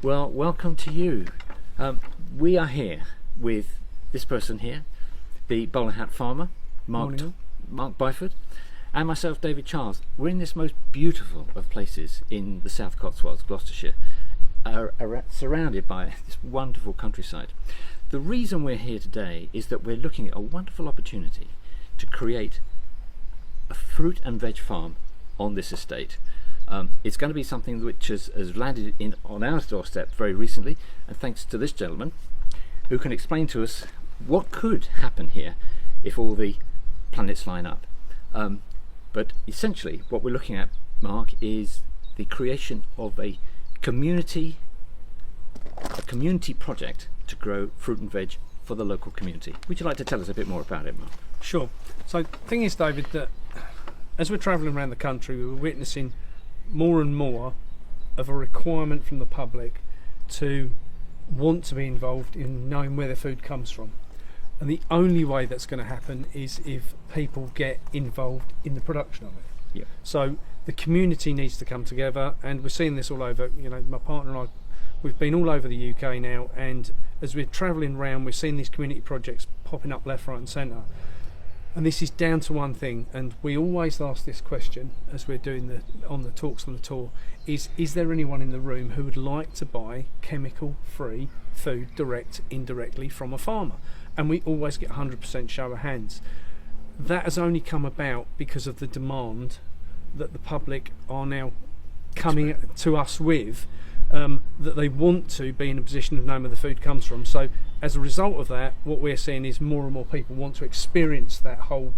Well, welcome to you. We are here with this person here, the Bowlerhat Farmer, Mark Byford, and myself, David Charles. We're in this most beautiful of places in the South Cotswolds, Gloucestershire, surrounded by this wonderful countryside. The reason we're here today is that we're looking at a wonderful opportunity to create a fruit and veg farm on this estate. It's going to be something which has landed on our doorstep very recently, and thanks to this gentleman who can explain to us what could happen here if all the planets line up. But essentially what we're looking at, Mark, is the creation of a community project to grow fruit and veg for the local community. Would you like to tell us a bit more about it, Mark? Sure. So the thing is, David, that as we're travelling around the country, we're witnessing more and more of a requirement from the public to want to be involved in knowing where their food comes from. And the only way that's going to happen is if people get involved in the production of it. Yeah. So the community needs to come together, and we're seeing this all over. You know, my partner and I, we've been all over the UK now, and as we're travelling around, we're seeing these community projects popping up left, right and centre. And this is down to one thing, and we always ask this question as we're doing the talks on the tour, is there anyone in the room who would like to buy chemical-free food indirectly from a farmer? And we always get 100% show of hands. That has only come about because of the demand that the public are now coming to us with, that they want to be in a position of knowing where the food comes from. So as a result of that, what we're seeing is more and more people want to experience that whole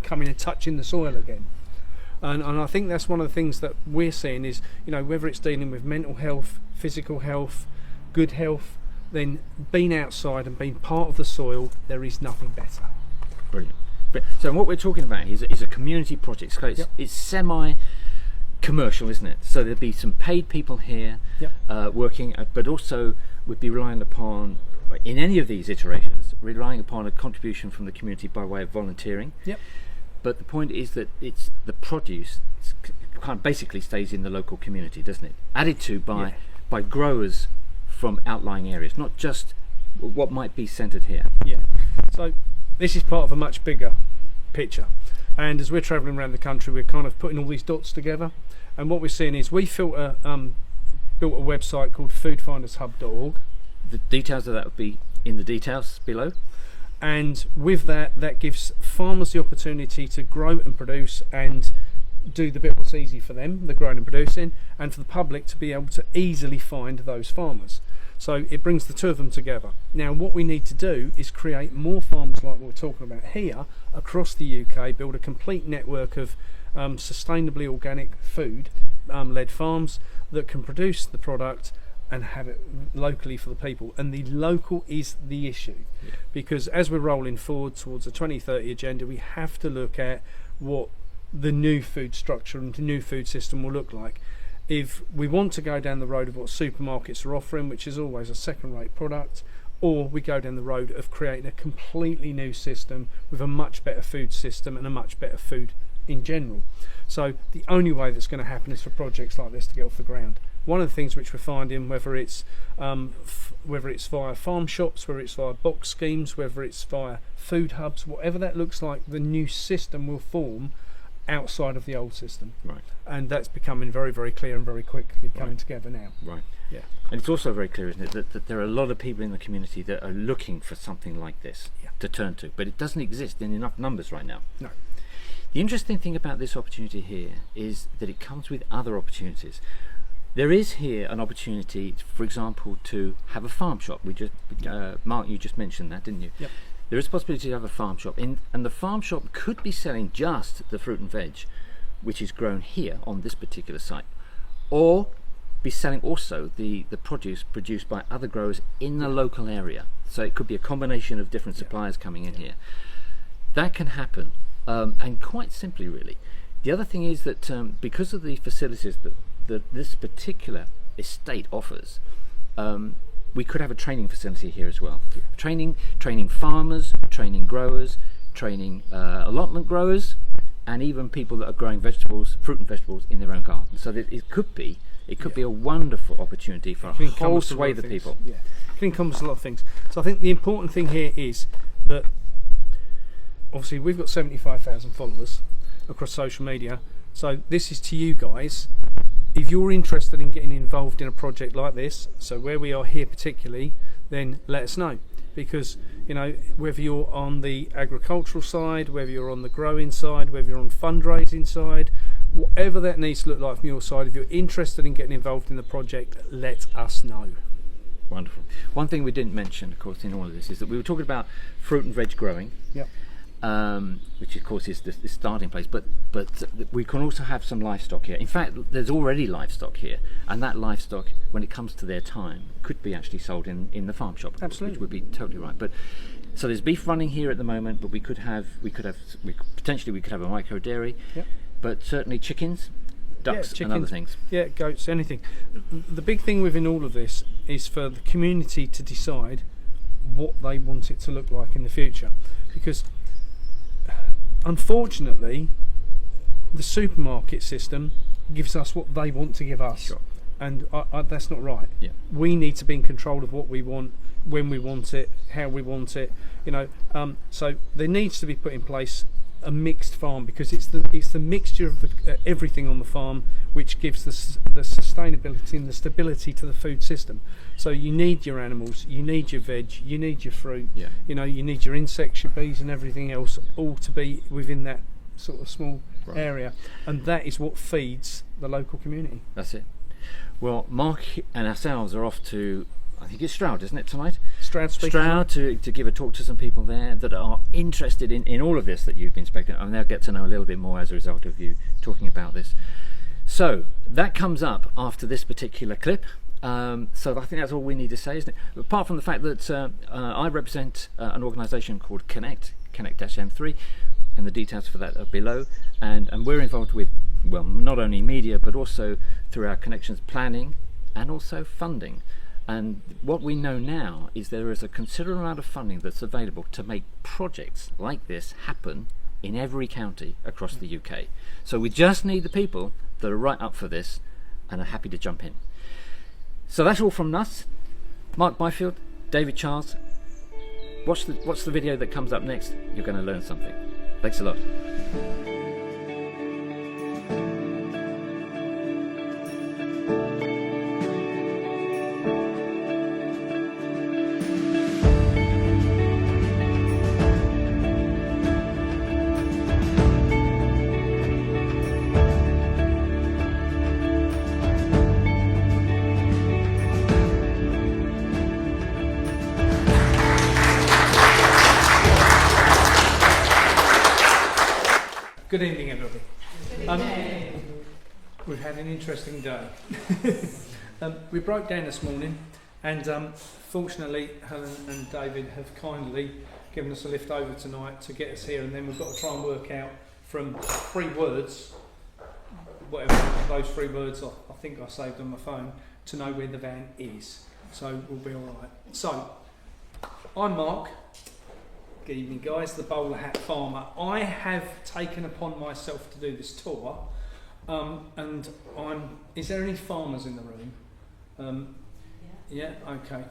coming and touching the soil again. And I think that's one of the things that we're seeing is, you know, whether it's dealing with mental health, physical health, good health, then being outside and being part of the soil, there is nothing better. Brilliant. So what we're talking about is a community project. So it's semi-commercial, isn't it? So there'll be some paid people here working, but also we'd be relying upon, in any of these iterations, relying upon a contribution from the community by way of volunteering. Yep. But the point is that it's the produce kind of basically stays in the local community, doesn't it? Added to by growers from outlying areas, not just what might be centred here. Yeah. So this is part of a much bigger picture. And as we're travelling around the country, we're kind of putting all these dots together. And what we're seeing is we built a website called foodfindershub.org. The details of that would be in the details below. And with that gives farmers the opportunity to grow and produce and do the bit what's easy for them, the growing and producing, and for the public to be able to easily find those farmers. So it brings the two of them together. Now what we need to do is create more farms like what we're talking about here across the UK, build a complete network of sustainably organic food led farms that can produce the product and have it locally for the people. And the local is the issue, because as we're rolling forward towards the 2030 agenda, we have to look at what the new food structure and the new food system will look like. If we want to go down the road of what supermarkets are offering, which is always a second-rate product, or we go down the road of creating a completely new system with a much better food system and a much better food in general. So the only way that's going to happen is for projects like this to get off the ground. One of the things which we're finding, whether it's via farm shops, whether it's via box schemes, whether it's via food hubs, whatever that looks like, the new system will form outside of the old system. Right. And that's becoming very, very clear and very quickly coming together now. Right. Yeah. And it's also very clear, isn't it, that there are a lot of people in the community that are looking for something like this to turn to, but it doesn't exist in enough numbers right now. No. The interesting thing about this opportunity here is that it comes with other opportunities. There is here an opportunity, for example, to have a farm shop. Mark, you just mentioned that, didn't you? Yep. There is a possibility to have a farm shop, and the farm shop could be selling just the fruit and veg, which is grown here on this particular site, or be selling also the produce produced by other growers in the local area. So it could be a combination of different suppliers coming in here. That can happen, and quite simply, really. The other thing is that because of the facilities that this particular estate offers, we could have a training facility here as well. Training farmers, training growers, training allotment growers, and even people that are growing vegetables, fruit and vegetables in their own garden. So that it could be It could be a wonderful opportunity for a whole swathe of people. Yeah, it can encompass a lot of things. So I think the important thing here is that obviously we've got 75,000 followers across social media. So this is to you guys. If you're interested in getting involved in a project like this, so where we are here particularly, then let us know. Because, you know, whether you're on the agricultural side, whether you're on the growing side, whether you're on fundraising side, whatever that needs to look like from your side, if you're interested in getting involved in the project, let us know. Wonderful. One thing we didn't mention, of course, in all of this is that we were talking about fruit and veg growing. Yep. Which of course is the starting place, but we can also have some livestock here. In fact, there's already livestock here, and that livestock, when it comes to their time, could be actually sold in the farm shop. Absolutely. Which would be totally right. But so there's beef running here at the moment, but we could potentially have a micro dairy. Yep. But certainly chickens, ducks, and other things. Yeah, goats, anything. The big thing within all of this is for the community to decide what they want it to look like in the future, because unfortunately the supermarket system gives us what they want to give us. Sure. And that's not right. Yeah. We need to be in control of what we want, when we want it, how we want it, you know. So there needs to be put in place a mixed farm, because it's the mixture of everything on the farm which gives the sustainability and the stability to the food system. So you need your animals, you need your veg, you need your fruit, Yeah. you know, you need your insects, your bees and everything else, all to be within that sort of small area, and that is what feeds the local community. That's it. Well, Mark and ourselves are off to, I think it's Stroud, isn't it, tonight? Stroud to give a talk to some people there that are interested in all of this that you've been speaking, and they'll get to know a little bit more as a result of you talking about this. So that comes up after this particular clip. So I think that's all we need to say, isn't it? Apart from the fact that I represent an organisation called Connect-M3, and the details for that are below, and we're involved with, well, not only media but also through our connections, planning and also funding. And what we know now is there is a considerable amount of funding that's available to make projects like this happen in every county across the UK. So we just need the people that are right up for this and are happy to jump in. So that's all from us. Mark Byford, David Charles. Watch the video that comes up next. You're going to learn something. Thanks a lot. Good evening, everybody. We've had an interesting day. We broke down this morning, and fortunately Helen and David have kindly given us a lift over tonight to get us here, and then we've got to try and work out from 3 words, whatever those 3 words are, I think I saved on my phone, to know where the van is. So we'll be alright. So, I'm Mark. Good evening, guys. The Bowlerhat Farmer. I have taken upon myself to do this tour, and is there any farmers in the room? Yeah. Okay.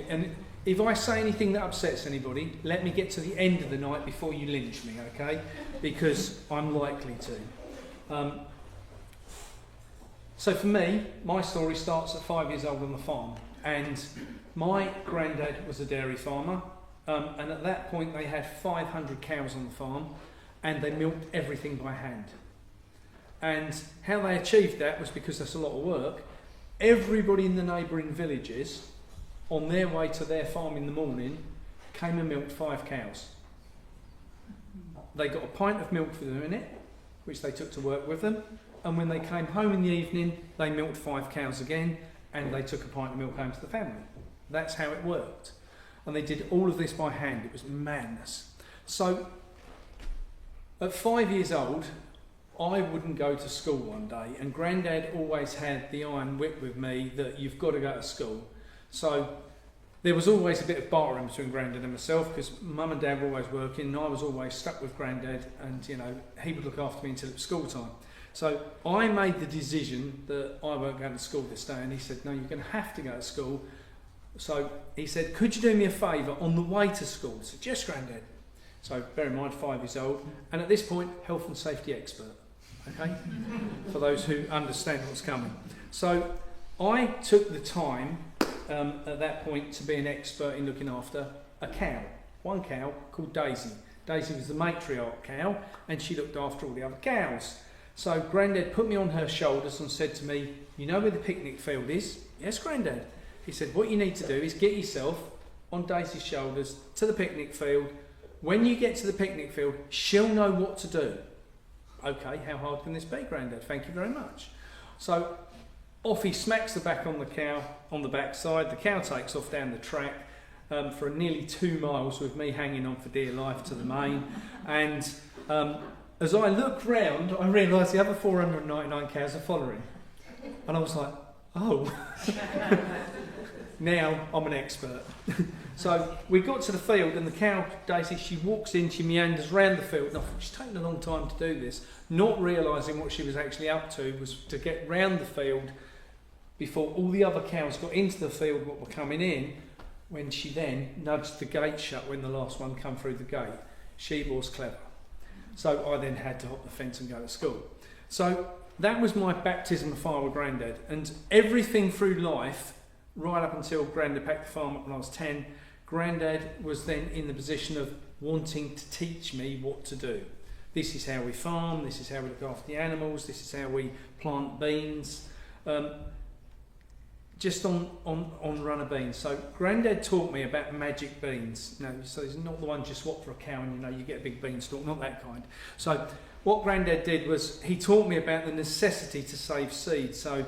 And if I say anything that upsets anybody, let me get to the end of the night before you lynch me, okay? Because I'm likely to. So for me, my story starts at 5 years old on the farm, and my granddad was a dairy farmer. And at that point they had 500 cows on the farm, and they milked everything by hand. And how they achieved that was because that's a lot of work. Everybody in the neighbouring villages, on their way to their farm in the morning, came and milked 5 cows. They got a pint of milk for them in it, which they took to work with them, and when they came home in the evening they milked 5 cows again, and they took a pint of milk home to the family. That's how it worked. And they did all of this by hand. It was madness. So, at 5 years old, I wouldn't go to school one day, and Grandad always had the iron whip with me that you've got to go to school. So, there was always a bit of bartering between Grandad and myself, because Mum and Dad were always working, and I was always stuck with Grandad, and you know, he would look after me until it was school time. So I made the decision that I weren't going to school this day, and he said, no, you're going to have to go to school. So he said, could you do me a favour on the way to school? I said, yes, Grandad. So bear in mind, 5 years old, and at this point, health and safety expert, okay, for those who understand what's coming. So I took the time at that point to be an expert in looking after a cow, one cow called Daisy. Daisy was the matriarch cow, and she looked after all the other cows. So Grandad put me on her shoulders and said to me, you know where the picnic field is? Yes, Grandad. He said, what you need to do is get yourself on Daisy's shoulders to the picnic field. When you get to the picnic field, she'll know what to do. Okay, how hard can this be, Grandad? Thank you very much. So off he smacks the back on the cow, on the backside. The cow takes off down the track for nearly 2 miles with me hanging on for dear life to the mane. And as I look round, I realise the other 499 cows are following. And I was like, oh. Now I'm an expert. So we got to the field, and the cow, Daisy, she walks in, she meanders round the field, and I thought, she's taken a long time to do this, not realising what she was actually up to was to get round the field before all the other cows got into the field what were coming in, when she then nudged the gate shut when the last one come through the gate. She was clever. So I then had to hop the fence and go to school. So that was my baptism of fire with Grandad, and everything through life, right up until Grandad packed the farm up when I was 10, Grandad was then in the position of wanting to teach me what to do. This is how we farm, this is how we look after the animals, this is how we plant beans. Just on runner beans. So Grandad taught me about magic beans. No, so it's not the one just swap for a cow and you get a big beanstalk, not that kind. So what Grandad did was he taught me about the necessity to save seed. So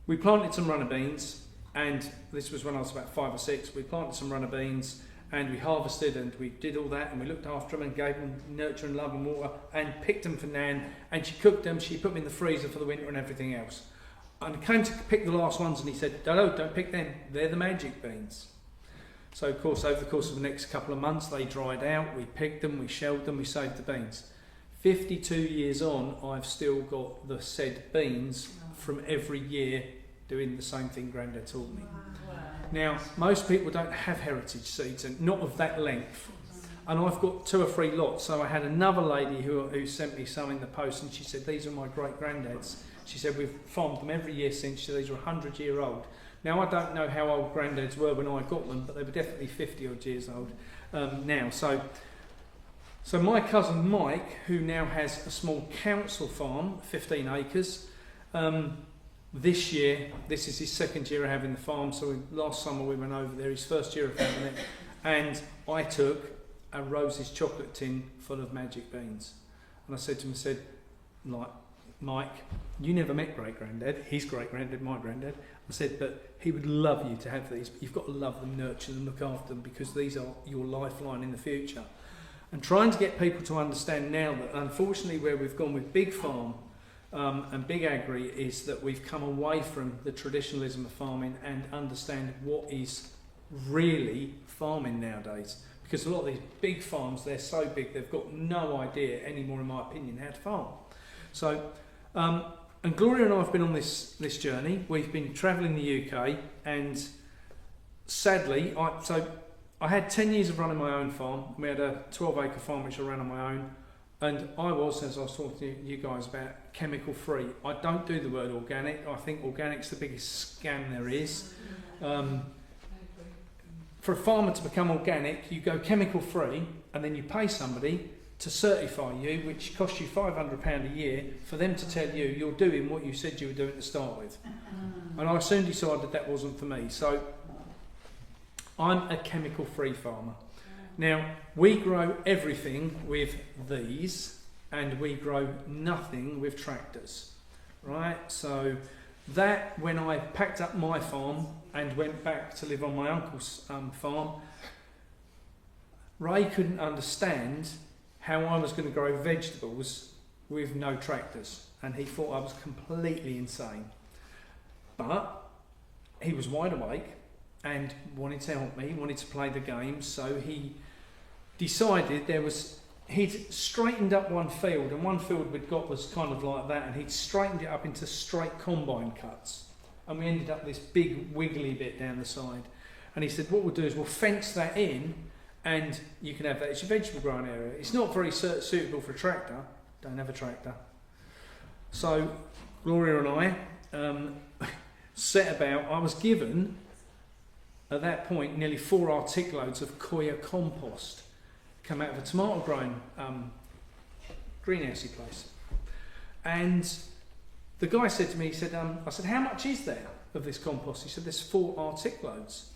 we planted some runner beans, and this was when I was about 5 or 6. We planted some runner beans and we harvested and we did all that, and we looked after them and gave them nurture and love and water and picked them for Nan, and she cooked them, she put them in the freezer for the winter and everything else. And I came to pick the last ones, and he said, no, don't pick them, they're the magic beans. So of course, over the course of the next couple of months, they dried out, we picked them, we shelled them, we saved the beans. 52 years on, I've still got the said beans from every year doing the same thing Grandad taught me. Now, most people don't have heritage seeds, and not of that length. And I've got 2 or 3 lots. So I had another lady who sent me some in the post, and she said, these are my great-granddad's. She said, we've farmed them every year since. These are 100-year-old. Now, I don't know how old granddads were when I got them, but they were definitely 50-odd years old now. So my cousin Mike, who now has a small council farm, 15 acres, this year, this is his 2nd year of having the farm, so last summer we went over there, his 1st year of having it, and I took a Rose's chocolate tin full of magic beans. And I said to him, Mike, you never met great-granddad, his great-granddad, my granddad. I said, but he would love you to have these, but you've got to love them, nurture them, look after them, because these are your lifeline in the future. And trying to get people to understand now that unfortunately where we've gone with big farm and big agri is that we've come away from the traditionalism of farming and understand what is really farming nowadays. Because a lot of these big farms, they're so big, they've got no idea anymore, in my opinion, how to farm. So, and Gloria and I have been on this journey. We've been travelling the UK, and sadly, I had 10 years of running my own farm. We had a 12-acre farm which I ran on my own, and I was, as I was talking to you guys about, chemical-free. I don't do the word organic. I think organic's the biggest scam there is. For a farmer to become organic, you go chemical-free, and then you pay somebody to certify you, which costs you £500 a year, for them to tell you you're doing what you said you were doing to start with. And I soon decided that wasn't for me. So I'm a chemical-free farmer. Now, we grow everything with these, and we grow nothing with tractors, right? So that, when I packed up my farm and went back to live on my uncle's farm, Ray couldn't understand how I was going to grow vegetables with no tractors, and he thought I was completely insane. But he was wide awake and wanted to help me, wanted to play the game, so he decided there was he'd straightened up one field, and one field we'd got was kind of like that, and he'd straightened it up into straight combine cuts, and we ended up this big wiggly bit down the side. And he said, what we'll do is we'll fence that in, and you can have that as your vegetable growing area. It's not very suitable for a tractor. Don't have a tractor. So Gloria and I set about. I was given at that point nearly 4 articloads of coir compost come out of a tomato growing greenhousey place. And the guy said to me, he said, I said, how much is there of this compost? He said, there's 4 articloads.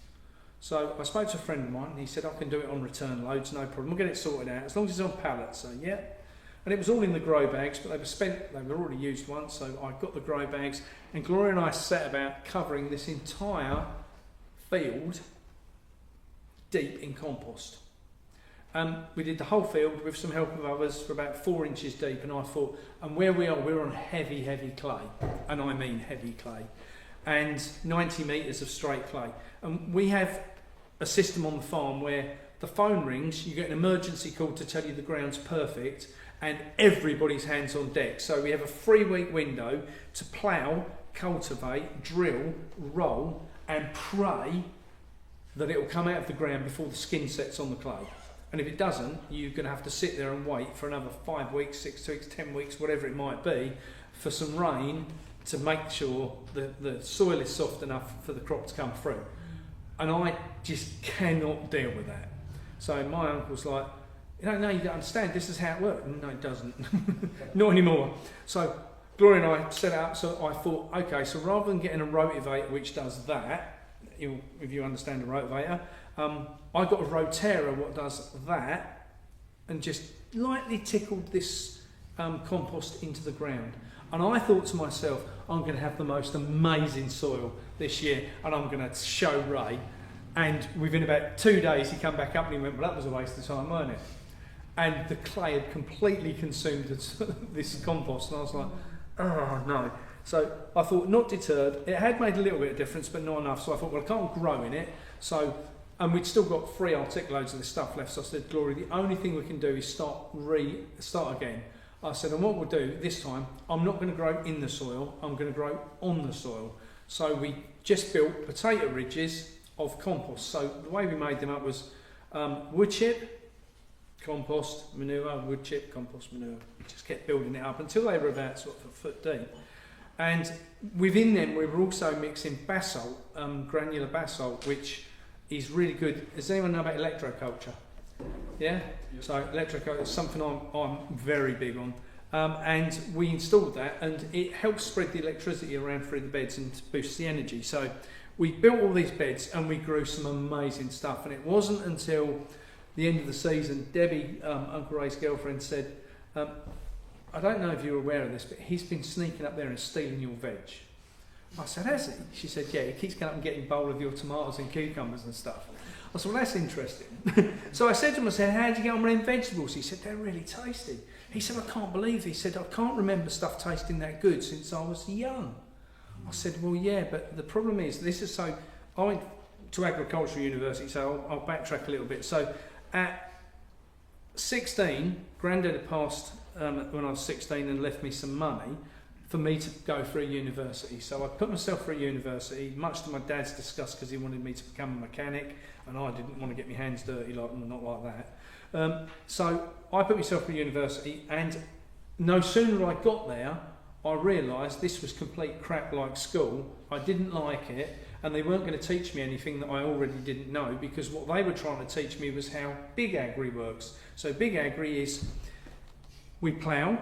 So I spoke to a friend of mine, and he said, I can do it on return loads, no problem. We'll get it sorted out, as long as it's on pallets. So yeah. And it was all in the grow bags, but they were already used once, so I got the grow bags, and Gloria and I set about covering this entire field deep in compost. We did the whole field with some help of others for about 4 inches deep, and I thought, and where we are, we're on heavy, heavy clay, and I mean heavy clay, and 90 metres of straight clay. And we have a system on the farm where the phone rings, you get an emergency call to tell you the ground's perfect, and everybody's hands on deck. So we have a 3-week window to plough, cultivate, drill, roll, and pray that it will come out of the ground before the skin sets on the clay. And if it doesn't, you're going to have to sit there and wait for another 5 weeks, 6 weeks, 10 weeks, whatever it might be, for some rain to make sure that the soil is soft enough for the crop to come through. And I just cannot deal with that. So my uncle's like, no, you don't understand, this is how it works. No, it doesn't. Not anymore. So Gloria and I set out, so I thought, okay, so rather than getting a rotavator which does that, if you understand a rotavator, I got a Rotera what does that, and just lightly tickled this compost into the ground. And I thought to myself, I'm going to have the most amazing soil this year, and I'm going to show Ray. And within about 2 days, he came back up and he went, well, that was a waste of time, weren't it? And the clay had completely consumed this compost, and I was like, oh no. So I thought, not deterred. It had made a little bit of difference, but not enough. So I thought, well, I can't grow in it. So, and we'd still got 3 articloads of this stuff left. So I said, Gloria, the only thing we can do is start again. I said, and what we'll do this time, I'm not going to grow in the soil, I'm going to grow on the soil. So we just built potato ridges of compost. So the way we made them up was wood chip, compost, manure, wood chip, compost, manure. We just kept building it up until they were about sort of a foot deep. And within them we were also mixing basalt, granular basalt, which is really good. Does anyone know about electroculture? Yeah? Yep. So electroculture is something I'm very big on. And we installed that, and it helps spread the electricity around through the beds and boosts the energy. So we built all these beds and we grew some amazing stuff. And it wasn't until the end of the season, Debbie, Uncle Ray's girlfriend, said, I don't know if you're aware of this, but he's been sneaking up there and stealing your veg. I said, has he? She said, yeah, he keeps going up and getting a bowl of your tomatoes and cucumbers and stuff. I said, well, that's interesting. So I said to him, I said, how do you get on with them vegetables? He said, they're really tasty. He said, I can't believe it. He said, I can't remember stuff tasting that good since I was young. I said, well, yeah, but the problem is, I went to agricultural university, so I'll backtrack a little bit. So at 16, Grandad had passed when I was 16 and left me some money for me to go for a university. So I put myself for a university, much to my dad's disgust, because he wanted me to become a mechanic, and I didn't want to get my hands dirty, not like that. So I put myself for a university, and no sooner I got there, I realised this was complete crap like school. I didn't like it, and they weren't going to teach me anything that I already didn't know, because what they were trying to teach me was how big agri works. So big agri is, we plough.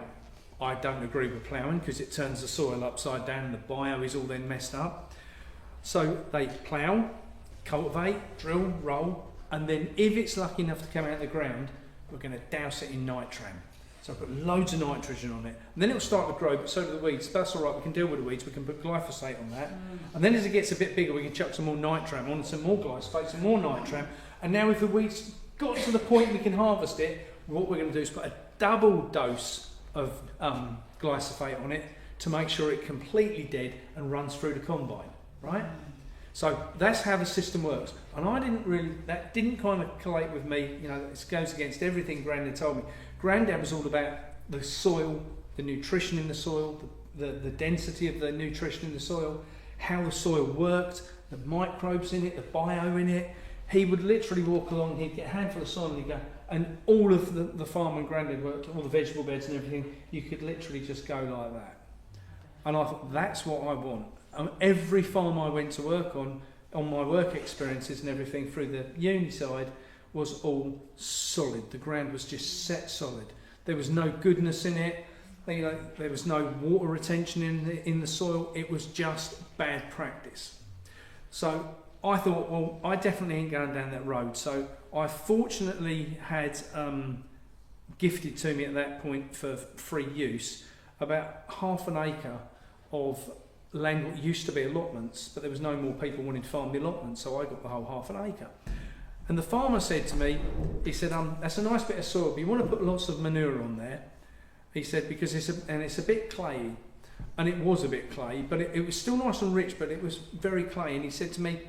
I don't agree with ploughing because it turns the soil upside down and the bio is all then messed up. So they plough, cultivate, drill, roll, and then if it's lucky enough to come out of the ground, we're going to douse it in nitram. So I put loads of nitrogen on it, and then it'll start to grow, but so do the weeds. That's all right, we can deal with the weeds, we can put glyphosate on that. And then as it gets a bit bigger, we can chuck some more nitram on, some more glyphosate, some more nitram. And now if the weeds got to the point we can harvest it, what we're going to do is put a double dose of glyphosate on it to make sure it's completely dead and runs through the combine, right? So that's how the system works. And that didn't kind of collate with me, it goes against everything Grandad told me, Grandad was all about the soil, the nutrition in the soil, the density of the nutrition in the soil, how the soil worked, the microbes in it, the bio in it. He would literally walk along, he'd get a handful of soil and he'd go, and all of the farm and Grandad worked, all the vegetable beds and everything, you could literally just go like that. And I thought, that's what I want. Every farm I went to work on my work experiences and everything through the uni side, was all solid. The ground was just set solid. There was no goodness in it. There was no water retention in the soil. It was just bad practice. So I thought, well, I definitely ain't going down that road. So I fortunately had gifted to me at that point for free use about half an acre of land what used to be allotments, but there was no more people wanting to farm the allotments, so I got the whole half an acre. And the farmer said to me, he said, that's a nice bit of soil, but you want to put lots of manure on there. He said, because it's a bit clayey. And it was a bit clayey, but it was still nice and rich, but it was very clayey. And he said to me,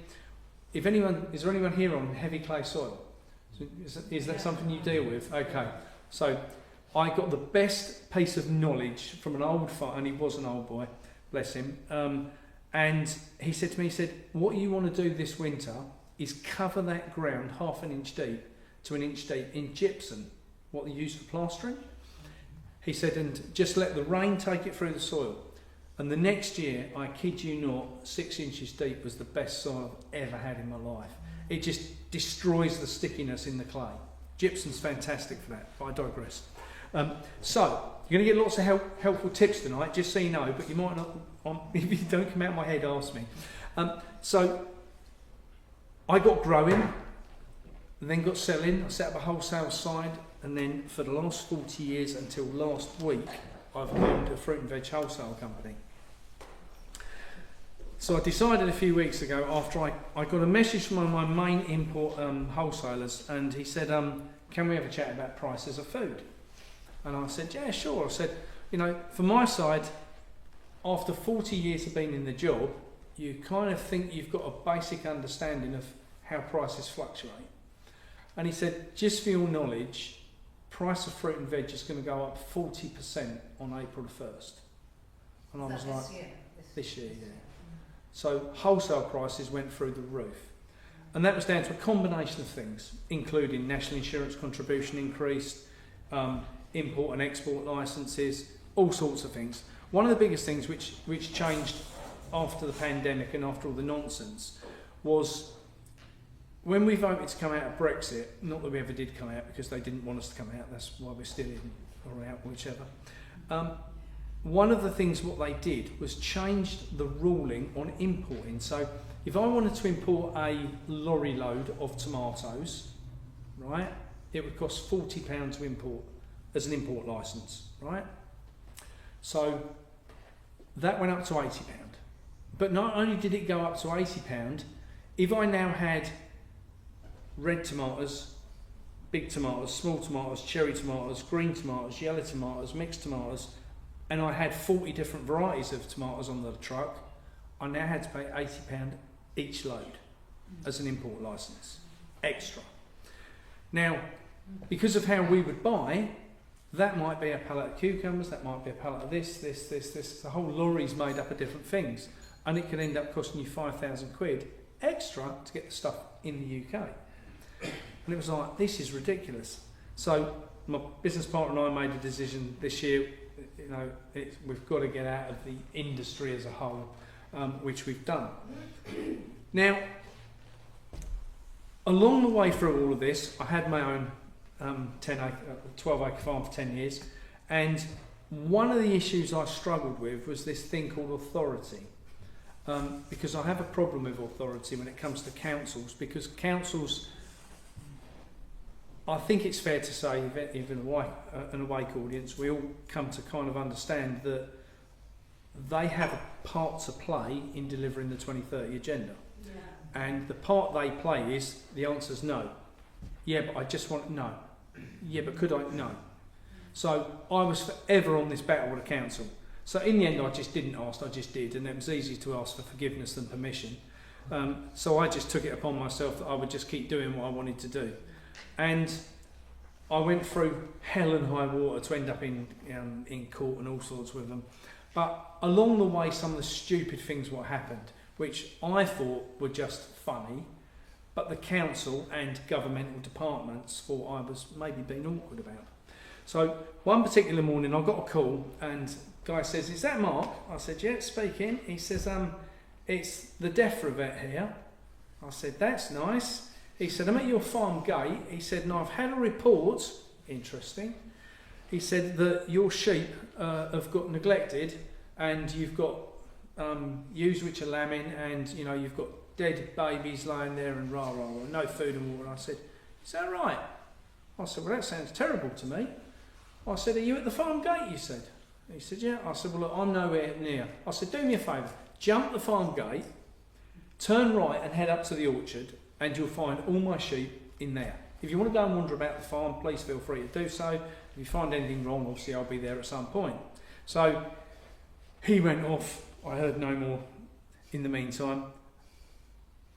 is there anyone here on heavy clay soil? Is that something you deal with? Okay. So I got the best piece of knowledge from an old farmer, and he was an old boy, bless him. And he said to me, what you want to do this winter is cover that ground 1/2 inch deep to 1 inch deep in gypsum, what they use for plastering. He said, and just let the rain take it through the soil. And the next year, I kid you not, 6 inches deep was the best soil I've ever had in my life. It just destroys the stickiness in the clay. Gypsum's fantastic for that, but I digress. So, you're going to get lots of helpful tips tonight, just so you know, but you might not, if you don't come out of my head, ask me. So, I got growing, and then got selling. I set up a wholesale side, and then for the last 40 years until last week, I've owned a fruit and veg wholesale company. So I decided a few weeks ago, after I got a message from one of my main import wholesalers, and he said, can we have a chat about prices of food? And I said, yeah, sure. I said, for my side, after 40 years of being in the job, you kind of think you've got a basic understanding of how prices fluctuate. And he said, just for your knowledge, price of fruit and veg is going to go up 40% on April the 1st. And I was like, this year, yeah. So wholesale prices went through the roof. And that was down to a combination of things, including national insurance contribution increased, import and export licences, all sorts of things. One of the biggest things which changed after the pandemic and after all the nonsense was when we voted to come out of Brexit, not that we ever did come out because they didn't want us to come out, that's why we're still in or out, whichever. One of the things what they did was changed the ruling on importing. So if I wanted to import a lorry load of tomatoes, right, it would cost £40 to import as an import licence, right? So that went up to £80. But not only did it go up to £80, if I now had red tomatoes, big tomatoes, small tomatoes, cherry tomatoes, green tomatoes, yellow tomatoes, mixed tomatoes, and I had 40 different varieties of tomatoes on the truck, I now had to pay £80 each load as an import licence, extra. Now, because of how we would buy, that might be a pallet of cucumbers, that might be a pallet of this. The whole lorry's made up of different things, and it could end up costing you £5,000 extra to get the stuff in the UK. And it was like, this is ridiculous. So my business partner and I made a decision this year, we've got to get out of the industry as a whole, which we've done. Now, along the way through all of this, I had my own 12-acre farm for 10 years, and one of the issues I struggled with was this thing called authority, because I have a problem with authority when it comes to councils, because councils, I think it's fair to say, even an awake audience, we all come to kind of understand that they have a part to play in delivering the 2030 agenda. Yeah. And the part they play is, the answer's no. Yeah, but I just want, no. Yeah, but could I? No. So I was forever on this battle with the council. So in the end, I just didn't ask, I just did. And it was easier to ask for forgiveness than permission. So I just took it upon myself that I would just keep doing what I wanted to do. And I went through hell and high water to end up in court and all sorts with them. But along the way, some of the stupid things what happened, which I thought were just funny, but the council and governmental departments thought I was maybe being awkward about. So one particular morning I got a call and guy says, "Is that Mark?" I said, "Yeah, speaking." He says, "It's the DEFRA vet here." I said, "That's nice." He said, "I'm at your farm gate." He said, "And I've had a report," interesting, he said, "that your sheep have got neglected and you've got ewes which are lambing and you've got dead babies lying there and rah rah rah, no food and water." And I said, "Is that right?" I said, "Well, that sounds terrible to me." I said, "Are you at the farm gate?" You said. He said, "Yeah." I said, "Well, look, I'm nowhere near." I said, "Do me a favour, jump the farm gate, turn right and head up to the orchard and you'll find all my sheep in there. If you want to go and wander about the farm, please feel free to do so. If you find anything wrong, obviously I'll be there at some point." So he went off. I heard no more in the meantime.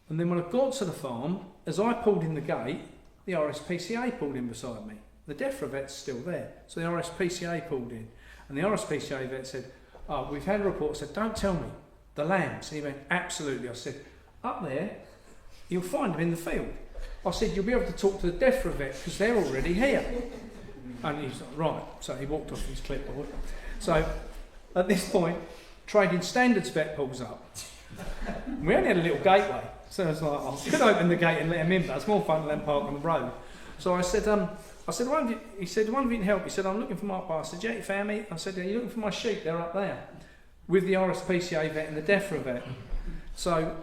And then when I got to the farm, as I pulled in the gate, the RSPCA pulled in beside me. The DEFRA vet's still there. So the RSPCA pulled in. And the RSPCA vet said, "Oh, we've had a report." I said, "Don't tell me. The lambs." And he went, "Absolutely." I said, "Up there, you'll find them in the field." I said, "You'll be able to talk to the DEFRA vet because they're already here." And he's like, "Right." So he walked off his clipboard. So at this point, Trading Standards vet pulls up. We only had a little gateway. So I was like, I could open the gate and let him in, but it's more fun to let him park on the road. So I said, he said, "One of you can help." He said, "I'm looking for Mark Byford." I said, "Yeah, you found me?" I said, "Are you looking for my sheep? They're up there." With the RSPCA vet and the DEFRA vet. So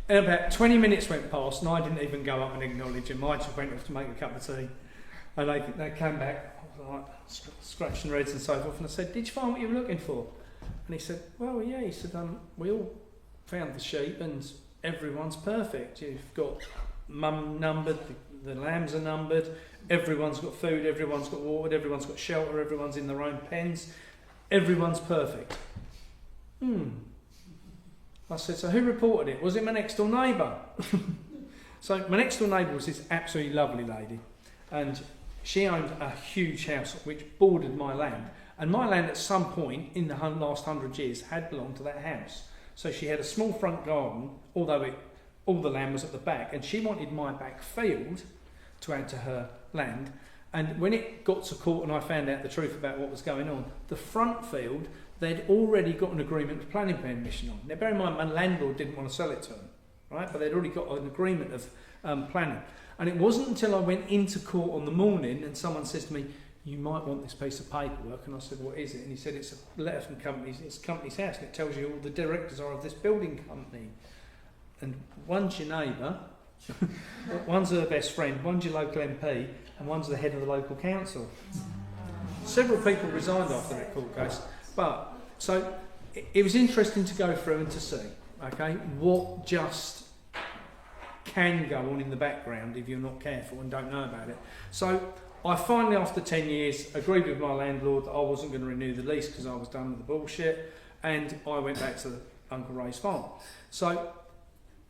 and about 20 minutes went past and I didn't even go up and acknowledge him. I just went off to make a cup of tea. And they came back, like, scratching reds and so forth. And I said, "Did you find what you were looking for?" And he said, "Well, yeah." He said, "We all found the sheep and everyone's perfect. You've got mum numbered, the lambs are numbered, everyone's got food, everyone's got water, everyone's got shelter, everyone's in their own pens. Everyone's perfect." I said, "So who reported it? Was it my next door neighbour?" So my next door neighbour was this absolutely lovely lady, and she owned a huge house which bordered my land, and my land at some point in the last 100 years had belonged to that house. So she had a small front garden, although all the land was at the back, and she wanted my back field to add to her land. And when it got to court and I found out the truth about what was going on, the front field, they'd already got an agreement of planning permission on. Now bear in mind, my landlord didn't want to sell it to them, right? But they'd already got an agreement of planning. And it wasn't until I went into court on the morning and someone says to me, "You might want this piece of paperwork." And I said, "What is it?" And he said, "It's a letter from companies, it's company's house, and it tells you who all the directors are of this building company. And one's your neighbour, one's her best friend, one's your local MP, and one's the head of the local council." Several people resigned after that court case. But, so, it was interesting to go through and to see, okay, what just can go on in the background if you're not careful and don't know about it. So, I finally, after 10 years, agreed with my landlord that I wasn't going to renew the lease because I was done with the bullshit, and I went back to Uncle Ray's farm. So,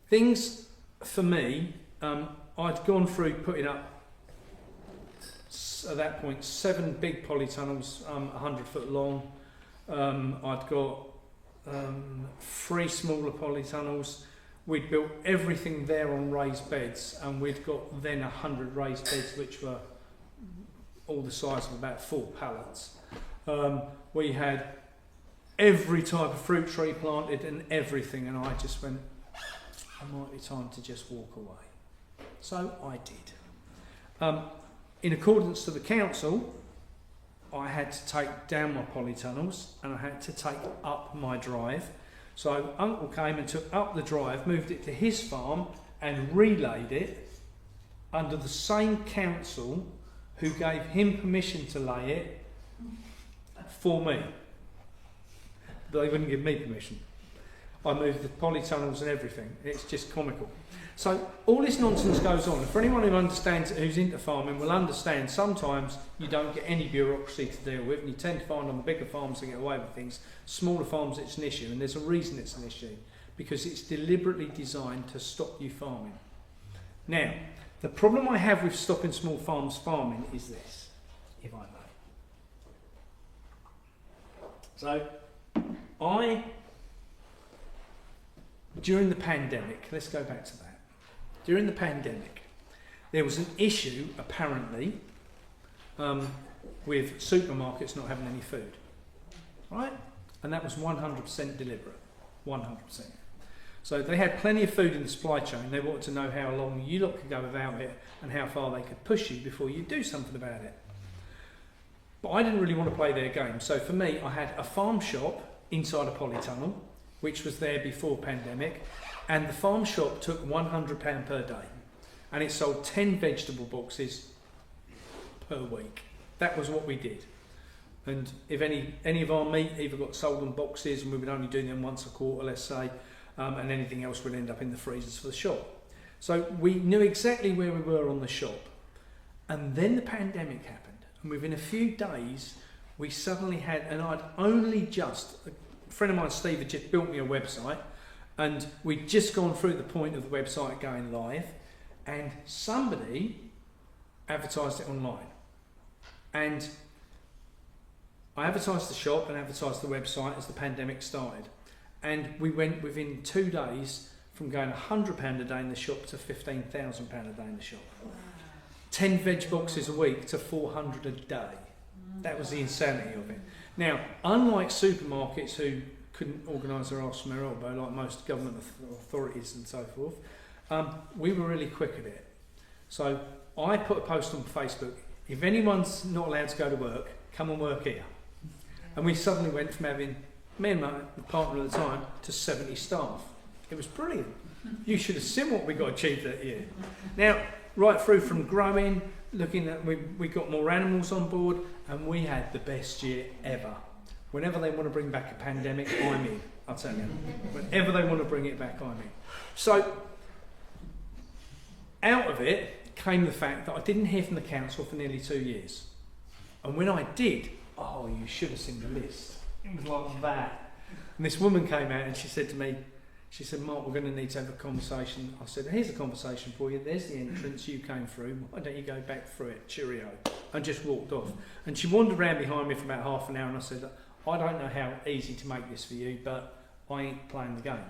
things, for me, I'd gone through putting up, at that point, 7 big polytunnels, 100 foot long. I'd got 3 smaller polytunnels. We'd built everything there on raised beds, and we'd got then 100 raised beds which were all the size of about 4 pallets. We had every type of fruit tree planted and everything, and I just went, it might be time to just walk away. So I did. In accordance to the council, I had to take down my polytunnels and I had to take up my drive. So Uncle came and took up the drive, moved it to his farm and relayed it under the same council who gave him permission to lay it for me. They wouldn't give me permission. I moved the polytunnels and everything. It's just comical. So all this nonsense goes on. And for anyone who understands, who's into farming, will understand sometimes you don't get any bureaucracy to deal with, and you tend to find on the bigger farms they get away with things. Smaller farms, it's an issue, and there's a reason it's an issue, because it's deliberately designed to stop you farming. Now, the problem I have with stopping small farms farming is this. if I may. So, during the pandemic, let's go back to that. During the pandemic, there was an issue, apparently, with supermarkets not having any food, right? And that was 100% deliberate, 100%. So they had plenty of food in the supply chain. They wanted to know how long you lot could go without it and how far they could push you before you do something about it. But I didn't really want to play their game. So for me, I had a farm shop inside a polytunnel, which was there before pandemic, and the farm shop took £100 per day, and it sold 10 vegetable boxes per week. That was what we did. And if any of our meat either got sold in boxes, and we would only do them once a quarter, let's say, and anything else would end up in the freezers for the shop. So we knew exactly where we were on the shop. And then the pandemic happened, and within a few days we suddenly had, and I'd only just, a friend of mine, Steve, had just built me a website, and we'd just gone through the point of the website going live, and somebody advertised it online. And I advertised the shop and advertised the website as the pandemic started. And we went within 2 days from going £100 a day in the shop to £15,000 a day in the shop. Wow. 10 veg boxes a week to 400 a day. That was the insanity of it. Now, unlike supermarkets who couldn't organise their arse from their elbow, like most government authorities and so forth, we were really quick at it. So I put a post on Facebook, if anyone's not allowed to go to work, come and work here. And we suddenly went from having, me and my partner at the time, to 70 staff. It was brilliant. You should have seen what we got achieved that year. Now, right through from growing, looking at, we got more animals on board, and we had the best year ever. Whenever they want to bring back a pandemic, I'm in, I'll tell you. Whenever they want to bring it back, I'm in. So, out of it came the fact that I didn't hear from the council for nearly 2 years. And when I did, oh, you should have seen the list. It was like that. And this woman came out and she said to me, she said, Mark, we're going to need to have a conversation. I said, here's a conversation for you. There's the entrance you came through. Why don't you go back through it? Cheerio. And just walked off. And she wandered around behind me for about half an hour, and I said, I don't know how easy to make this for you, but I ain't playing the game.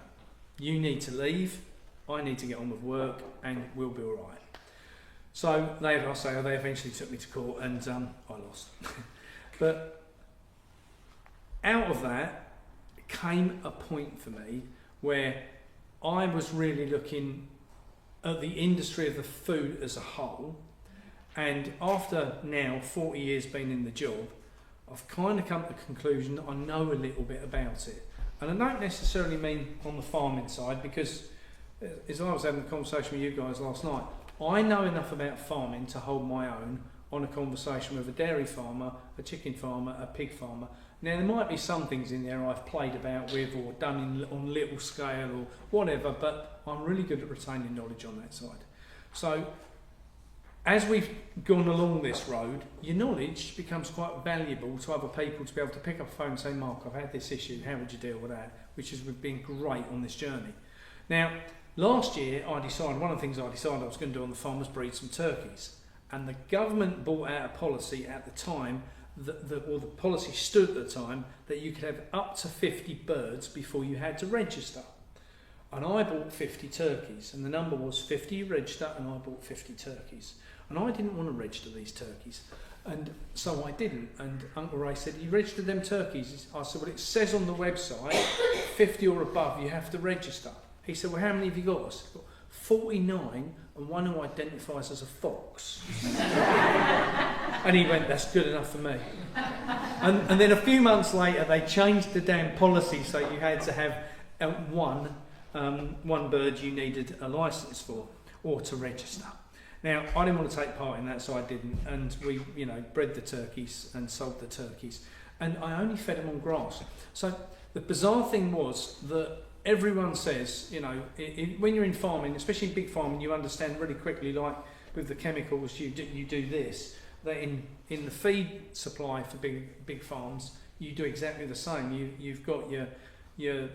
You need to leave. I need to get on with work, and we'll be all right. So they eventually took me to court, and I lost. But out of that came a point for me where I was really looking at the industry of the food as a whole, and after now 40 years being in the job, I've kind of come to the conclusion that I know a little bit about it. And I don't necessarily mean on the farming side, because as I was having a conversation with you guys last night, I know enough about farming to hold my own on a conversation with a dairy farmer, a chicken farmer, a pig farmer. Now, there might be some things in there I've played about with or done on little scale or whatever, but I'm really good at retaining knowledge on that side. So, as we've gone along this road, your knowledge becomes quite valuable to other people to be able to pick up a phone and say, Mark, I've had this issue, how would you deal with that? Which has been great on this journey. Now, last year, one of the things I decided I was going to do on the farm was breed some turkeys. And the government brought out a policy at the time, or the policy stood at the time, that you could have up to 50 birds before you had to register. And I bought 50 turkeys, and the number was 50 register, and I bought 50 turkeys. And I didn't want to register these turkeys, and so I didn't. And Uncle Ray said, you registered them turkeys? I said, well, it says on the website, 50 or above, you have to register. He said, well, how many have you got? I said, got 49, and one who identifies as a fox. And he went, that's good enough for me. And then a few months later, they changed the damn policy so you had to have one bird you needed a licence for, or to register. Now, I didn't want to take part in that, so I didn't, and we, bred the turkeys and sold the turkeys, and I only fed them on grass. So the bizarre thing was that everyone says, when you're in farming, especially big farming, you understand really quickly, like with the chemicals, you do this, that in the feed supply for big farms, you do exactly the same. You've got your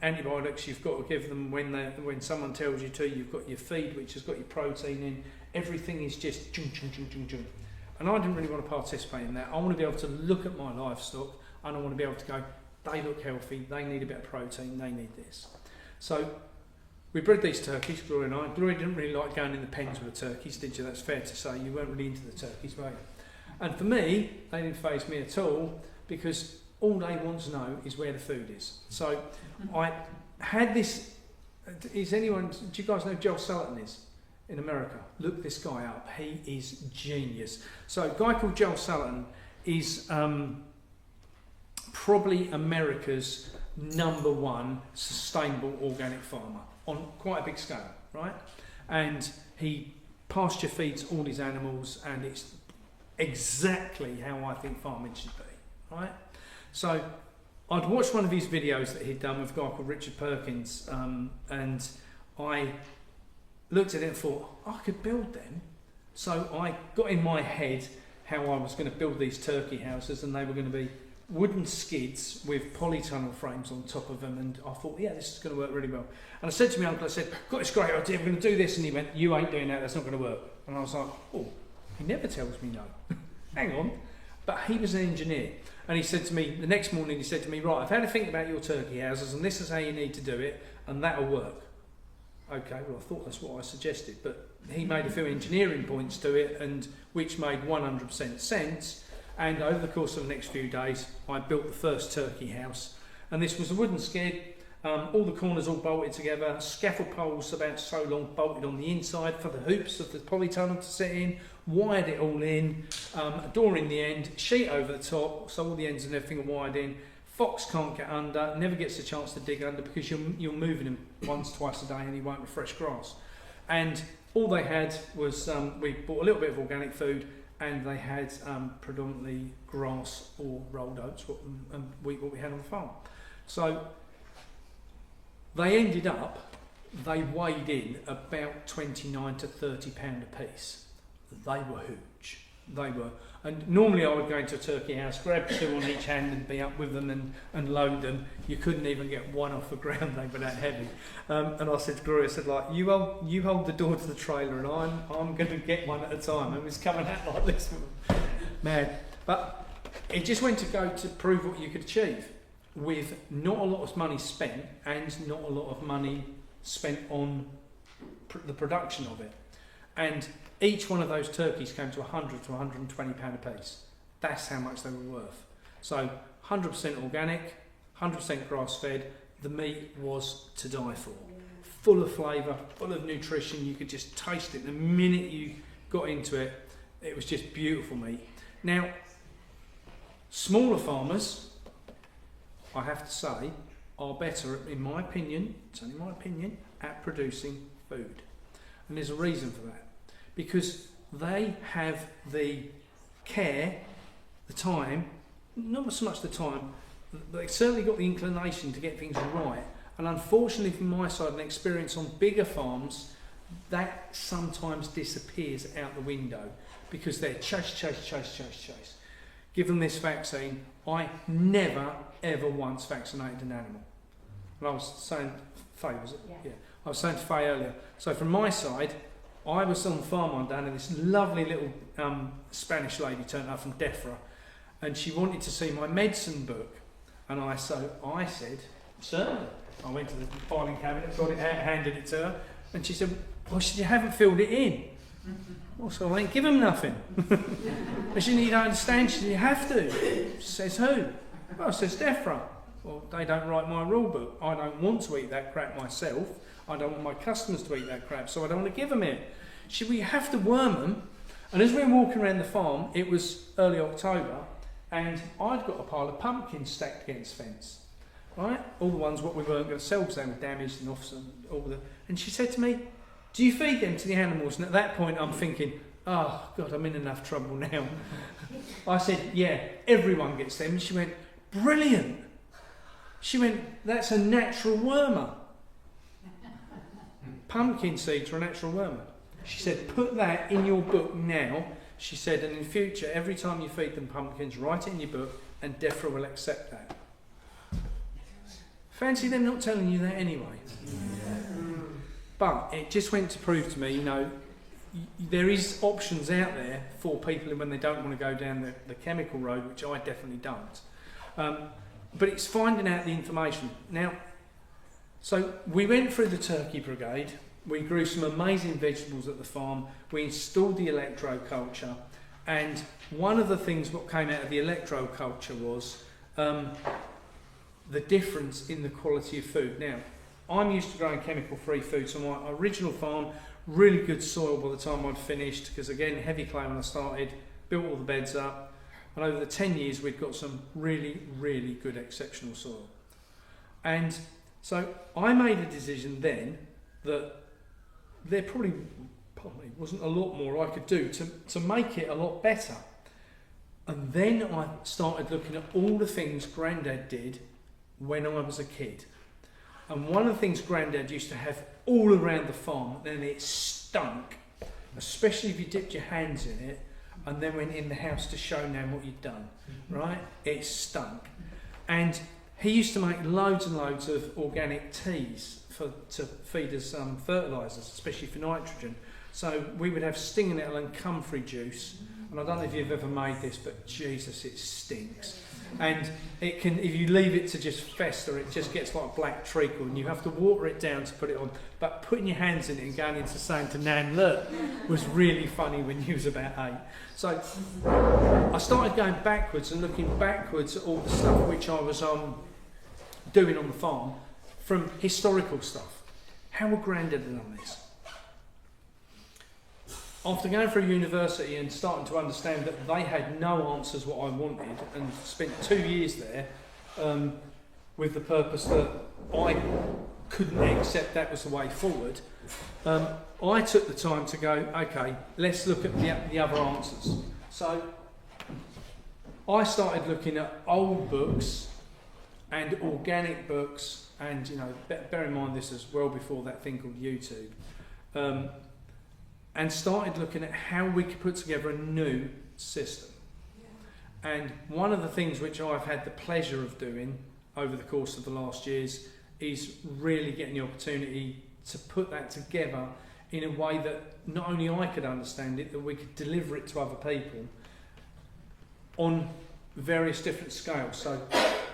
antibiotics, you've got to give them when someone tells you to. You've got your feed, which has got your protein in. Everything is just chung chung chung chung chung. And I didn't really want to participate in that. I want to be able to look at my livestock and I want to be able to go, they look healthy, they need a bit of protein, they need this. So we bred these turkeys, Gloria and I. Gloria didn't really like going in the pens with the turkeys, did you? That's fair to say. You weren't really into the turkeys, were you? And for me, they didn't faze me at all, because all they want to know is where the food is. So I had this. Do you guys know who Joel Sullivan is in America? Look this guy up. He is genius. So a guy called Joel Sullivan is probably America's #1 sustainable organic farmer on quite a big scale, right? And he pasture feeds all his animals, and it's exactly how I think farming should be, right? So I'd watched one of his videos that he'd done with a guy called Richard Perkins, and I looked at it and thought, I could build them. So I got in my head how I was going to build these turkey houses, and they were going to be wooden skids with polytunnel frames on top of them, and I thought, yeah, this is going to work really well. And I said to my uncle, I said, got this great idea, we're going to do this, and he went, you ain't doing that, that's not going to work. And I was like, oh, he never tells me no. Hang on. But he was an engineer, and he said to me, the next morning he said to me, right, I've had a think about your turkey houses, and this is how you need to do it, and that'll work. Okay, well, I thought that's what I suggested, but he made a few engineering points to it, and which made 100% sense. And over the course of the next few days, I built the first turkey house, and this was a wooden skid, all the corners all bolted together, scaffold poles about so long bolted on the inside for the hoops of the polytunnel to sit in, wired it all in, a door in the end, sheet over the top, so all the ends and everything are wired in. Fox can't get under, never gets a chance to dig under, because you're moving him once, twice a day, and he won't refresh grass. And all they had was, we bought a little bit of organic food, and they had predominantly grass or rolled oats, what we had on the farm. So they ended up, they weighed in about 29 to 30 pound a piece. They were huge. They were. And normally I would go into a turkey house, grab 2 on each hand and be up with them and load them. You couldn't even get one off the ground, they were that heavy. And I said to Gloria, I said, like, you hold the door to the trailer, and I'm going to get one at a time. And it was coming out like this. Mad. But it just went to go to prove what you could achieve with not a lot of money spent, and not a lot of money spent on the production of it. And each one of those turkeys came to 100 to 120 pound a piece. That's how much they were worth. So 100% organic, 100% grass fed. The meat was to die for. Full of flavour, full of nutrition. You could just taste it the minute you got into it. It was just beautiful meat. Now, smaller farmers, I have to say, are better, in my opinion, it's only my opinion, at producing food. And there's a reason for that. Because they have the care, the time, not so much the time, but they've certainly got the inclination to get things right. And unfortunately, from my side and experience on bigger farms, that sometimes disappears out the window, because they're chase. Give them this vaccine. I never, ever once vaccinated an animal. And I was saying, Faye, was it? Yeah. I was saying to Faye earlier. So from my side, I was on the farm one day, and this lovely little Spanish lady turned up from Defra, and she wanted to see my medicine book. And I said, certainly. I went to the filing cabinet, got it out, handed it to her, and she said, well, you haven't filled it in. Well, so I ain't give them nothing. And she didn't understand. She said, you have to. Says who? Well, it says Defra. Well, they don't write my rule book. I don't want to eat that crap myself. I don't want my customers to eat that crap, so I don't want to give them it. She said, well, you have to worm them. And as we were walking around the farm, it was early October, and I'd got a pile of pumpkins stacked against the fence. Right? All the ones what we weren't going to sell because they were damaged and off, and she said to me, do you feed them to the animals? And at that point I'm thinking, oh God, I'm in enough trouble now. I said, yeah, everyone gets them. And she went, brilliant. She went, that's a natural wormer. Pumpkin seeds are a natural wormer. She said, put that in your book now. She said, and in future, every time you feed them pumpkins, write it in your book, and Defra will accept that. Fancy them not telling you that anyway. But it just went to prove to me, there is options out there for people when they don't want to go down the chemical road, which I definitely don't. But it's finding out the information. Now, so we went through the turkey brigade, we grew some amazing vegetables at the farm, we installed the electroculture, and one of the things what came out of the electroculture was the difference in the quality of food. Now, I'm used to growing chemical-free food, so my original farm, really good soil by the time I'd finished, because again, heavy clay when I started, built all the beds up, and over the 10 years we'd got some really, really good, exceptional soil. And so I made a decision then that there probably wasn't a lot more I could do to make it a lot better. And then I started looking at all the things Grandad did when I was a kid. And one of the things Grandad used to have all around the farm, then it stunk, especially if you dipped your hands in it and then went in the house to show Nan what you'd done, right? It stunk. And he used to make loads and loads of organic teas to feed us fertilisers, especially for nitrogen. So we would have stinging nettle and comfrey juice, and I don't know if you've ever made this, but Jesus, it stinks. And it can, if you leave it to just fester, it just gets like black treacle, and you have to water it down to put it on. But putting your hands in it and going into saying to Nan, look, was really funny when you was about 8. So I started going backwards and looking backwards at all the stuff which I was doing on the farm from historical stuff. How would Grandad have done this? After going through university and starting to understand that they had no answers what I wanted, and spent 2 years there with the purpose that I couldn't accept that was the way forward, I took the time to go, okay, let's look at the other answers. So I started looking at old books and organic books, and bear in mind this is well before that thing called YouTube. And started looking at how we could put together a new system. And one of the things which I've had the pleasure of doing over the course of the last years is really getting the opportunity to put that together in a way that not only I could understand it, that we could deliver it to other people on various different scales. So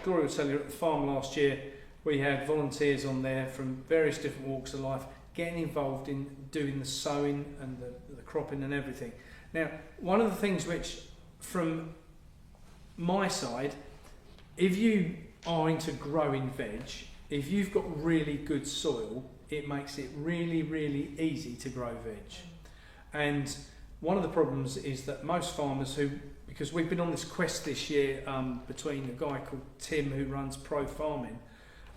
Gloria will tell you, at the farm last year we had volunteers on there from various different walks of life, getting involved in doing the sowing and the cropping and everything. Now, one of the things which, from my side, if you are into growing veg, if you've got really good soil, it makes it really, really easy to grow veg. And one of the problems is that most farmers because we've been on this quest this year between a guy called Tim who runs Pro Farming,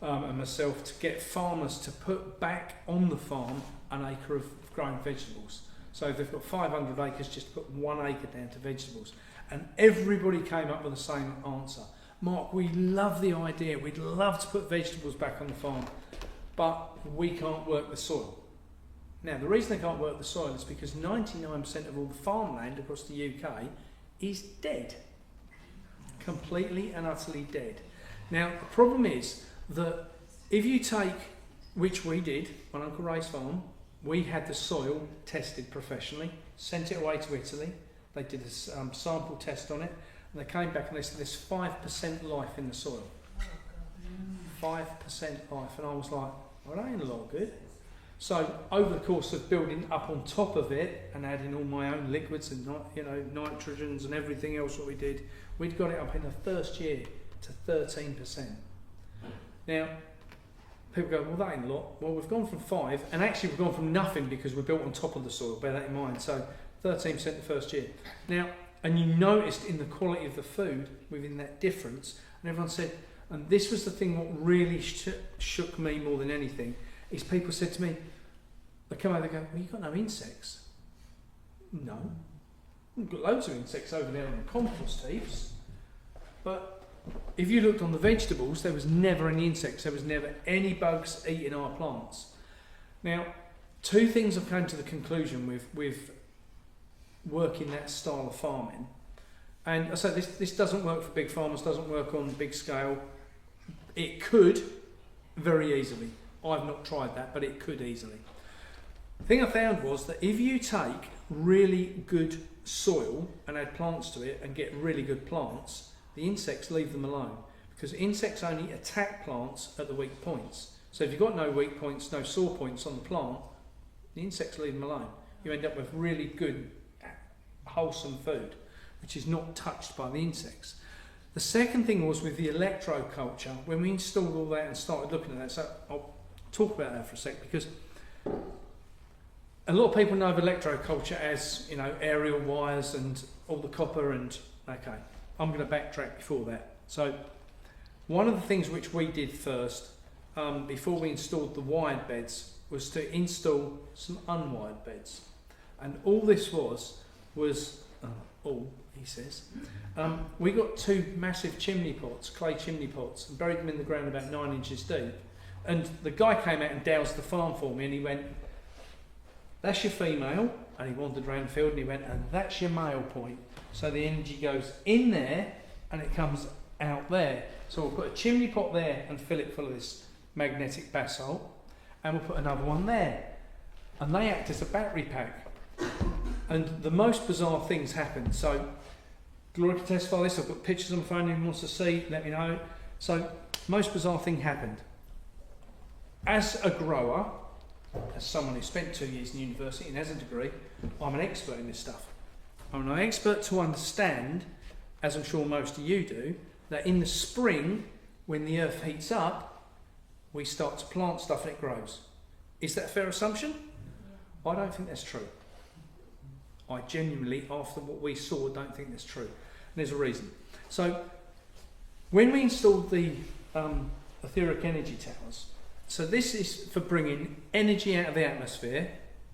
and myself, to get farmers to put back on the farm an acre of growing vegetables. So if they've got 500 acres, just put 1 acre down to vegetables. And everybody came up with the same answer. Mark, we love the idea, we'd love to put vegetables back on the farm, but we can't work the soil. Now, the reason they can't work the soil is because 99% of all the farmland across the UK is dead. Completely and utterly dead. Now, the problem is that if you take, which we did on Uncle Ray's farm, we had the soil tested professionally, sent it away to Italy, they did a sample test on it, and they came back and they said there's 5% life in the soil. 5% life, and I was like, well, that ain't a lot good. So over the course of building up on top of it and adding all my own liquids and nitrogens and everything else that we did, we'd got it up in the first year to 13%. Now, people go, well, that ain't a lot. Well, we've gone from 5, and actually we've gone from nothing because we're built on top of the soil, bear that in mind. So 13% the first year. Now, and you noticed in the quality of the food within that difference, and everyone said, and this was the thing what really shook me more than anything, is people said to me, they come over, they go, well, you've got no insects. No. We've got loads of insects over there on the compost heaps, but if you looked on the vegetables, there was never any insects, there was never any bugs eating our plants. Now, 2 things I've come to the conclusion with working that style of farming, and I say this doesn't work for big farmers, doesn't work on big scale. It could very easily. I've not tried that, but it could easily. The thing I found was that if you take really good soil and add plants to it and get really good plants, the insects leave them alone, because insects only attack plants at the weak points. So if you've got no weak points, no sore points on the plant, the insects leave them alone. You end up with really good, wholesome food, which is not touched by the insects. The second thing was with the electroculture. When we installed all that and started looking at that, so I'll talk about that for a sec, because a lot of people know of electroculture as, you know, aerial wires and all the copper and, okay, I'm going to backtrack before that. So one of the things which we did first, before we installed the wired beds, was to install some unwired beds. And all this was all, he says, we got 2 massive chimney pots, clay chimney pots, and buried them in the ground about 9 inches deep. And the guy came out and doused the farm for me, and he went, that's your female, and he wandered around the field and he went, and that's your male point. So the energy goes in there and it comes out there. So we'll put a chimney pot there and fill it full of this magnetic basalt, and we'll put another one there. And they act as a battery pack. And the most bizarre things happen. So Gloria can testify this, I've got pictures on my phone, anyone wants to see, let me know. So most bizarre thing happened. As a grower, as someone who spent 2 years in university and has a degree, I'm an expert in this stuff. I'm an expert to understand, as I'm sure most of you do, that in the spring, when the earth heats up, we start to plant stuff and it grows. Is that a fair assumption? I don't think that's true. I genuinely, after what we saw, don't think that's true. And there's a reason. So, when we installed the etheric energy towers, so this is for bringing energy out of the atmosphere,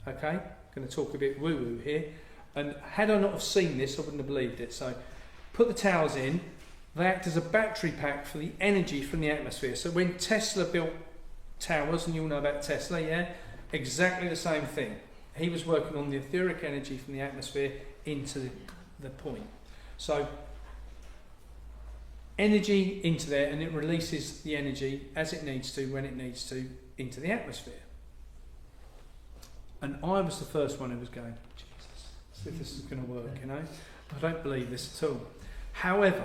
okay? I'm going to talk a bit woo-woo here. And had I not have seen this, I wouldn't have believed it. So, put the towers in. They act as a battery pack for the energy from the atmosphere. So when Tesla built towers, and you all know about Tesla, yeah? Exactly the same thing. He was working on the etheric energy from the atmosphere into the point. So energy into there, and it releases the energy as it needs to, when it needs to, into the atmosphere. And I was the first one who was going, Jesus, as if this is going to work, you know? I don't believe this at all. However,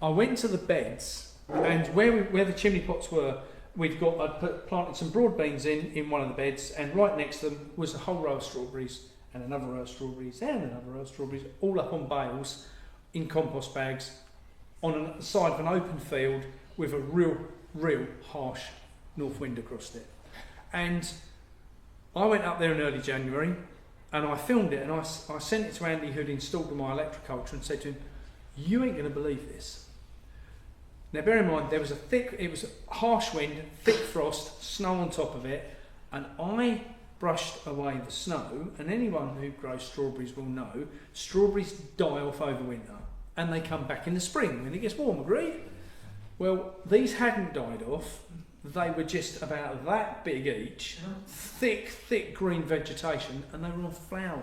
I went to the beds, and where the chimney pots were, I'd planted some broad beans in one of the beds, and right next to them was a whole row of strawberries, and another row of strawberries, and another row of strawberries, all up on bales, in compost bags, on the side of an open field with a real harsh north wind across it. And I went up there in early January, and I filmed it, and I sent it to Andy, who'd installed my electroculture, and said to him, you ain't going to believe this. Now bear in mind, it was a harsh wind, thick frost, snow on top of it, and I brushed away the snow, and anyone who grows strawberries will know, strawberries die off over winter, and they come back in the spring when it gets warm, agree? Well, these hadn't died off, they were just about that big each, thick green vegetation, and they were on flower.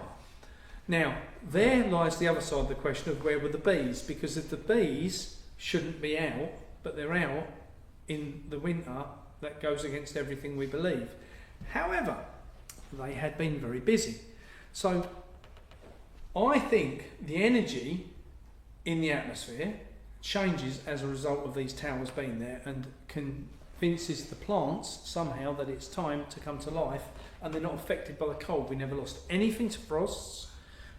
Now, there lies the other side of the question of where were the bees, because if the bees shouldn't be out, but they're out in the winter, that goes against everything we believe. However, they had been very busy. So, I think the energy in the atmosphere changes as a result of these towers being there, and convinces the plants somehow that it's time to come to life, and they're not affected by the cold. We never lost anything to frosts.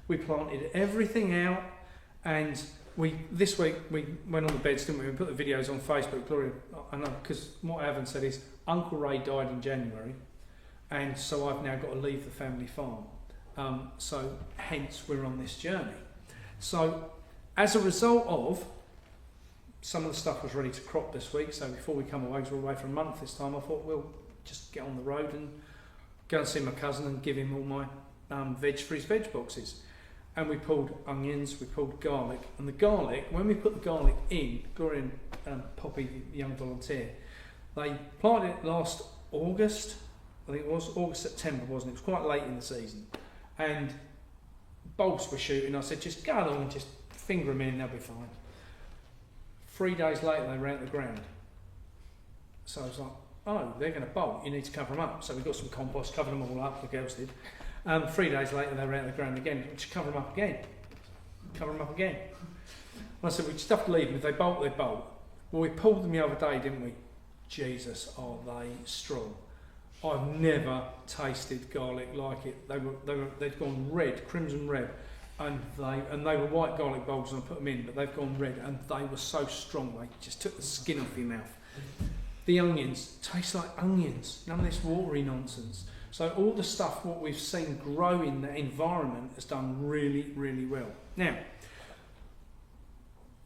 We planted everything out, and this week we went on the beds, didn't we? We put the videos on Facebook. Gloria, I know, because what I haven't said is Uncle Ray died in January, and so I've now got to leave the family farm. So hence we're on this journey. So as a result of some of the stuff was ready to crop this week, so before we come away, because we're away for a month this time, I thought we'll just get on the road and go and see my cousin and give him all my veg for his veg boxes. And we pulled onions, we pulled garlic, and the garlic, when we put the garlic in, Gloria and Poppy, the young volunteer, they planted it last August, I think it was August, September, wasn't it? It was quite late in the season, and bolts were shooting. I said, just go along and just finger them in, they'll be fine. 3 days later, they ran to the ground. So I was like, oh, they're going to bolt, you need to cover them up. So we got some compost, covered them all up, the girls did. 3 days later they were out of the ground again, just cover them up again. Cover them up again. And I said, we just have to leave them, if they bolt, they bolt. Well, we pulled them the other day, didn't we? Jesus, are they strong. I've never tasted garlic like it. They'd gone red, crimson red, and they were white garlic bulbs and I put them in, but they've gone red and they were so strong, they just took the skin off your mouth. The onions taste like onions, none of this watery nonsense. So all the stuff what we've seen grow in the environment has done really, really well. Now,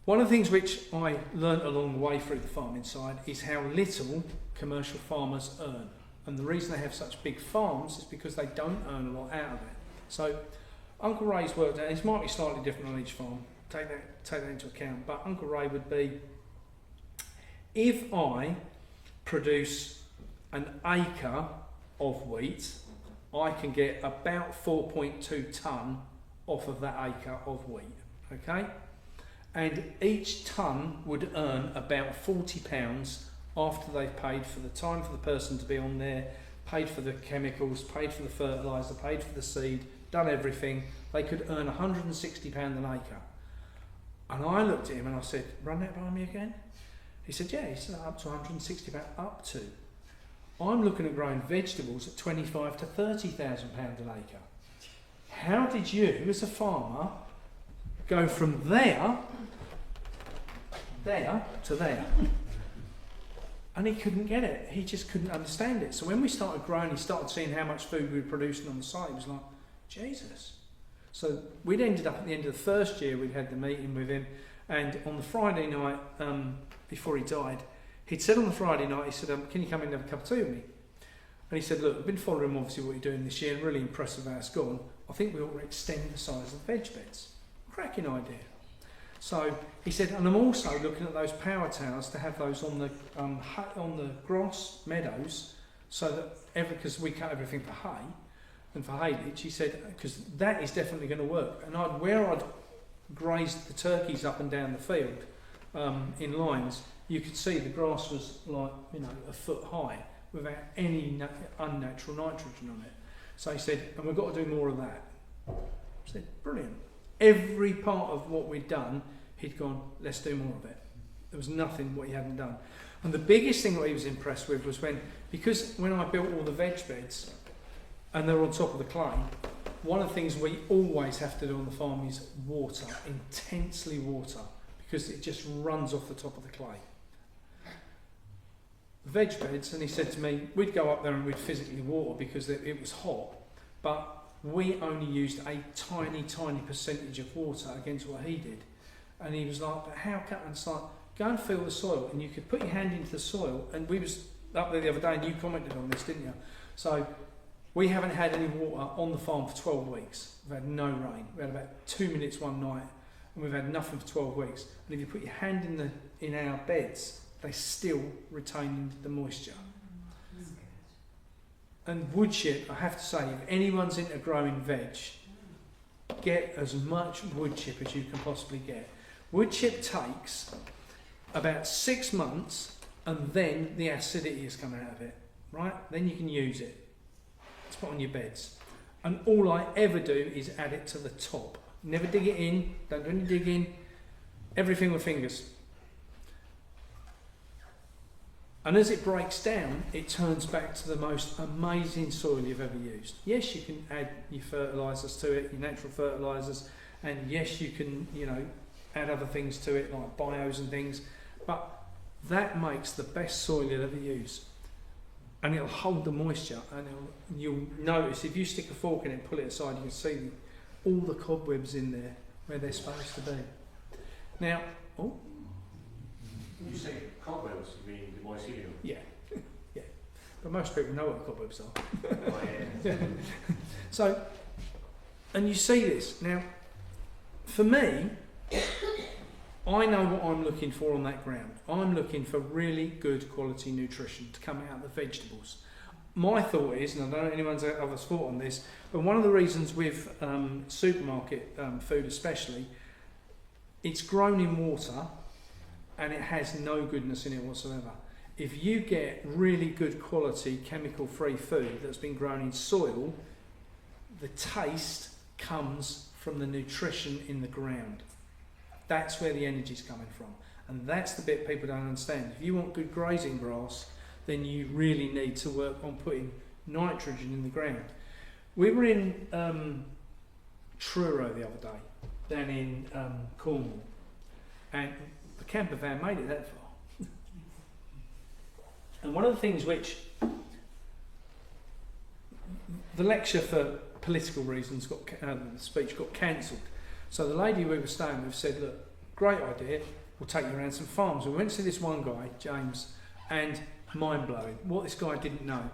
one of the things which I learnt along the way through the farming side is how little commercial farmers earn. And the reason they have such big farms is because they don't earn a lot out of it. So Uncle Ray's worked out, it might be slightly different on each farm, take that into account, but Uncle Ray would be, if I produce an acre of wheat, I can get about 4.2 tonne off of that acre of wheat, okay? And each tonne would earn about £40 after they've paid for the time for the person to be on there, paid for the chemicals, paid for the fertiliser, paid for the seed, done everything. They could earn £160 an acre. And I looked at him and I said, run that by me again? He said, yeah, he said up to £160, up to. I'm looking at growing vegetables at £25,000 to £30,000 an acre. How did you, as a farmer, go from there to there? And he couldn't get it. He just couldn't understand it. So when we started growing, he started seeing how much food we were producing on the site. He was like, Jesus. So we'd ended up at the end of the first year, we'd had the meeting with him. And on the Friday night, before he died, he'd said on the Friday night, he said, can you come in and have a cup of tea with me? And he said, look, I've been following obviously what you're doing this year and really impressed with how it's gone. I think we ought to extend the size of the veg beds. Cracking idea. So he said, and I'm also looking at those power towers to have those on the grass meadows, so that because we cut everything for hay and for haylage, he said, because that is definitely going to work. And where I'd grazed the turkeys up and down the field in lines, you could see the grass was like a foot high without any unnatural nitrogen on it. So he said, and we've got to do more of that. I said, brilliant. Every part of what we'd done, he'd gone, let's do more of it. There was nothing what he hadn't done. And the biggest thing that he was impressed with was because when I built all the veg beds and they're on top of the clay, one of the things we always have to do on the farm is water, intensely water, because it just runs off the top of the clay. Veg beds, and he said to me, we'd go up there and we'd physically water because it was hot, but we only used a tiny, tiny percentage of water against what he did. And he was like, but how come? And it's like, go and feel the soil, and you could put your hand into the soil, and we was up there the other day, and you commented on this, didn't you? So we haven't had any water on the farm for 12 weeks. We've had no rain. We had about 2 minutes one night, and we've had nothing for 12 weeks. And if you put your hand in our beds, they still retain the moisture. And wood chip, I have to say, if anyone's into growing veg, get as much wood chip as you can possibly get. Wood chip takes about 6 months, and then the acidity has come out of it, right? Then you can use it. It's put on your beds. And all I ever do is add it to the top. Never dig it in, don't do any digging, everything with fingers. And as it breaks down, it turns back to the most amazing soil you've ever used. Yes, you can add your fertilisers to it, your natural fertilisers, and yes, you can, add other things to it like bios and things, but that makes the best soil you'll ever use. And it'll hold the moisture, and you'll notice if you stick a fork in it and pull it aside, you can see all the cobwebs in there where they're supposed to be. Now, When you say cobwebs, you mean the mycelium? Yeah, yeah. But most people know what cobwebs are. Oh, yeah. So, and you see this. Now, for me, I know what I'm looking for on that ground. I'm looking for really good quality nutrition to come out of the vegetables. My thought is, and I don't know anyone's other thought on this, but one of the reasons with supermarket food especially, it's grown in water and it has no goodness in it whatsoever. if you get really good quality chemical-free food that's been grown in soil, the taste comes from the nutrition in the ground. That's where the energy's coming from. And that's the bit people don't understand. If you want good grazing grass, then you really need to work on putting nitrogen in the ground. We were in Truro the other day, down in Cornwall, and the camper van made it that far. And one of the things which the lecture for political reasons the speech got cancelled. So the lady we were staying with said, look, great idea, we'll take you around some farms. We went to this one guy, James, and mind-blowing, what this guy didn't know.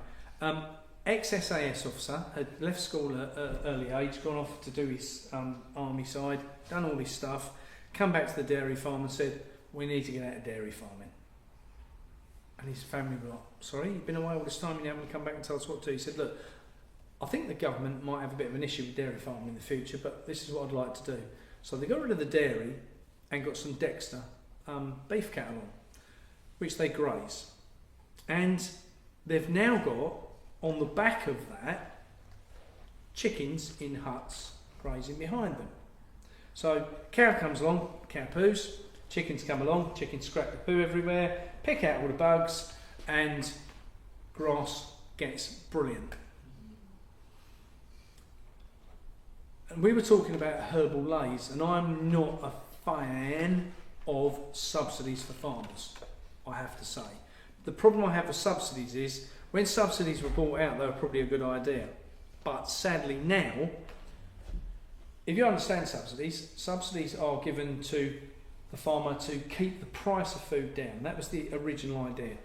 Ex-SAS officer, had left school at an early age, gone off to do his army side, done all his stuff, come back to the dairy farm and said, we need to get out of dairy farming. And his family were like, sorry, you've been away all this time and you haven't come back and told us what to do. He said, look, I think the government might have a bit of an issue with dairy farming in the future, but this is what I'd like to do. So they got rid of the dairy and got some Dexter beef cattle on, which they graze. And they've now got, on the back of that, chickens in huts grazing behind them. So cow comes along, cow poos, chickens come along, chickens scrap the poo everywhere, pick out all the bugs, and grass gets brilliant. And we were talking about herbal lays, and I'm not a fan of subsidies for farmers, I have to say. The problem I have with subsidies is, when subsidies were brought out, they were probably a good idea. But sadly now, if you understand subsidies are given to the farmer to keep the price of food down. That was the original idea.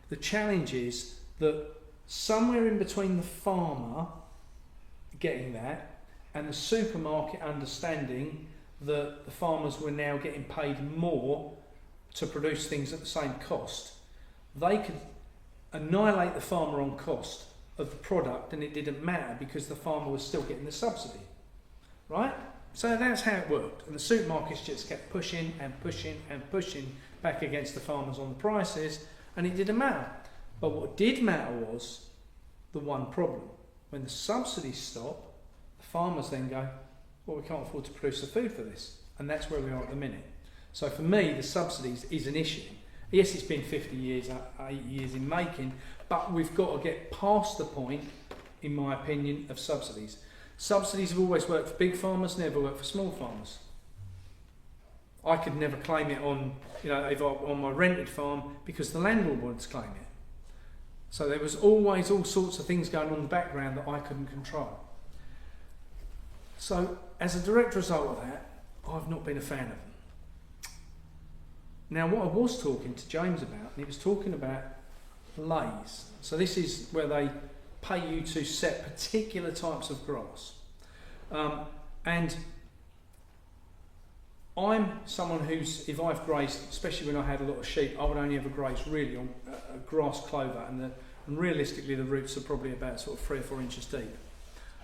The challenge is that somewhere in between the farmer getting that and the supermarket understanding that the farmers were now getting paid more to produce things at the same cost, they could annihilate the farmer on cost of the product and it didn't matter because the farmer was still getting the subsidy, right? So that's how it worked, and the supermarkets just kept pushing and pushing and pushing back against the farmers on the prices, and it didn't matter. But what did matter was the one problem. When the subsidies stop, the farmers then go, well, we can't afford to produce the food for this, and that's where we are at the minute. So for me, the subsidies is an issue. Yes, it's been 50 years, 8 years in making, but we've got to get past the point, in my opinion, of subsidies. Subsidies have always worked for big farmers, never worked for small farmers. I could never claim it on, on my rented farm because the landlord wanted to claim it. So there was always all sorts of things going on in the background that I couldn't control. So as a direct result of that, I've not been a fan of them. Now what I was talking to James about, and he was talking about lays. So this is where they pay you to set particular types of grass. And I'm someone who's, if I've grazed, especially when I had a lot of sheep, I would only ever graze really on grass clover, and realistically the roots are probably about sort of 3 or 4 inches deep.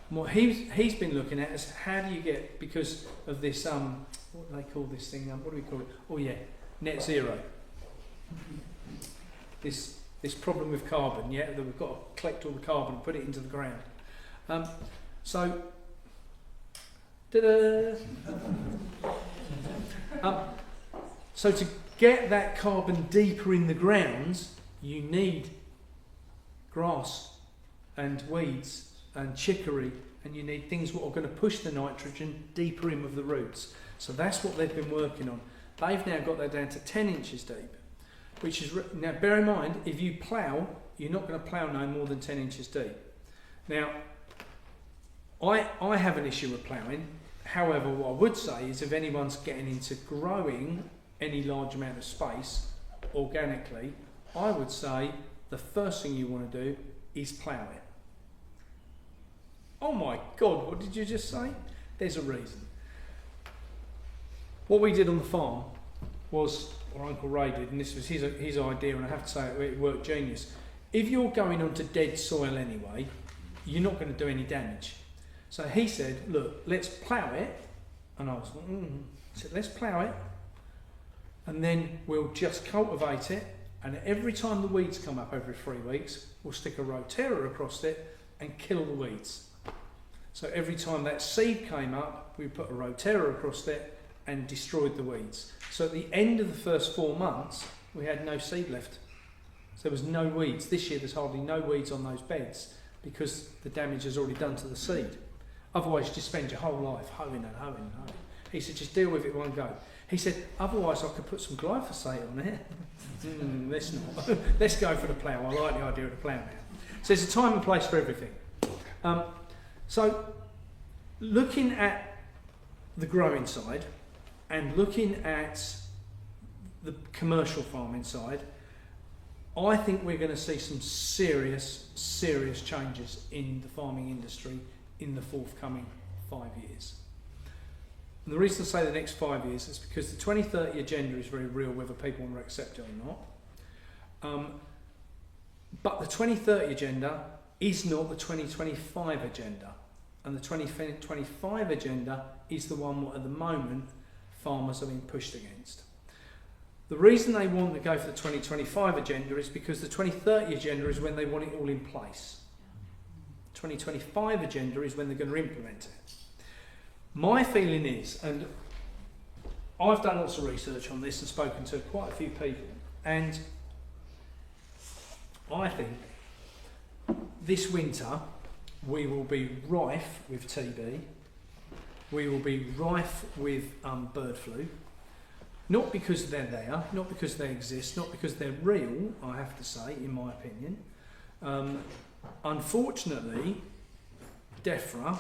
And what he's been looking at is how do you get, because of this, what do they call this thing, what do we call it? Oh yeah, net zero. This problem with carbon, that we've got to collect all the carbon and put it into the ground. So to get that carbon deeper in the ground, you need grass and weeds and chicory, and you need things that are going to push the nitrogen deeper in with the roots. So that's what they've been working on. They've now got that down to 10 inches deep. Which is, now bear in mind, if you plough, you're not going to plough no more than 10 inches deep. Now, I have an issue with ploughing. However, what I would say is if anyone's getting into growing any large amount of space organically, I would say the first thing you want to do is plough it. Oh my God, what did you just say? There's a reason. What we did on the farm was, or Uncle Ray did, and this was his idea, and I have to say it worked genius. If you're going onto dead soil anyway, you're not going to do any damage. So he said, look, let's plough it, and I was like, He said, let's plough it, and then we'll just cultivate it, And every time the weeds come up every 3 weeks, we'll stick a rotator across it and kill the weeds. So every time that seed came up, we put a rotator across it and destroyed the weeds. So at the end of the first 4 months, we had no seed left. So there was no weeds. This year there's hardly no weeds on those beds because the damage is already done to the seed. Otherwise you just spend your whole life hoeing and hoeing and hoeing. He said, just deal with it one go. He said, otherwise I could put some glyphosate on there. Let's not. Let's go for the plough. I like the idea of the plough now. So there's a time and place for everything. So looking at the growing side and looking at the commercial farming side, I think we're going to see some serious changes in the farming industry in the forthcoming 5 years. And the reason I say the next 5 years is because the 2030 agenda is very real, whether people want to accept it or not. But the 2030 agenda is not the 2025 agenda. And the 2025 agenda is the one what at the moment farmers are being pushed against. The reason they want to go for the 2025 agenda is because the 2030 agenda is when they want it all in place. 2025 agenda is when they're going to implement it. My feeling is, and I've done lots of research on this and spoken to quite a few people, and I think this winter we will be rife with TB, we will be rife with bird flu, not because they're there, not because they exist, not because they're real, I have to say, in my opinion. Unfortunately, DEFRA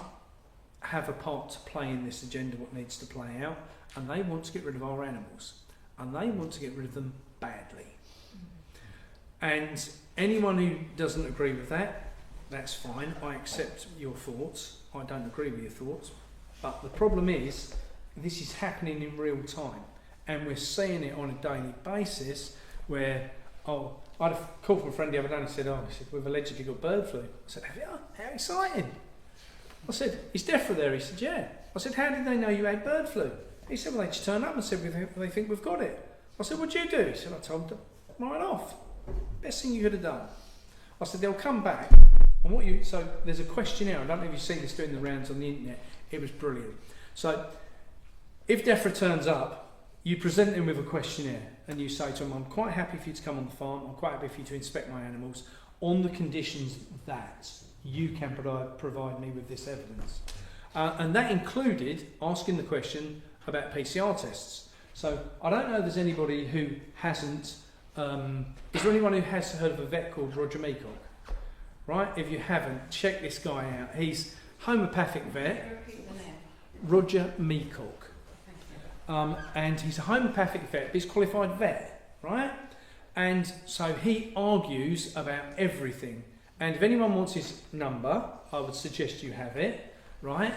have a part to play in this agenda, what needs to play out, and they want to get rid of our animals, and they want to get rid of them badly. And anyone who doesn't agree with that, that's fine. I accept your thoughts. I don't agree with your thoughts. But the problem is, this is happening in real time, and we're seeing it on a daily basis where, I had a call from a friend the other day and he said, we've allegedly got bird flu. I said, have you? How exciting. I said, is DEFRA there? He said, yeah. I said, how did they know you had bird flu? He said, well, they just turned up and said, they think we've got it. I said, what'd you do? He said, I told them, right off. Best thing you could have done. I said, they'll come back. And so there's a questionnaire. I don't know if you've seen this doing the rounds on the internet. It was brilliant. So if DEFRA turns up, you present them with a questionnaire and you say to them, I'm quite happy for you to come on the farm. I'm quite happy for you to inspect my animals on the conditions that you can provide me with this evidence. And that included asking the question about PCR tests. So I don't know if there's anybody who hasn't, is there anyone who has heard of a vet called Roger Meacock? Right? If you haven't, check this guy out. He's homeopathic vet. Roger Meacock. And he's a homeopathic vet, but he's a qualified vet, right? And so he argues about everything. And if anyone wants his number, I would suggest you have it, right?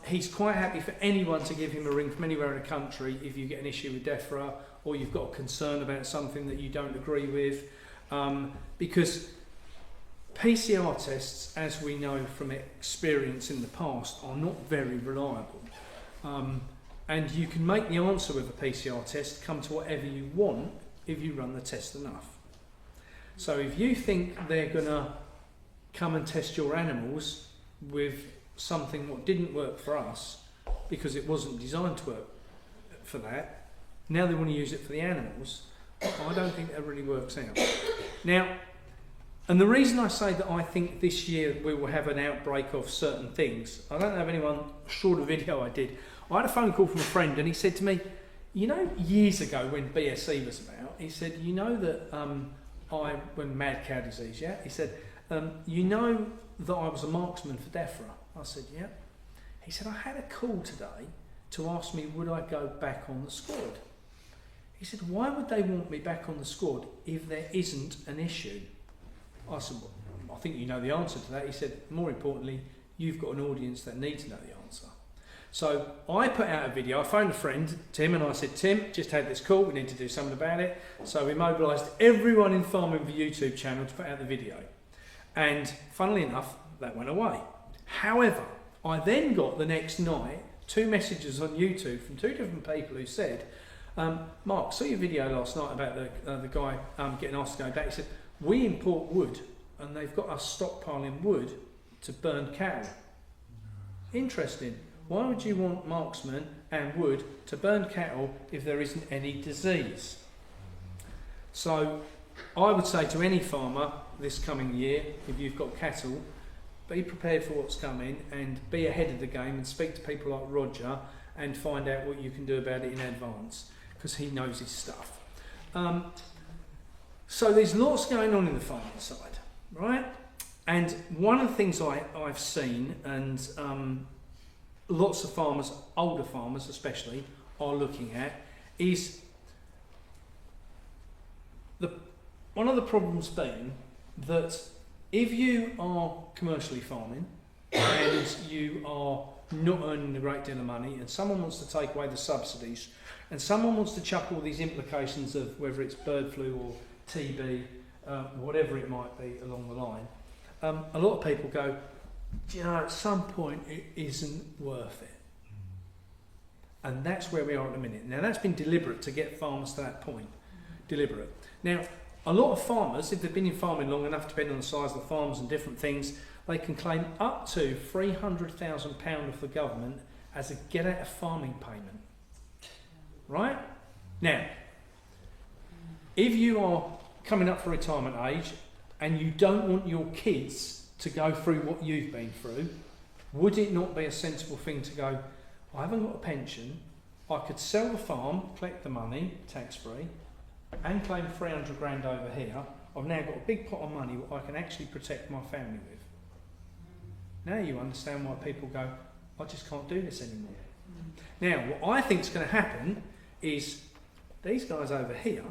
He's quite happy for anyone to give him a ring from anywhere in the country if you get an issue with DEFRA or you've got a concern about something that you don't agree with. Because PCR tests, as we know from experience in the past, are not very reliable. And you can make the answer with a PCR test come to whatever you want if you run the test enough. So if you think they're going to come and test your animals with something what didn't work for us because it wasn't designed to work for that, now they want to use it for the animals, I don't think that really works out. Now, and the reason I say that I think this year we will have an outbreak of certain things, I don't know if anyone saw the video I did. I had a phone call from a friend and he said to me, you know, years ago when BSE was about, he said, you know that when mad cow disease, yeah? He said, you know that I was a marksman for DEFRA? I said, yeah. He said, I had a call today to ask me would I go back on the squad. He said, why would they want me back on the squad if there isn't an issue? I said, well, I think you know the answer to that. He said, more importantly, you've got an audience that need to know the answer. So I put out a video, I phoned a friend, Tim, and I said, Tim, just had this call, we need to do something about it. So we mobilised everyone in Farming for YouTube channel to put out the video. And funnily enough, that went away. However, I then got the next night 2 messages on YouTube from 2 different people who said, Mark, saw your video last night about the guy getting asked to go back. He said, we import wood and they've got us stockpiling wood to burn cattle. Interesting. Why would you want marksmen and wood to burn cattle if there isn't any disease? So I would say to any farmer this coming year, if you've got cattle, be prepared for what's coming and be ahead of the game and speak to people like Roger and find out what you can do about it in advance, because he knows his stuff. So there's lots going on in the farming side, right? And one of the things I've seen, and lots of farmers, older farmers especially, are looking at, is one of the problems being that if you are commercially farming and you are not earning a great deal of money and someone wants to take away the subsidies and someone wants to chuck all these implications of whether it's bird flu or TB, whatever it might be along the line, a lot of people go, do you know, at some point it isn't worth it. And that's where we are at the minute. Now that's been deliberate to get farmers to that point. Deliberate. Now, a lot of farmers, if they've been in farming long enough, depending on the size of the farms and different things, they can claim up to £300,000 of the government as a get out of farming payment. Right? Now, if you are coming up for retirement age and you don't want your kids to go through what you've been through, would it not be a sensible thing to go, I haven't got a pension, I could sell the farm, collect the money, tax-free, and claim 300 grand over here. I've now got a big pot of money that I can actually protect my family with. Now you understand why people go, I just can't do this anymore. Now, what I think is going to happen is these guys over here,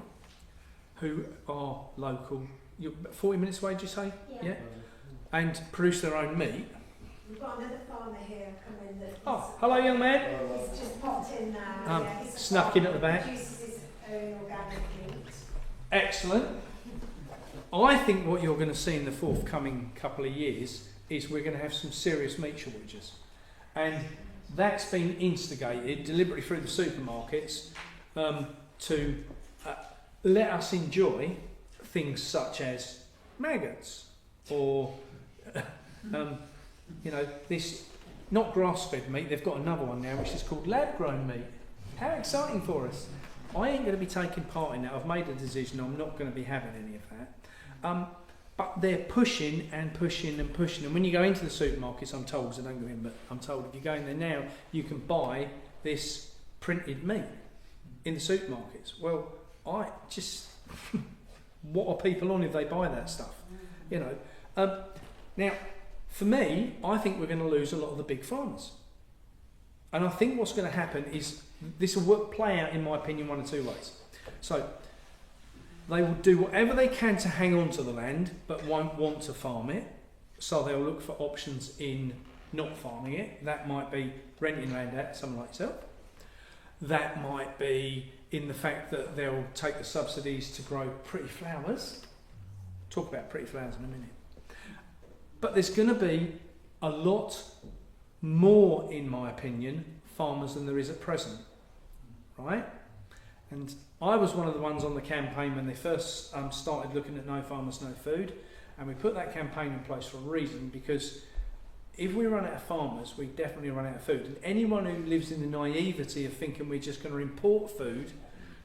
who are local, you're 40 minutes away, did you say? Yeah. And produce their own meat. We've got another farmer here coming. Oh, hello, young man. He's just popped in now. He's snuck in at the back. Produces his own organic meat. Excellent. I think what you're going to see in the forthcoming couple of years is we're going to have some serious meat shortages. And that's been instigated deliberately through the supermarkets to let us enjoy things such as maggots or, this, not grass-fed meat, they've got another one now which is called lab-grown meat. How exciting for us. I ain't going to be taking part in that. I've made a decision, I'm not going to be having any of that. But they're pushing and pushing and pushing. And when you go into the supermarkets, I'm told, because I don't go in, but I'm told if you go in there now, you can buy this printed meat in the supermarkets. Well, what are people on if they buy that stuff? Now, for me, I think we're going to lose a lot of the big farmers. And I think what's going to happen is this will play out, in my opinion, one of two ways. So they will do whatever they can to hang on to the land, but won't want to farm it. So they'll look for options in not farming it. That might be renting land out to someone like yourself. That might be in the fact that they'll take the subsidies to grow pretty flowers. Talk about pretty flowers in a minute. But there's going to be a lot more, in my opinion, farmers than there is at present, right? And I was one of the ones on the campaign when they first started looking at No Farmers, No Food, and we put that campaign in place for a reason, because if we run out of farmers, we definitely run out of food. And anyone who lives in the naivety of thinking we're just going to import food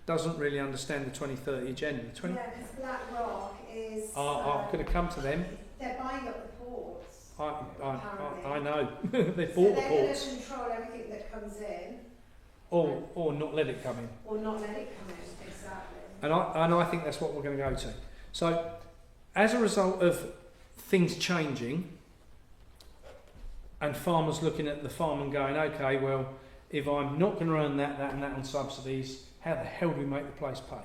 doesn't really understand the 2030 agenda. Yeah, because BlackRock is... I'm going to come to them. They're buying up the ports. I know. They bought the ports. They're going to control everything that comes in. Or not let it come in. Or not let it come in, exactly. And I think that's what we're going to go to. So, as a result of things changing, and farmers looking at the farm and going, okay, well, if I'm not going to earn that and that on subsidies, how the hell do we make the place pay?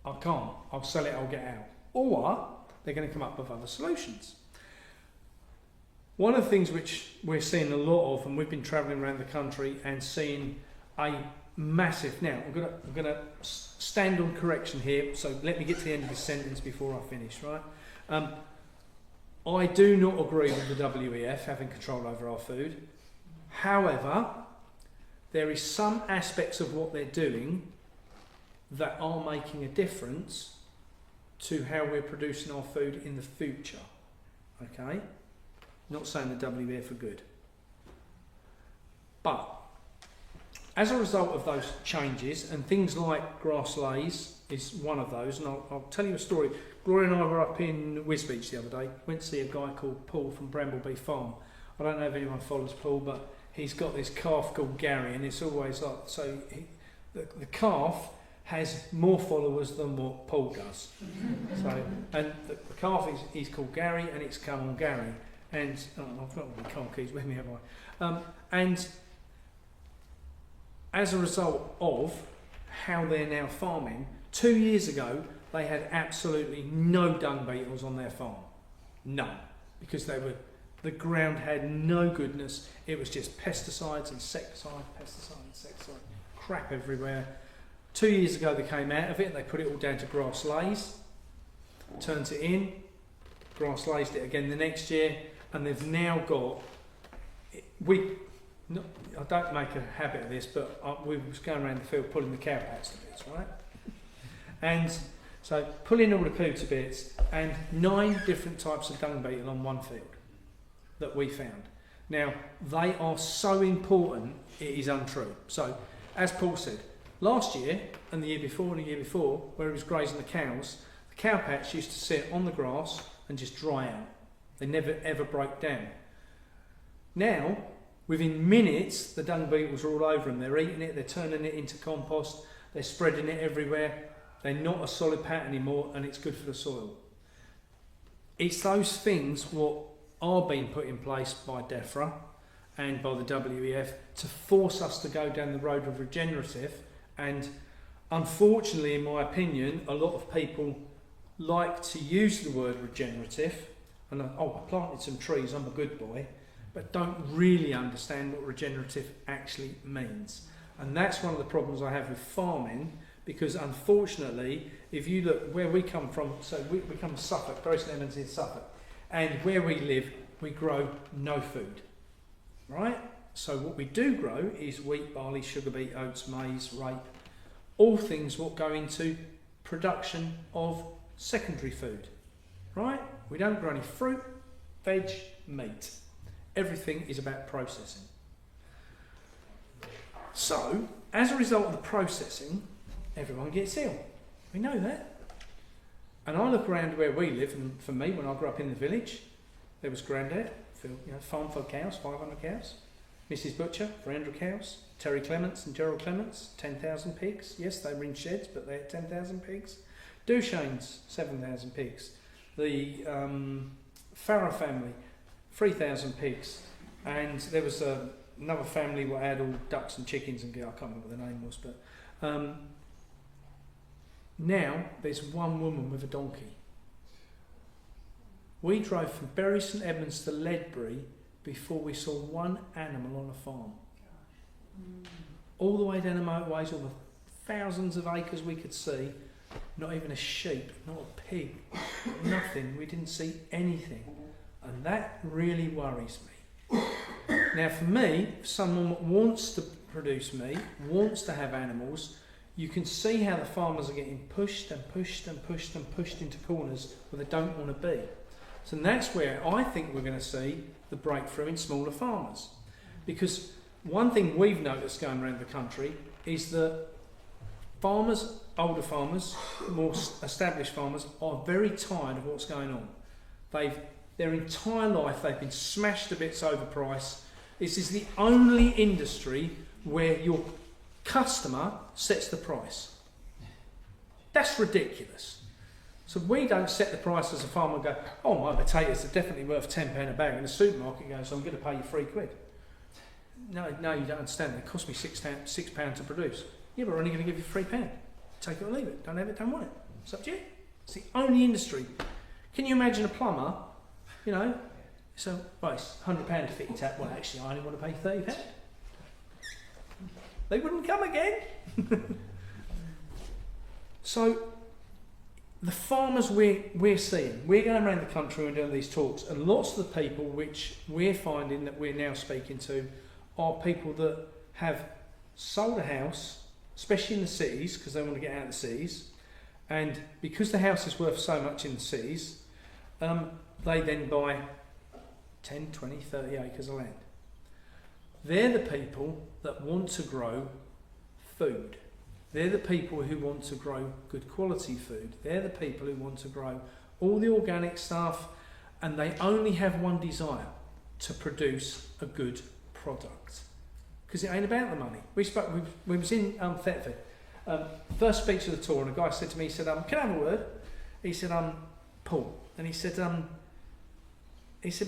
I can't. I'll sell it, I'll get out. Or they're going to come up with other solutions. One of the things which we're seeing a lot of, and we've been travelling around the country and seeing a massive... Now, I'm going to stand on correction here, so let me get to the end of this sentence before I finish, right? I do not agree with the WEF having control over our food. However, there is some aspects of what they're doing that are making a difference to how we're producing our food in the future. Okay? Not saying the WEF are good. But as a result of those changes, and things like grass lays is one of those, and I'll tell you a story. Gloria and I were up in Wisbech the other day, went to see a guy called Paul from Bramblebee Farm. I don't know if anyone follows Paul, but he's got this calf called Gary, and it's always like, so the calf has more followers than what Paul does. So, and the calf is called Gary, and it's come on Gary. And I've got my car keys with me, have I? And as a result of how they're now farming, 2 years ago they had absolutely no dung beetles on their farm. None. Because the ground had no goodness. It was just pesticides, insecticide, crap everywhere. 2 years ago they came out of it, they put it all down to grass lays, turned it in, grass lazed it again the next year, and they've now got, I don't make a habit of this, but we was going around the field pulling the cow pats to bits, right? And so pulling all the poo to bits, and 9 different types of dung beetle on one field that we found. Now, they are so important, it is untrue. So, as Paul said, last year, and the year before, where he was grazing the cows, the cow pats used to sit on the grass and just dry out. They never ever broke down. Now, within minutes, the dung beetles are all over them. They're eating it, they're turning it into compost, they're spreading it everywhere. They're not a solid pat anymore, and it's good for the soil. It's those things what are being put in place by DEFRA and by the WEF to force us to go down the road of regenerative. And unfortunately, in my opinion, a lot of people like to use the word regenerative and I planted some trees, I'm a good boy, but don't really understand what regenerative actually means. And that's one of the problems I have with farming, because unfortunately, if you look where we come from, so we come from Suffolk, Grace and Evans in Suffolk, and where we live, we grow no food, right? So what we do grow is wheat, barley, sugar beet, oats, maize, rape, all things what go into production of secondary food, right? We don't grow any fruit, veg, meat. Everything is about processing. So, as a result of the processing, everyone gets ill. We know that. And I look around where we live, and for me, when I grew up in the village, there was Grandad, farm for cows, 500 cows. Mrs. Butcher, 300 cows. Terry Clements and Gerald Clements, 10,000 pigs. Yes, they were in sheds, but they had 10,000 pigs. Dushane's, 7,000 pigs. The Farrer family, 3,000 pigs. And there was another family that had all ducks and chickens and I can't remember what the name was, but now there's one woman with a donkey. We drove from Bury St Edmunds to Ledbury before we saw one animal on a farm. All the way down the motorways, all the thousands of acres we could see, not even a sheep, not a pig, nothing. We didn't see anything. And that really worries me. Now for me, if someone wants to produce meat, wants to have animals, you can see how the farmers are getting pushed and pushed and pushed and pushed into corners where they don't want to be. So that's where I think we're going to see the breakthrough in smaller farmers. Because one thing we've noticed going around the country is that farmers, older farmers, more established farmers, are very tired of what's going on. Their entire life they've been smashed to bits overpriced. This is the only industry where your customer sets the price. That's ridiculous. So we don't set the price as a farmer and go, oh, my potatoes are definitely worth £10 a bag, and the supermarket goes, so I'm going to pay you £3. No, you don't understand. It cost me £6 to produce. Yeah, but we're only going to give you £3. Take it or leave it. Don't have it, don't want it. It's up to you. It's the only industry. Can you imagine a plumber, so, right, it's £100 to fit your tap. Well, actually, I only want to pay £30. They wouldn't come again. So, the farmers we're seeing, we're going around the country and doing these talks, and lots of the people which we're finding that we're now speaking to are people that have sold a house, especially in the cities, because they want to get out of the cities, and because the house is worth so much in the cities, they then buy 10, 20, 30 acres of land. They're the people that want to grow food. They're the people who want to grow good quality food. They're the people who want to grow all the organic stuff, and they only have one desire: to produce a good product. Because it ain't about the money. We was in Thetford, first speech of the tour, and a guy said to me, he said, can I have a word? He said, Paul. And he said,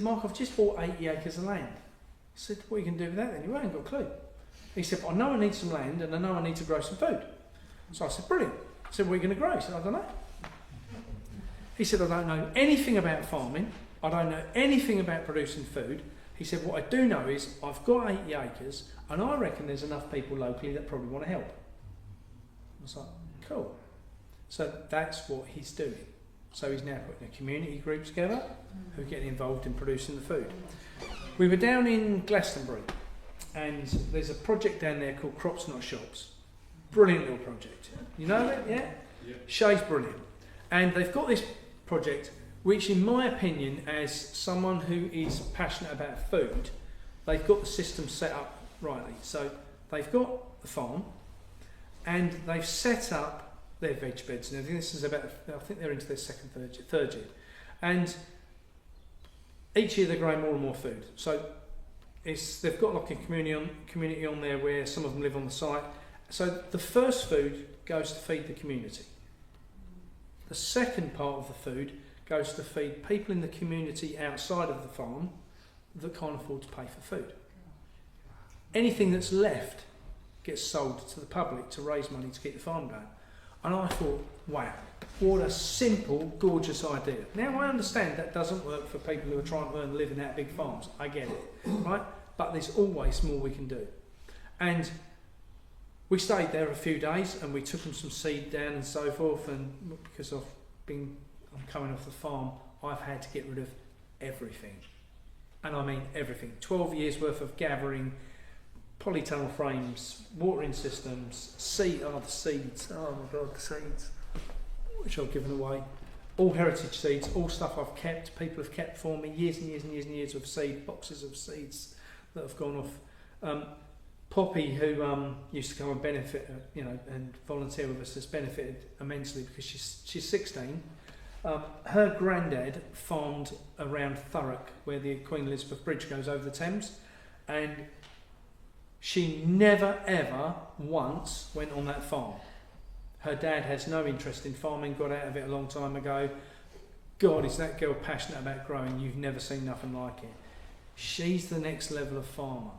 Mark, I've just bought 80 acres of land. I said, what are you going to do with that then? You ain't got a clue. He said, I know I need some land, and I know I need to grow some food. So I said, brilliant. I said, what are you going to grow? He said, I don't know. He said, I don't know anything about farming. I don't know anything about producing food. He said, what I do know is I've got 80 acres, and I reckon there's enough people locally that probably want to help. I was like, cool. So that's what he's doing. So he's now putting a community group together who are getting involved in producing the food. We were down in Glastonbury, and there's a project down there called Crops Not Shops. Brilliant little project. You know it, yeah? Yeah. Shay's brilliant. And they've got this project, which in my opinion, as someone who is passionate about food, they've got the system set up rightly. So they've got the farm, and they've set up their veg beds and everything. This is about, I think they're into their third year. And each year they're growing more and more food. So they've got like a community on there where some of them live on the site. So the first food goes to feed the community. The second part of the food goes to feed people in the community outside of the farm that can't afford to pay for food. Anything that's left gets sold to the public to raise money to keep the farm going. And I thought, wow, what a simple, gorgeous idea. Now I understand that doesn't work for people who are trying to earn a living out of big farms. I get it, right? But there's always more we can do. And we stayed there a few days, and we took them some seed down and so forth, and because I'm coming off the farm, I've had to get rid of everything. And I mean everything. 12 years worth of gathering, polytunnel frames, watering systems, the seeds, oh my god, the seeds, which I've given away. All heritage seeds, all stuff I've kept, people have kept for me, years and years and years and years of seed, boxes of seeds that have gone off. Poppy, who used to come and benefit, and volunteer with us, has benefited immensely because she's 16. Her granddad farmed around Thurrock, where the Queen Elizabeth Bridge goes over the Thames, and she never ever once went on that farm. Her dad has no interest in farming, got out of it a long time ago. God, is that girl passionate about growing? You've never seen nothing like it. She's the next level of farmer.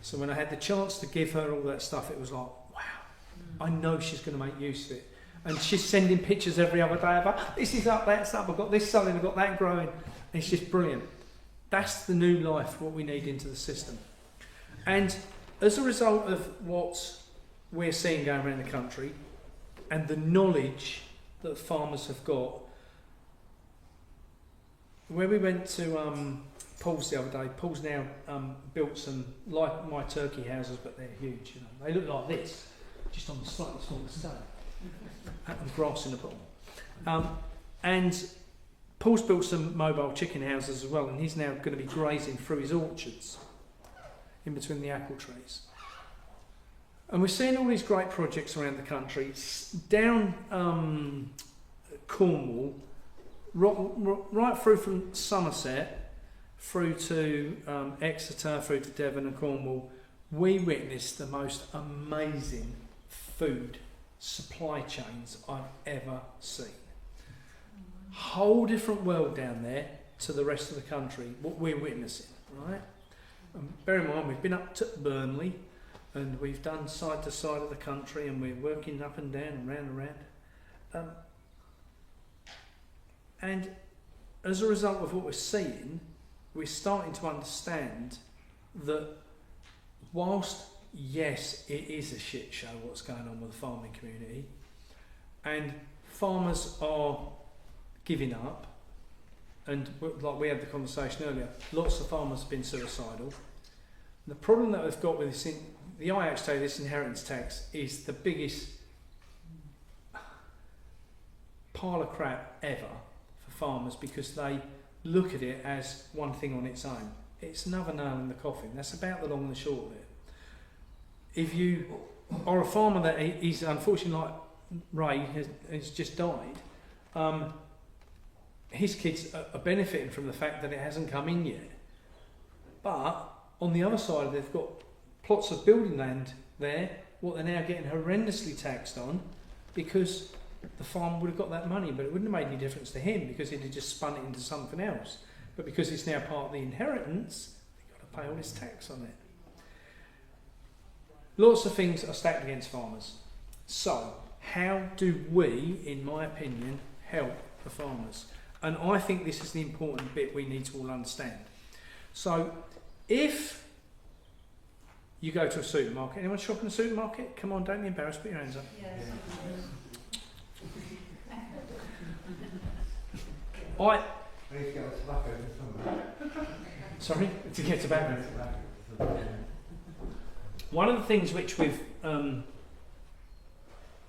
So when I had the chance to give her all that stuff, it was like, wow, I know she's going to make use of it. And she's sending pictures every other day about, this is up, that's up, I've got this selling, I've got that growing. And it's just brilliant. That's the new life, what we need into the system. And as a result of what we're seeing going around the country, and the knowledge that farmers have got, where we went to Paul's the other day, Paul's now built some, like my turkey houses, but they're huge, They look like this, just on the slightly smaller scale. And grass in the bottom. And Paul's built some mobile chicken houses as well, and he's now going to be grazing through his orchards in between the apple trees. And we're seeing all these great projects around the country, down Cornwall, right through from Somerset, through to Exeter, through to Devon and Cornwall. We witnessed the most amazing food supply chains I've ever seen. Whole different world down there to the rest of the country, what we're witnessing, right? And bear in mind, we've been up to Burnley, and we've done side to side of the country, and we're working up and down and round and round. And as a result of what we're seeing, we're starting to understand that whilst, yes, it is a shit show what's going on with the farming community, and farmers are giving up, and like we had the conversation earlier, lots of farmers have been suicidal. And the problem that we've got with this the IHT, this inheritance tax, is the biggest pile of crap ever for farmers because they look at it as one thing on its own. It's another nail in the coffin. That's about the long and the short of it. If you are a farmer that is unfortunately like Ray has just died, his kids are benefiting from the fact that it hasn't come in yet. But on the other side, they've got plots of building land there, what they're now getting horrendously taxed on because the farmer would have got that money, but it wouldn't have made any difference to him because he'd have just spun it into something else. But because it's now part of the inheritance, they've got to pay all this tax on it. Lots of things are stacked against farmers. So, how do we, in my opinion, help the farmers? And I think this is the important bit we need to all understand. So, if you go to a supermarket, anyone shop in a supermarket? Come on, don't be embarrassed, put your hands up. Yes. Sorry? To get tobacco. One of the things which we've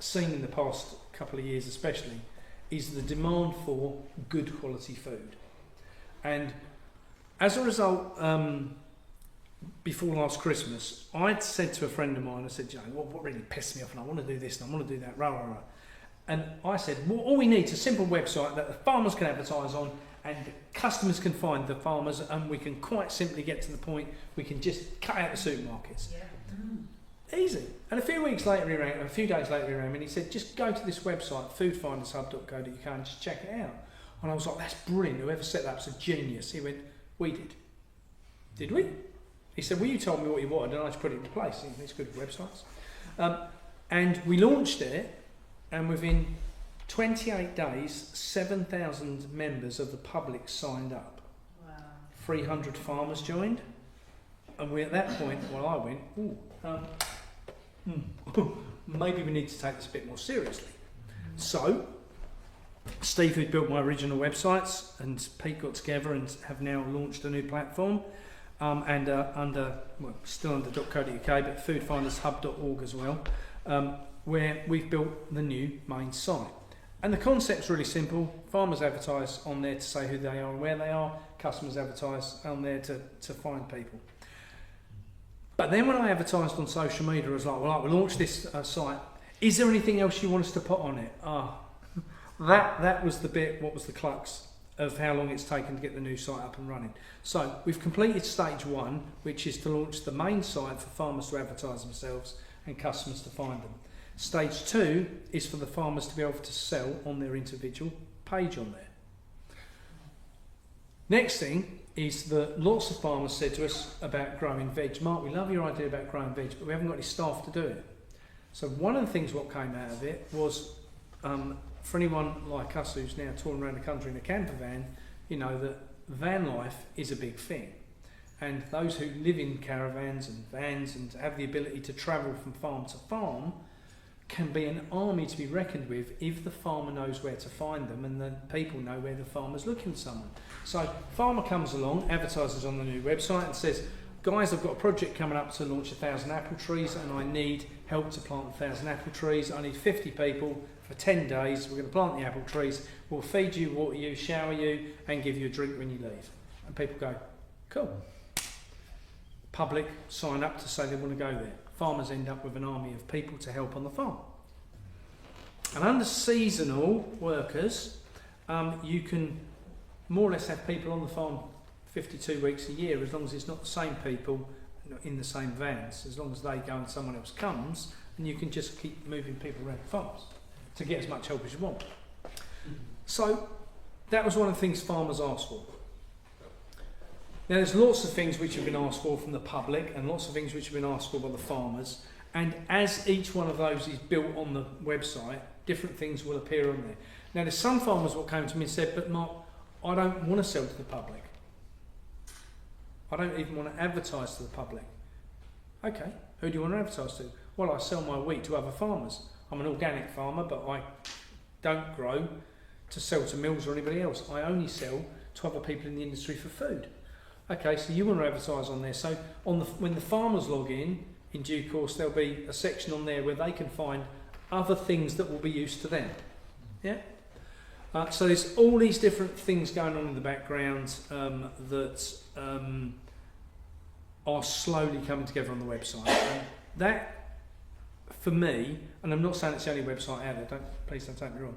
seen in the past couple of years especially is the demand for good quality food. And as a result, before last Christmas, I'd said to a friend of mine, I said, Joe, what really pissed me off, and I want to do this and I want to do that, rah, rah, rah. And I said, well, all we need is a simple website that the farmers can advertise on and customers can find the farmers, and we can quite simply get to the point, we can just cut out the supermarkets. Yeah. Easy. And a few days later he rang me and he said, just go to this website, foodfindershub.co.uk, and just check it out. And I was like, that's brilliant, whoever set that up's a genius. He went, we did. Did we? He said, well, you told me what you wanted and I just put it into place. It's good websites. And we launched it, and within 28 days, 7,000 members of the public signed up. Wow. 300 farmers joined. And we, at that point, well, I went, maybe we need to take this a bit more seriously. So, Steve, who built my original websites, and Pete got together and have now launched a new platform, and still under .co.uk, but foodfindershub.org as well, where we've built the new main site. And the concept's really simple. Farmers advertise on there to say who they are and where they are. Customers advertise on there to find people. But then when I advertised on social media, I was like, well, we launched this site. Is there anything else you want us to put on it? That was the bit, what was the crux of how long it's taken to get the new site up and running. So we've completed stage 1, which is to launch the main site for farmers to advertise themselves and customers to find them. Stage 2 is for the farmers to be able to sell on their individual page on there. Next thing is that lots of farmers said to us about growing veg. Mark, we love your idea about growing veg, but we haven't got any staff to do it. So one of the things what came out of it was, for anyone like us who's now touring around the country in a camper van, you know that van life is a big thing. And those who live in caravans and vans and have the ability to travel from farm to farm can be an army to be reckoned with if the farmer knows where to find them and the people know where the farmer's looking for someone. So farmer comes along, advertises on the new website and says, guys, I've got a project coming up to launch 1,000 apple trees and I need help to plant 1,000 apple trees. I need 50 people for 10 days. We're going to plant the apple trees. We'll feed you, water you, shower you and give you a drink when you leave. And people go, cool. Public sign up to say they want to go there. Farmers end up with an army of people to help on the farm. And under seasonal workers, you can more or less have people on the farm 52 weeks a year, as long as it's not the same people in the same vans, as long as they go and someone else comes, and you can just keep moving people around the farms to get as much help as you want. So that was one of the things farmers asked for. Now there's lots of things which have been asked for from the public and lots of things which have been asked for by the farmers, and as each one of those is built on the website, different things will appear on there. Now there's some farmers what came to me and said, but Mark, I don't want to sell to the public. I don't even want to advertise to the public. Okay, who do you want to advertise to? Well, I sell my wheat to other farmers. I'm an organic farmer, but I don't grow to sell to mills or anybody else. I only sell to other people in the industry for food. Okay, so you want to advertise on there. So when the farmers log in, in due course there'll be a section on there where they can find other things that will be used to them. Yeah. So there's all these different things going on in the background that are slowly coming together on the website. And that, for me, and I'm not saying it's the only website out there, please don't take me wrong,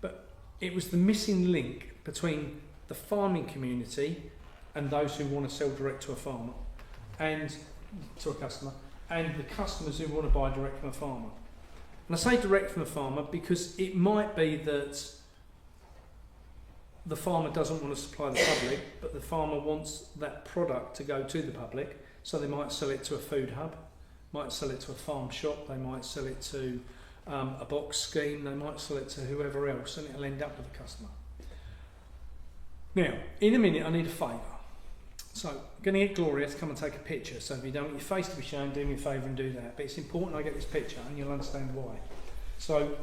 but it was the missing link between the farming community and those who want to sell direct to a farmer and to a customer, and the customers who want to buy direct from a farmer. And I say direct from a farmer because it might be that the farmer doesn't want to supply the public, but the farmer wants that product to go to the public, so they might sell it to a food hub, might sell it to a farm shop, they might sell it to a box scheme, they might sell it to whoever else, and it'll end up with the customer. Now, in a minute I need a favour. So I'm going to get Gloria to come and take a picture, so if you don't want your face to be shown, do me a favour and do that. But it's important I get this picture and you'll understand why. So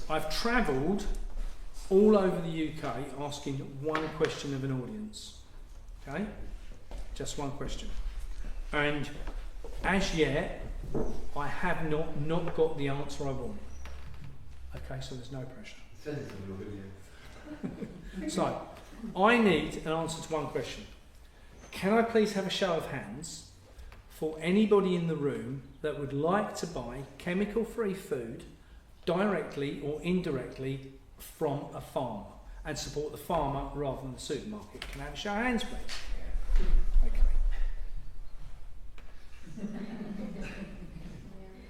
I've travelled all over the UK asking one question of an audience. Okay? Just one question. And as yet, I have not got the answer I want. Okay, so there's no pressure. So, I need an answer to one question. Can I please have a show of hands for anybody in the room that would like to buy chemical-free food directly or indirectly from a farmer and support the farmer rather than the supermarket? Can I have a show of hands, please? Okay.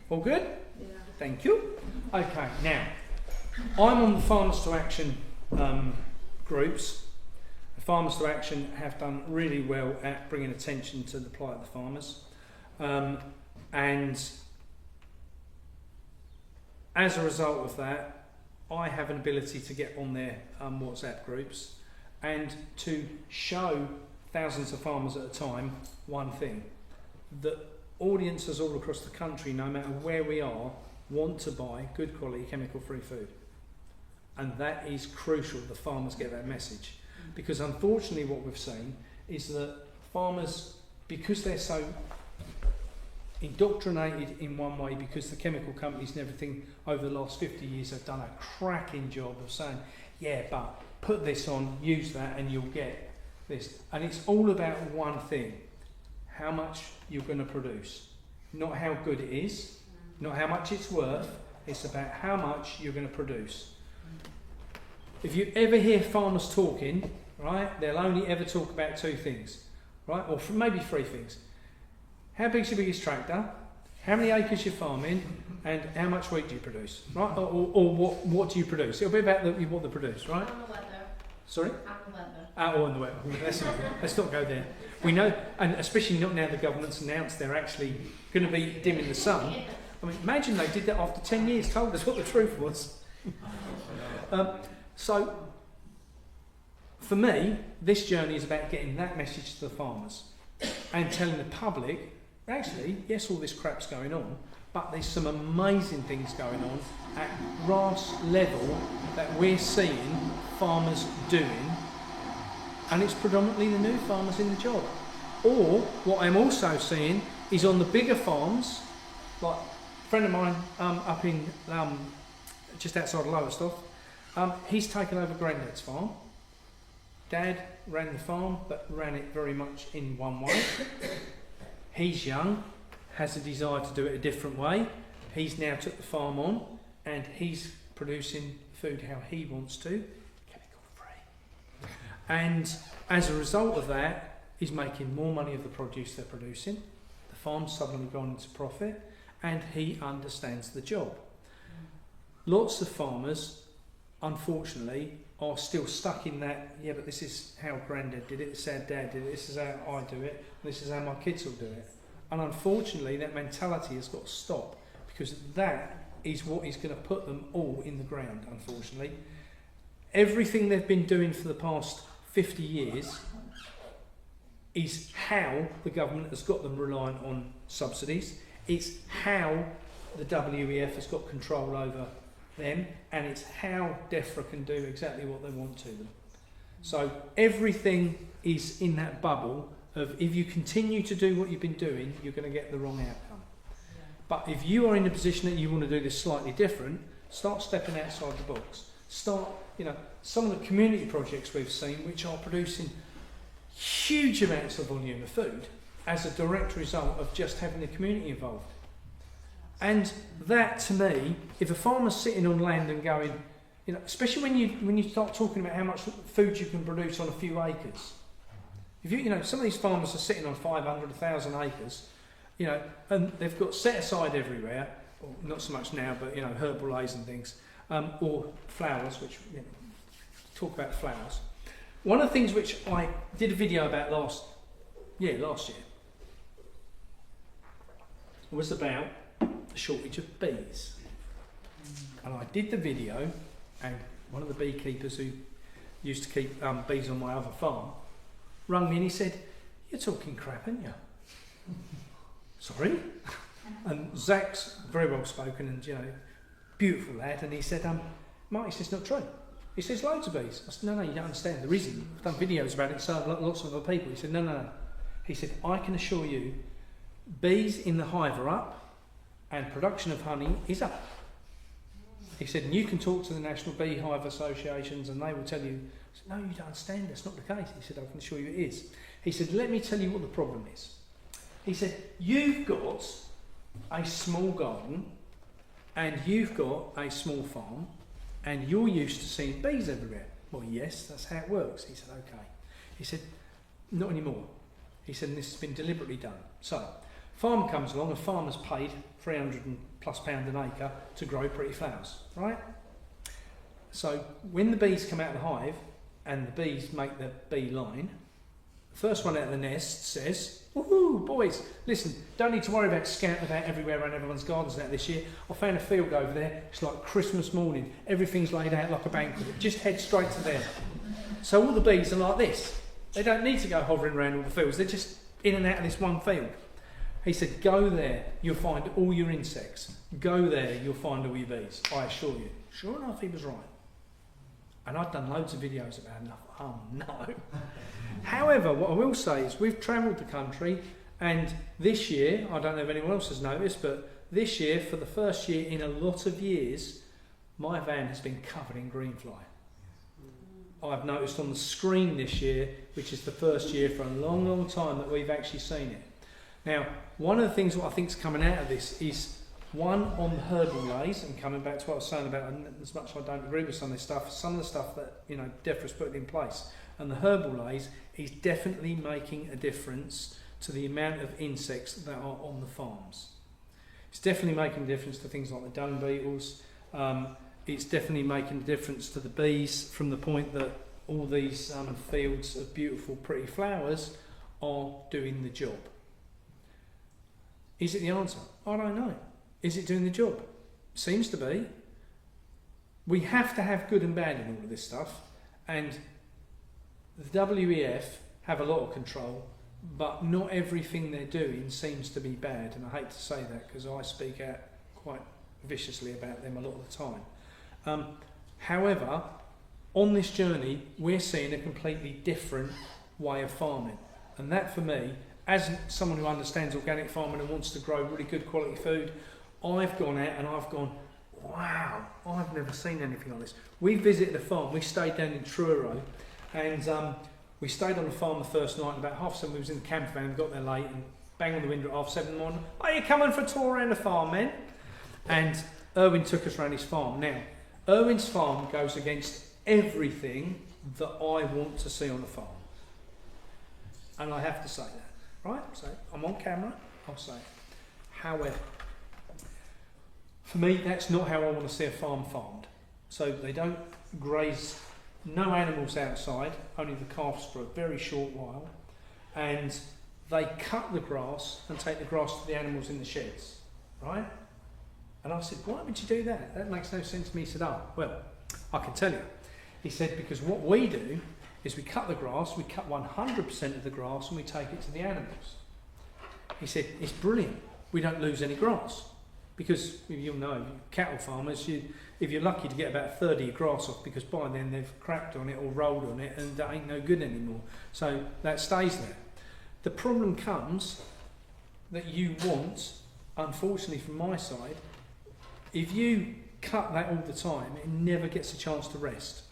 All good? Yeah. Thank you. Okay, now, I'm on the Farmers to Action groups. The Farmers to Action have done really well at bringing attention to the plight of the farmers. And as a result of that, I have an ability to get on their WhatsApp groups and to show thousands of farmers at a time one thing, that audiences all across the country, no matter where we are, want to buy good quality chemical free food. And that is crucial, the farmers get that message. Because unfortunately what we've seen is that farmers, because they're so indoctrinated in one way, because the chemical companies and everything over the last 50 years have done a cracking job of saying, yeah, but put this on, use that, and you'll get this. And it's all about one thing, how much you're going to produce. Not how good it is, not how much it's worth, it's about how much you're going to produce. If you ever hear farmers talking, right, they'll only ever talk about two things, right, or maybe three things. How big's your biggest tractor? How many acres you're farming? And how much wheat do you produce, right? Or what do you produce? It'll be about what they produce, right? On the weather. Sorry? On the weather. Or in the weather. Let's not go there. We know, and especially not now the government's announced they're actually going to be dimming the sun. I mean, imagine they did that after 10 years, told us what the truth was. So, for me, this journey is about getting that message to the farmers and telling the public, actually, yes, all this crap's going on, but there's some amazing things going on at grass level that we're seeing farmers doing, and it's predominantly the new farmers in the job. Or, what I'm also seeing is on the bigger farms, like a friend of mine up in just outside of Lowestoft, he's taken over Granddad's farm. Dad ran the farm, but ran it very much in one way. He's young, has a desire to do it a different way. He's now took the farm on, and he's producing food how he wants to, chemical free. And as a result of that, he's making more money of the produce they're producing. The farm's suddenly gone into profit, and he understands the job. Lots of farmers, unfortunately, are still stuck in that, yeah, but this is how Grandad did it, this is how Dad did it, this is how I do it, this is how my kids will do it. And unfortunately, that mentality has got to stop, because that is what is going to put them all in the ground, unfortunately. Everything they've been doing for the past 50 years is how the government has got them reliant on subsidies. It's how the WEF has got control over them, and it's how DEFRA can do exactly what they want to them. So everything is in that bubble of if you continue to do what you've been doing, you're going to get the wrong outcome. But if you are in a position that you want to do this slightly different, start stepping outside the box. Start, some of the community projects we've seen which are producing huge amounts of volume of food as a direct result of just having the community involved. And that, to me, if a farmer's sitting on land and going, especially when you start talking about how much food you can produce on a few acres. If some of these farmers are sitting on 500, 1,000 acres, and they've got set aside everywhere, or not so much now, but herbal A's and things, or flowers, which talk about flowers. One of the things which I did a video about last year was about the shortage of bees. And I did the video, and one of the beekeepers who used to keep bees on my other farm rang me and he said, "You're talking crap, aren't you?" Sorry? And Zach's very well spoken and beautiful lad, and he said, "Mark, he says, it's not true. He says, loads of bees." I said, no, you don't understand. There isn't. I've done videos about it, so have lots of other people. He said, no. He said, I can assure you, bees in the hive are up, and production of honey is up. He said, and you can talk to the National Beehive Associations and they will tell you. I said, no, you don't understand. That's not the case. He said, I can assure you it is. He said, let me tell you what the problem is. He said, you've got a small garden and you've got a small farm and you're used to seeing bees everywhere. Well, yes, that's how it works. He said, okay. He said, not anymore. He said, and this has been deliberately done. So, farmer comes along, a farmer's paid £300+ an acre to grow pretty flowers, right? So, when the bees come out of the hive and the bees make the bee line, the first one out of the nest says, woohoo, boys, listen, don't need to worry about scouting about everywhere around everyone's gardens now this year. I found a field over there, it's like Christmas morning, everything's laid out like a banquet, just head straight to there. So all the bees are like this. They don't need to go hovering around all the fields, they're just in and out of this one field. He said, go there, you'll find all your insects. Go there, you'll find all your bees, I assure you. Sure enough, he was right. And I've done loads of videos about it. Oh no. However, what I will say is we've travelled the country, and this year, I don't know if anyone else has noticed, but this year, for the first year in a lot of years, my van has been covered in greenfly. I've noticed on the screen this year, which is the first year for a long, long time that we've actually seen it. Now, one of the things what I think is coming out of this is one on the herbal lays, and coming back to what I was saying about, and as much as I don't agree with some of this stuff, some of the stuff that DEFRA's put in place, and the herbal lays is definitely making a difference to the amount of insects that are on the farms. It's definitely making a difference to things like the dung beetles. It's definitely making a difference to the bees from the point that all these fields of beautiful, pretty flowers are doing the job. Is it the answer? I don't know. Is it doing the job? Seems to be. We have to have good and bad in all of this stuff, and the WEF have a lot of control, but not everything they're doing seems to be bad, and I hate to say that because I speak out quite viciously about them a lot of the time. However, on this journey, we're seeing a completely different way of farming, and that for me, as someone who understands organic farming and wants to grow really good quality food, I've gone out and I've gone, wow, I've never seen anything like this. We visited a farm, we stayed down in Truro, and we stayed on the farm the first night, and about 7:30 we was in the camper van, got there late, and bang on the window at 7:30 in the morning, are you coming for a tour around the farm, men? And Erwin took us around his farm. Now, Erwin's farm goes against everything that I want to see on a farm. And I have to say that, right? So I'm on camera, I'll say it. However, for me, that's not how I want to see a farm farmed. So they don't graze, no animals outside, only the calves for a very short while, and they cut the grass and take the grass to the animals in the sheds, right? And I said, why would you do that? That makes no sense to me. He said, oh, well, I can tell you. He said, because what we do is we cut the grass, we cut 100% of the grass and we take it to the animals. He said, it's brilliant. We don't lose any grass. Because you'll know, cattle farmers, if you're lucky to get about a third of your grass off, because by then they've cracked on it or rolled on it and that ain't no good anymore. So that stays there. The problem comes that you want, unfortunately from my side, if you cut that all the time, it never gets a chance to rest.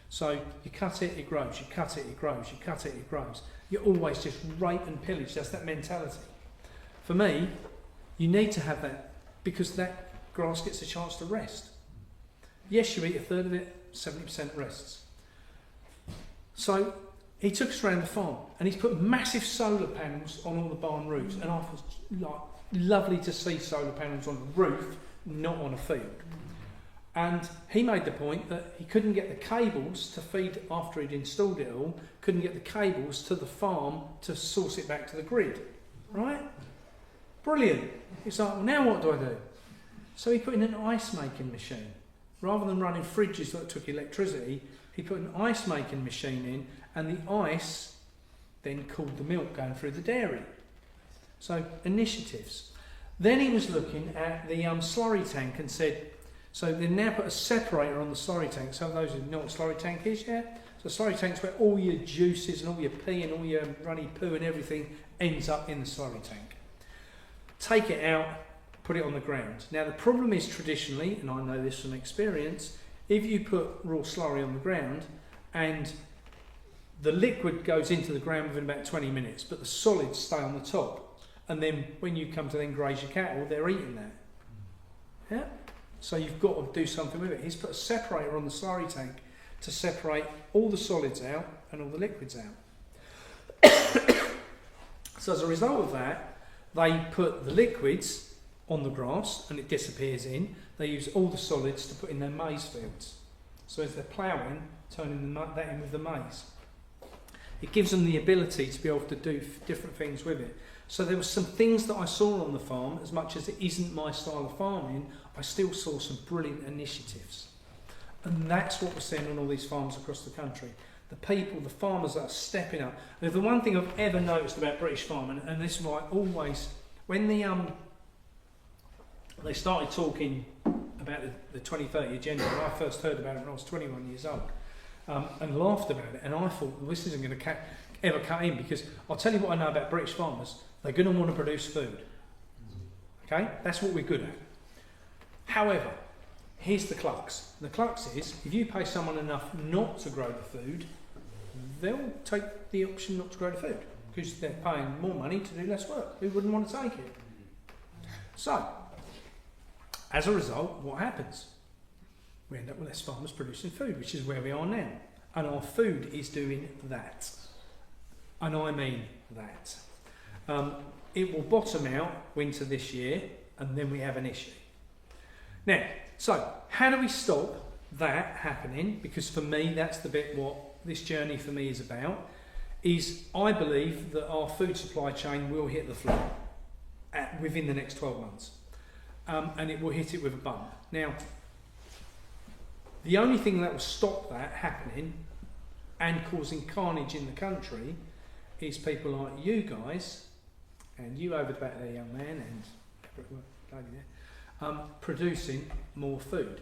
So you cut it, it grows, you cut it, it grows, you cut it, it grows. You're always just rape and pillage, that's that mentality. For me, you need to have that because that grass gets a chance to rest. Yes, you eat a third of it, 70% rests. So he took us around the farm and he's put massive solar panels on all the barn roofs, and I was like, lovely to see solar panels on the roof, not on a field. And he made the point that he couldn't get the cables to feed after he'd installed it all, couldn't get the cables to the farm to source it back to the grid. Right? Brilliant. It's like, well, now what do I do? So he put in an ice making machine. Rather than running fridges that took electricity, he put an ice making machine in, and the ice then cooled the milk going through the dairy. So initiatives. Then he was looking at the slurry tank and said, so they now put a separator on the slurry tank. Some of those who know what a slurry tank is, yeah? So a slurry tank's where all your juices and all your pee and all your runny poo and everything ends up in the slurry tank. Take it out, put it on the ground. Now the problem is traditionally, and I know this from experience, if you put raw slurry on the ground and the liquid goes into the ground within about 20 minutes, but the solids stay on the top, and then when you come to then graze your cattle, they're eating that. Yeah? So you've got to do something with it. He's put a separator on the slurry tank to separate all the solids out and all the liquids out. So as a result of that, they put the liquids on the grass and it disappears in. They use all the solids to put in their maize fields. So as they're ploughing, turning that in with the maize. It gives them the ability to be able to do different things with it. So there were some things that I saw on the farm, as much as it isn't my style of farming, I still saw some brilliant initiatives. And that's what we're seeing on all these farms across the country. The people, the farmers that are stepping up. And the one thing I've ever noticed about British farming, and this is why I always, when they started talking about the 2030 agenda, and I first heard about it when I was 21 years old, and laughed about it, and I thought, well, this isn't going to ever cut in, because I'll tell you what I know about British farmers, they're going to want to produce food. Okay? That's what we're good at. However, here's the crux. The crux is, if you pay someone enough not to grow the food, they'll take the option not to grow the food, because they're paying more money to do less work. Who wouldn't want to take it? So, as a result, what happens? We end up with less farmers producing food, which is where we are now. And our food is doing that. And I mean that. It will bottom out winter this year, and then we have an issue. Now, so how do we stop that happening? Because for me, that's the bit what this journey for me is about, is I believe that our food supply chain will hit the floor within the next 12 months. And it will hit it with a bump. Now, the only thing that will stop that happening and causing carnage in the country is people like you guys, and you over the back there, young man, and lady there, producing more food.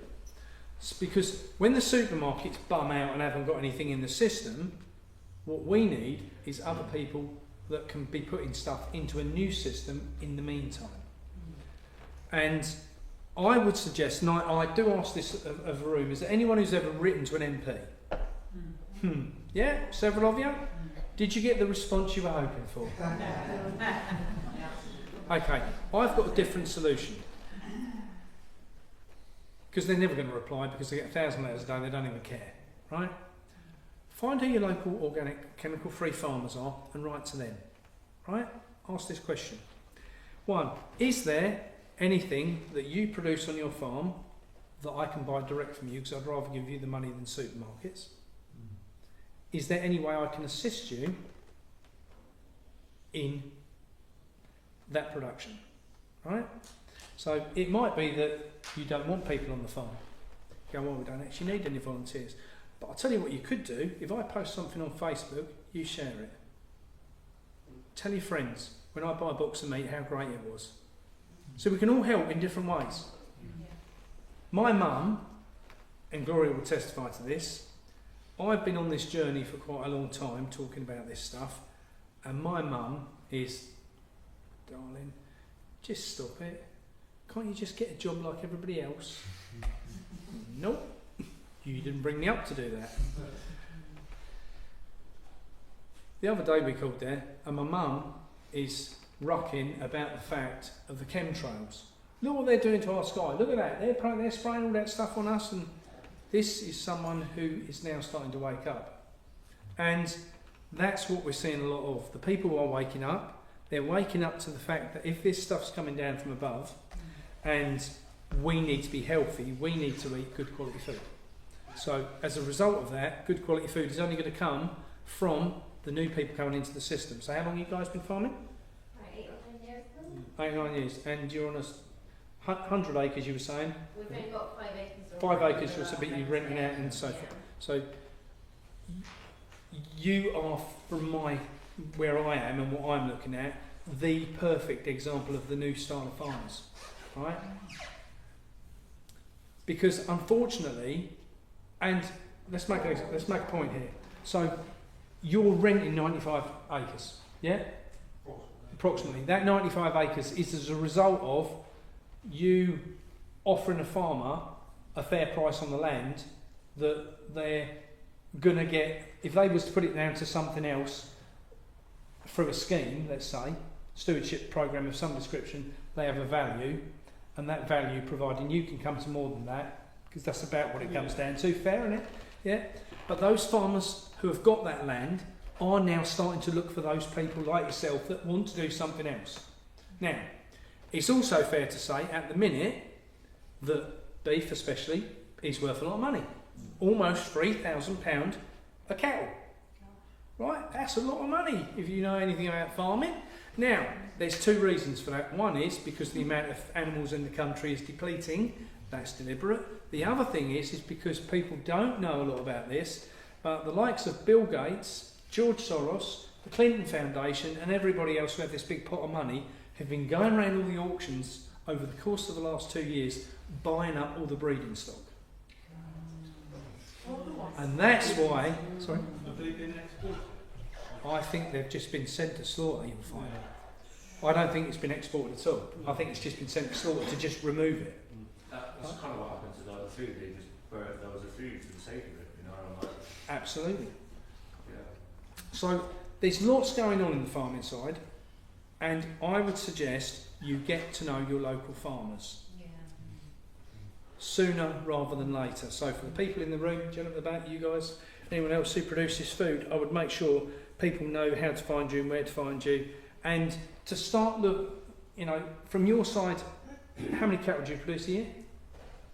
It's because when the supermarkets bum out and haven't got anything in the system, what we need is other people that can be putting stuff into a new system in the meantime. And I would suggest, and I do ask this of a room, is there anyone who's ever written to an MP? Yeah, several of you? Did you get the response you were hoping for? Okay, I've got a different solution. Because they're never going to reply, because they get 1,000 letters a day, they don't even care, right? Find who your local organic, chemical-free farmers are and write to them, right? Ask this question. 1, is there anything that you produce on your farm that I can buy direct from you, because I'd rather give you the money than supermarkets? Is there any way I can assist you in that production, right? So it might be that you don't want people on the farm. You go, well, we don't actually need any volunteers. But I'll tell you what you could do. If I post something on Facebook, you share it. Tell your friends, when I buy a box of meat, how great it was. So we can all help in different ways. My mum, and Gloria will testify to this, I've been on this journey for quite a long time talking about this stuff, and my mum is, darling, just stop it. Can't you just get a job like everybody else? Nope. You didn't bring me up to do that. The other day we called there, and my mum is rocking about the fact of the chemtrails. Look what they're doing to our sky. Look at that. They're spraying all that stuff on us, and this is someone who is now starting to wake up. And that's what we're seeing a lot of. The people who are waking up, they're waking up to the fact that if this stuff's coming down from above, and we need to be healthy, we need to eat good quality food. So as a result of that, good quality food is only going to come from the new people coming into the system. So how long have you guys been farming? 8 or 9 years. 8 or 9 years. And you're on 100 acres, you were saying? We've only got 5 acres. 5 acres was a bit you're renting out and so forth. So you are, from where I am and what I'm looking at, the perfect example of the new style of farmers, right? Because unfortunately, and let's make a point here. So you're renting 95 acres, yeah? Approximately. That 95 acres is as a result of you offering a farmer a fair price on the land that they're going to get. If they was to put it down to something else through a scheme, let's say, stewardship program of some description, they have a value, and that value, providing you can come to more than that, because that's about what it comes down to, fair, isn't it? Yeah. But those farmers who have got that land are now starting to look for those people like yourself that want to do something else. Now, it's also fair to say at the minute that beef especially is worth a lot of money. Almost £3,000 a cattle. Right? That's a lot of money if you know anything about farming. Now, there's two reasons for that. One is because the amount of animals in the country is depleting. That's deliberate. The other thing is because people don't know a lot about this, but the likes of Bill Gates, George Soros, the Clinton Foundation and everybody else who have this big pot of money have been going around all the auctions over the course of the last 2 years buying up all the breeding stock. And that's why... Sorry? I think they've just been sent to slaughter, you'll find. I don't think it's been exported at all. I think it's just been sent to slaughter to just remove it. That's kind of what happened to the other food. They just burned those of food for the sake of it, you know. And like, Absolutely. yeah. So there's lots going on in the farming side, and I would suggest you get to know your local farmers sooner rather than later. So for the people in the room, gentlemen at the back, you guys, anyone else who produces food, I would make sure people know how to find you and where to find you, and to start look, you know, from your side, how many cattle do you produce a year?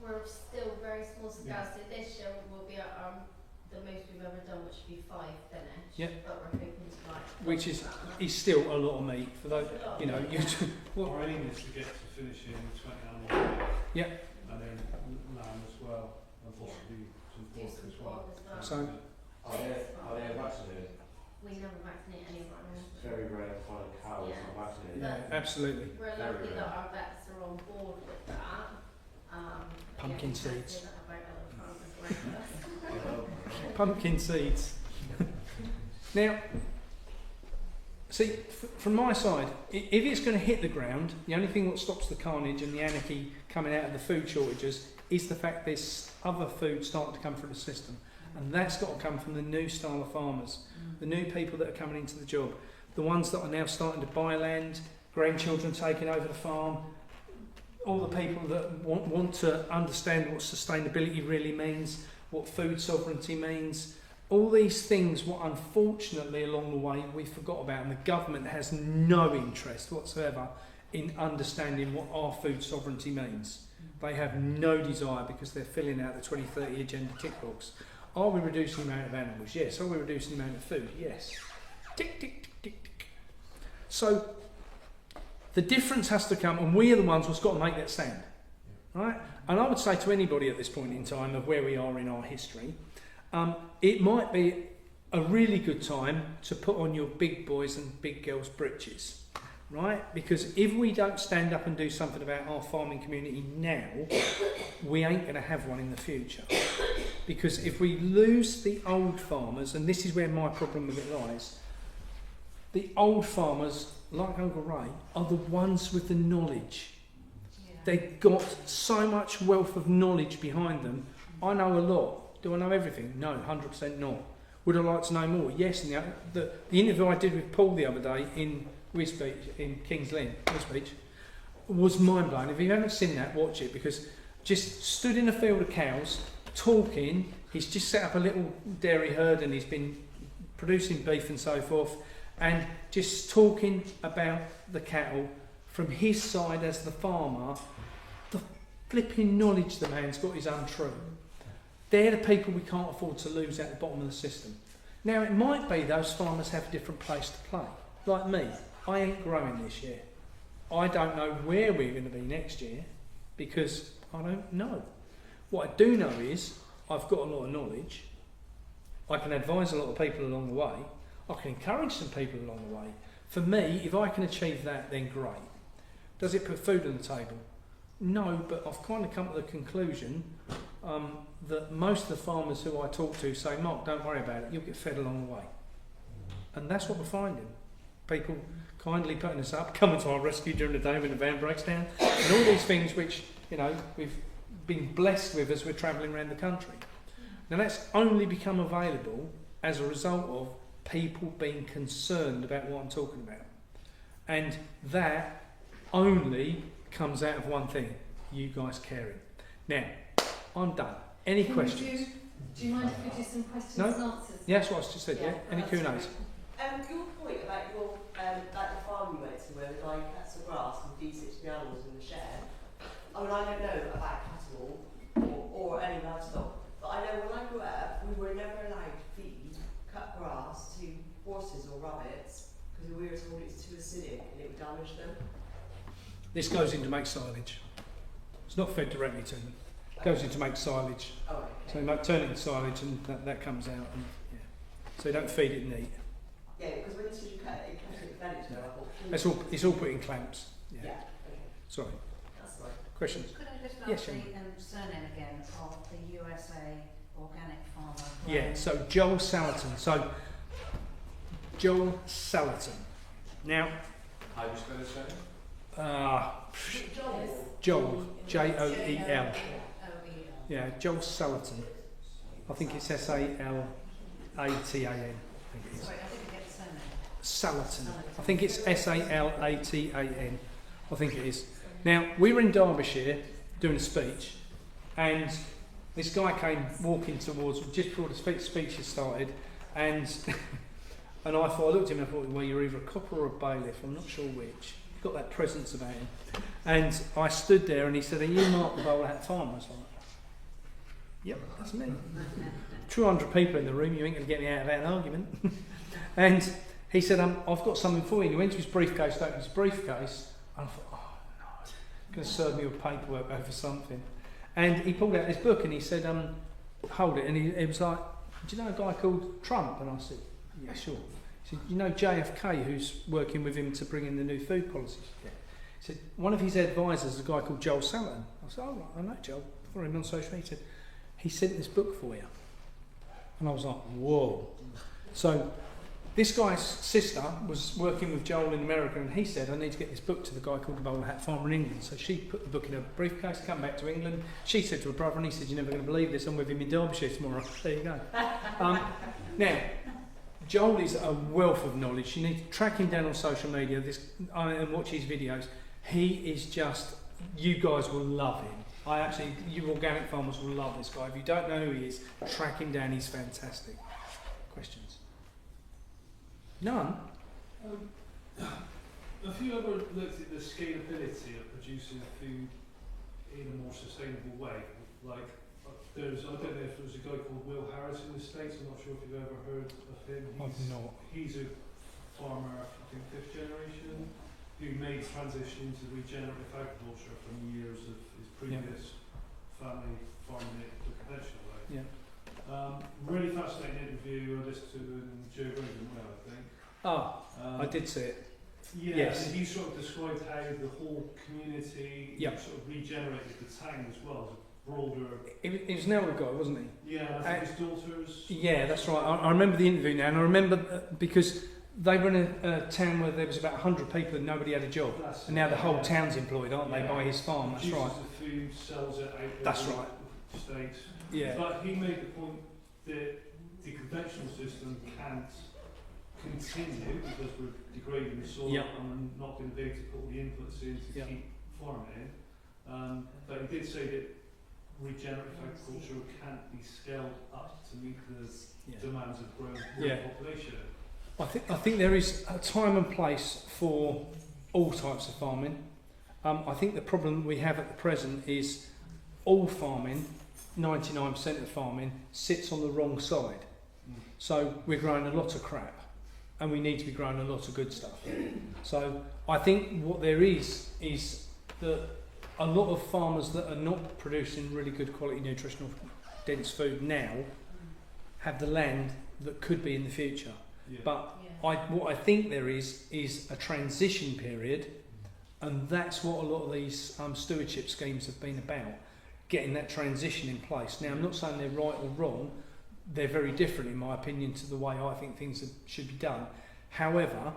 We're still very small scale, so this year will be the most we've ever done, which would be 5 finished. Yeah. But we're hoping to like. Which is still a lot of meat for those, you know. Our aim is to get to finishing 20 animals. Yeah. And then lamb as well, and possibly some Do pork some as well. pork as well. So Are they vaccinated? We never vaccinate any of our animals. It's very rare to find a cow that's not vaccinated. yeah, absolutely. We're lucky that our vets are on board with that. Pumpkin yeah, seeds. say that about other farmers around us. Pumpkin seeds. Now, see, from my side, if it's going to hit the ground, the only thing that stops the carnage and the anarchy coming out of the food shortages is the fact there's other food starting to come through the system. And that's got to come from the new style of farmers, the new people that are coming into the job, the ones that are now starting to buy land, grandchildren taking over the farm, all the people that want to understand what sustainability really means, what food sovereignty means. All these things, what unfortunately along the way we forgot about, and the government has no interest whatsoever in understanding what our food sovereignty means. They have no desire because they're filling out the 2030 agenda tick box. Are we reducing the amount of animals? Yes. Are we reducing the amount of food? Yes. Tick, tick, tick, tick, tick. So the difference has to come, and we are the ones who's got to make that stand. Right? And I would say to anybody at this point in time of where we are in our history, it might be a really good time to put on your big boys and big girls britches, right? Because if we don't stand up and do something about our farming community now, we ain't going to have one in the future. Because if we lose the old farmers, and this is where my problem with it lies, the old farmers, like Uncle Ray, are the ones with the knowledge. They've got so much wealth of knowledge behind them. I know a lot. Do I know everything? No, 100% not. Would I like to know more? Yes. And the interview I did with Paul the other day in Wisbeach, in Kings Lynn, Wisbeach, was mind-blowing. If you haven't seen that, watch it, because just stood in a field of cows, talking. He's just set up a little dairy herd and he's been producing beef and so forth, and just talking about the cattle from his side as the farmer. The flipping knowledge the man's got is untrue. They're the people we can't afford to lose at the bottom of the system. Now, it might be those farmers have a different place to play. Like me, I ain't growing this year. I don't know where we're going to be next year because I don't know. What I do know is I've got a lot of knowledge. I can advise a lot of people along the way. I can encourage some people along the way. For me, if I can achieve that, then great. Does it put food on the table? No, but I've kind of come to the conclusion that most of the farmers who I talk to say, Mark, don't worry about it, you'll get fed along the way. And that's what we're finding. People kindly putting us up, coming to our rescue during the day when the van breaks down, and all these things which, you know, we've been blessed with as we're travelling around the country. Now that's only become available as a result of people being concerned about what I'm talking about. And that only comes out of one thing, you guys caring. Now, I'm done. Any questions? Do you mind if we do some questions No? and answers? Yeah, that's what I just said, yeah. Any that's Q&As? great. Your point about your, like the farm you went to where the guy cuts the grass and feeds it to the animals in the shed. I mean, I don't know about cattle or any livestock, but I know when I grew up, we were never allowed to feed cut grass to horses or rabbits because we were told it's too acidic and it would damage them. This goes in to make silage. It's not fed directly to them. It goes in to make silage. Oh, okay. So you might turn it into silage and that comes out. And, yeah. So you don't feed it neat. Yeah, because when you said you cut it and fed it to them, I thought, It's all put in clamps. Yeah. yeah, okay, Sorry. that's right. Questions? Could I just Yes, ask the Sharon. surname again of the USA organic farmer? Yeah, so Joel Salatin. So, Joel Salatin. Now, How do you spell his surname? Joel, Joel. OEL. Yeah, Joel Salatin. I think it's Salatin. I think it is. Sorry, I didn't get the surname. Salatin. I think it's Salatin. I think it is. Now, we were in Derbyshire doing a speech, and this guy came walking towards just before the speech had started, and and I looked at him and I thought, well, you're either a copper or a bailiff, I'm not sure which. He's got that presence about him. And I stood there and he said, are you Mark the Bowlerhat Farmer? I was like, yep, that's me. 200 people in the room, you ain't going to get me out of that argument. And he said, I've got something for you. And he went to his briefcase, opened his briefcase, and I thought, oh no, he's going to serve me with paperwork over something. And he pulled out this book and he said, hold it. And he was like, do you know a guy called Trump? And I said, yeah, sure. He said, you know JFK, who's working with him to bring in the new food policies? Yeah. He said, one of his advisors is a guy called Joel Salatin. I said, oh, right, I know Joel. I follow him on social media. He said, he sent this book for you. And I was like, whoa. So this guy's sister was working with Joel in America, and he said, I need to get this book to the guy called the Bowlerhat Farmer in England. So she put the book in a briefcase, come back to England. She said to her brother, and he said, you're never going to believe this, I'm with him in Derbyshire tomorrow. There you go. Now, Joel is a wealth of knowledge. You need to track him down on social media and watch his videos. He is just, you guys will love him. You organic farmers will love this guy. If you don't know who he is, track him down, he's fantastic. Questions? None? Have you ever looked at the scalability of producing food in a more sustainable way? Like, I don't know if there's a guy called Will Harris in the States, I'm not sure if you've ever heard of him. I've not. He's a farmer, I think 5th generation, who made the transition into regenerative agriculture from years of his previous family farming it the conventional way. Yeah. Really fascinating interview I listened to in Joe Rogan, I think. I did see it. Yeah, Yes. and he sort of described how the whole community sort of regenerated the town as well, as a broader. He was an elder guy, wasn't he? Yeah, I think his daughters. Yeah, that's right. I remember the interview now, and I remember because they were in a town where there was about 100 people and nobody had a job. And now the whole town's employed, aren't they, by his farm? That's right. Produces the food, sells it out. That's right. States. Yeah. But he made the point that the conventional system can't continue because we're degrading the soil and we're not going to be able to put all the inputs in to keep farming. But he did say that regenerative agriculture can't be scaled up to meet the demands of growing population. I think there is a time and place for all types of farming. I think the problem we have at the present is all farming, 99% of farming, sits on the wrong side. So we're growing a lot of crap and we need to be growing a lot of good stuff. So I think what there is that a lot of farmers that are not producing really good quality nutritional dense food now have the land that could be in the future. But what I think there is a transition period, and that's what a lot of these stewardship schemes have been about, getting that transition in place. Now, I'm not saying they're right or wrong, they're very different in my opinion to the way I think things should be done. However,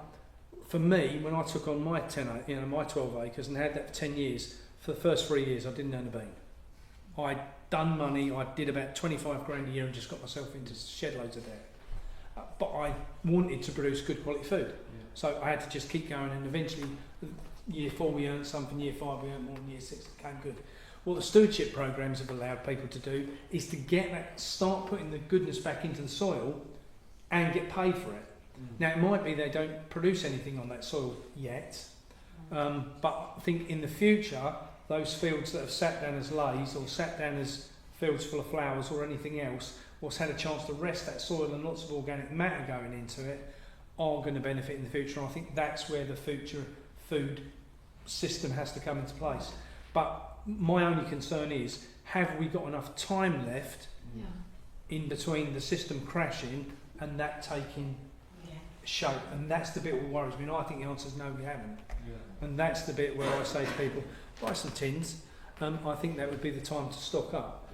for me, when I took on my 12 acres and had that for 10 years, for the first 3 years I didn't own a bean. I'd done money, I did about 25 grand a year and just got myself into shed loads of debt. But I wanted to produce good quality food. So I had to just keep going, and eventually year 4 we earned something, year 5 we earned more, and year 6 it came good. What the stewardship programs have allowed people to do is to get that, start putting the goodness back into the soil and get paid for it. Now it might be they don't produce anything on that soil yet, but I think in the future those fields that have sat down as lays or sat down as fields full of flowers or anything else, what's had a chance to rest that soil and lots of organic matter going into it, are going to benefit in the future. And I think that's where the future food system has to come into place. But my only concern is, have we got enough time left in between the system crashing and that taking shape? And that's the bit that worries me. And I think the answer is no, we haven't. And that's the bit where I say to people, buy some tins. I think that would be the time to stock up.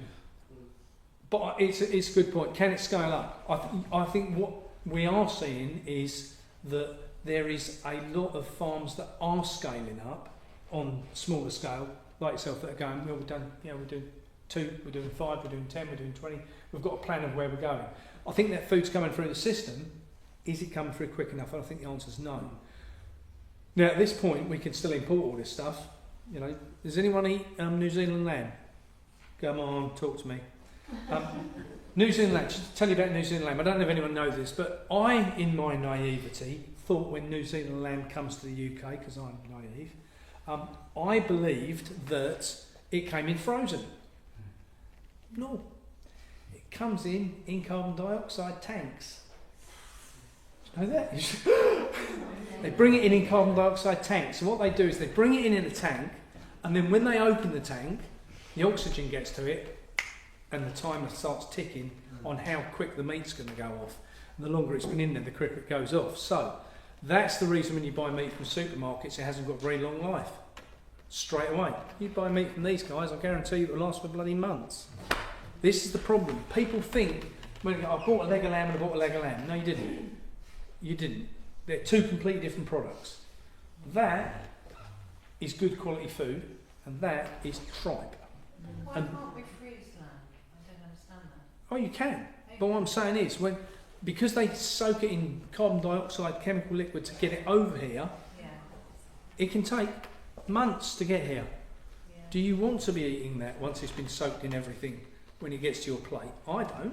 But it's a good point. Can it scale up? I think what we are seeing is that there is a lot of farms that are scaling up on smaller scale, like yourself, that are going, well, we're doing 2, we're doing 5, we're doing 10, we're doing 20. We've got a plan of where we're going. I think that food's coming through the system. Is it coming through quick enough? I think the answer is no. Now, at this point, we can still import all this stuff. You know, does anyone eat New Zealand lamb? Come on, talk to me. New Zealand lamb, just to tell you about New Zealand lamb, I don't know if anyone knows this, but I, in my naivety, thought when New Zealand lamb comes to the UK, because I'm naive, I believed that it came in frozen. No. It comes in carbon dioxide tanks. Know that? They bring it in carbon dioxide tanks, and what they do is they bring it in a tank, and then when they open the tank, the oxygen gets to it, and the timer starts ticking on how quick the meat's going to go off. And the longer it's been in there, the quicker it goes off. So that's the reason when you buy meat from supermarkets, it hasn't got very long life. Straight away. You buy meat from these guys, I guarantee you it will last for bloody months. This is the problem. People think, well, I bought a leg of lamb and I bought a leg of lamb. No, you didn't. You didn't. They're two completely different products. That is good quality food, and that is tripe. Why can't we freeze lamb? I don't understand that. Oh, you can. But what I'm saying is, because they soak it in carbon dioxide chemical liquid to get it over here, it can take months to get here. Do you want to be eating that once it's been soaked in everything when it gets to your plate? I don't.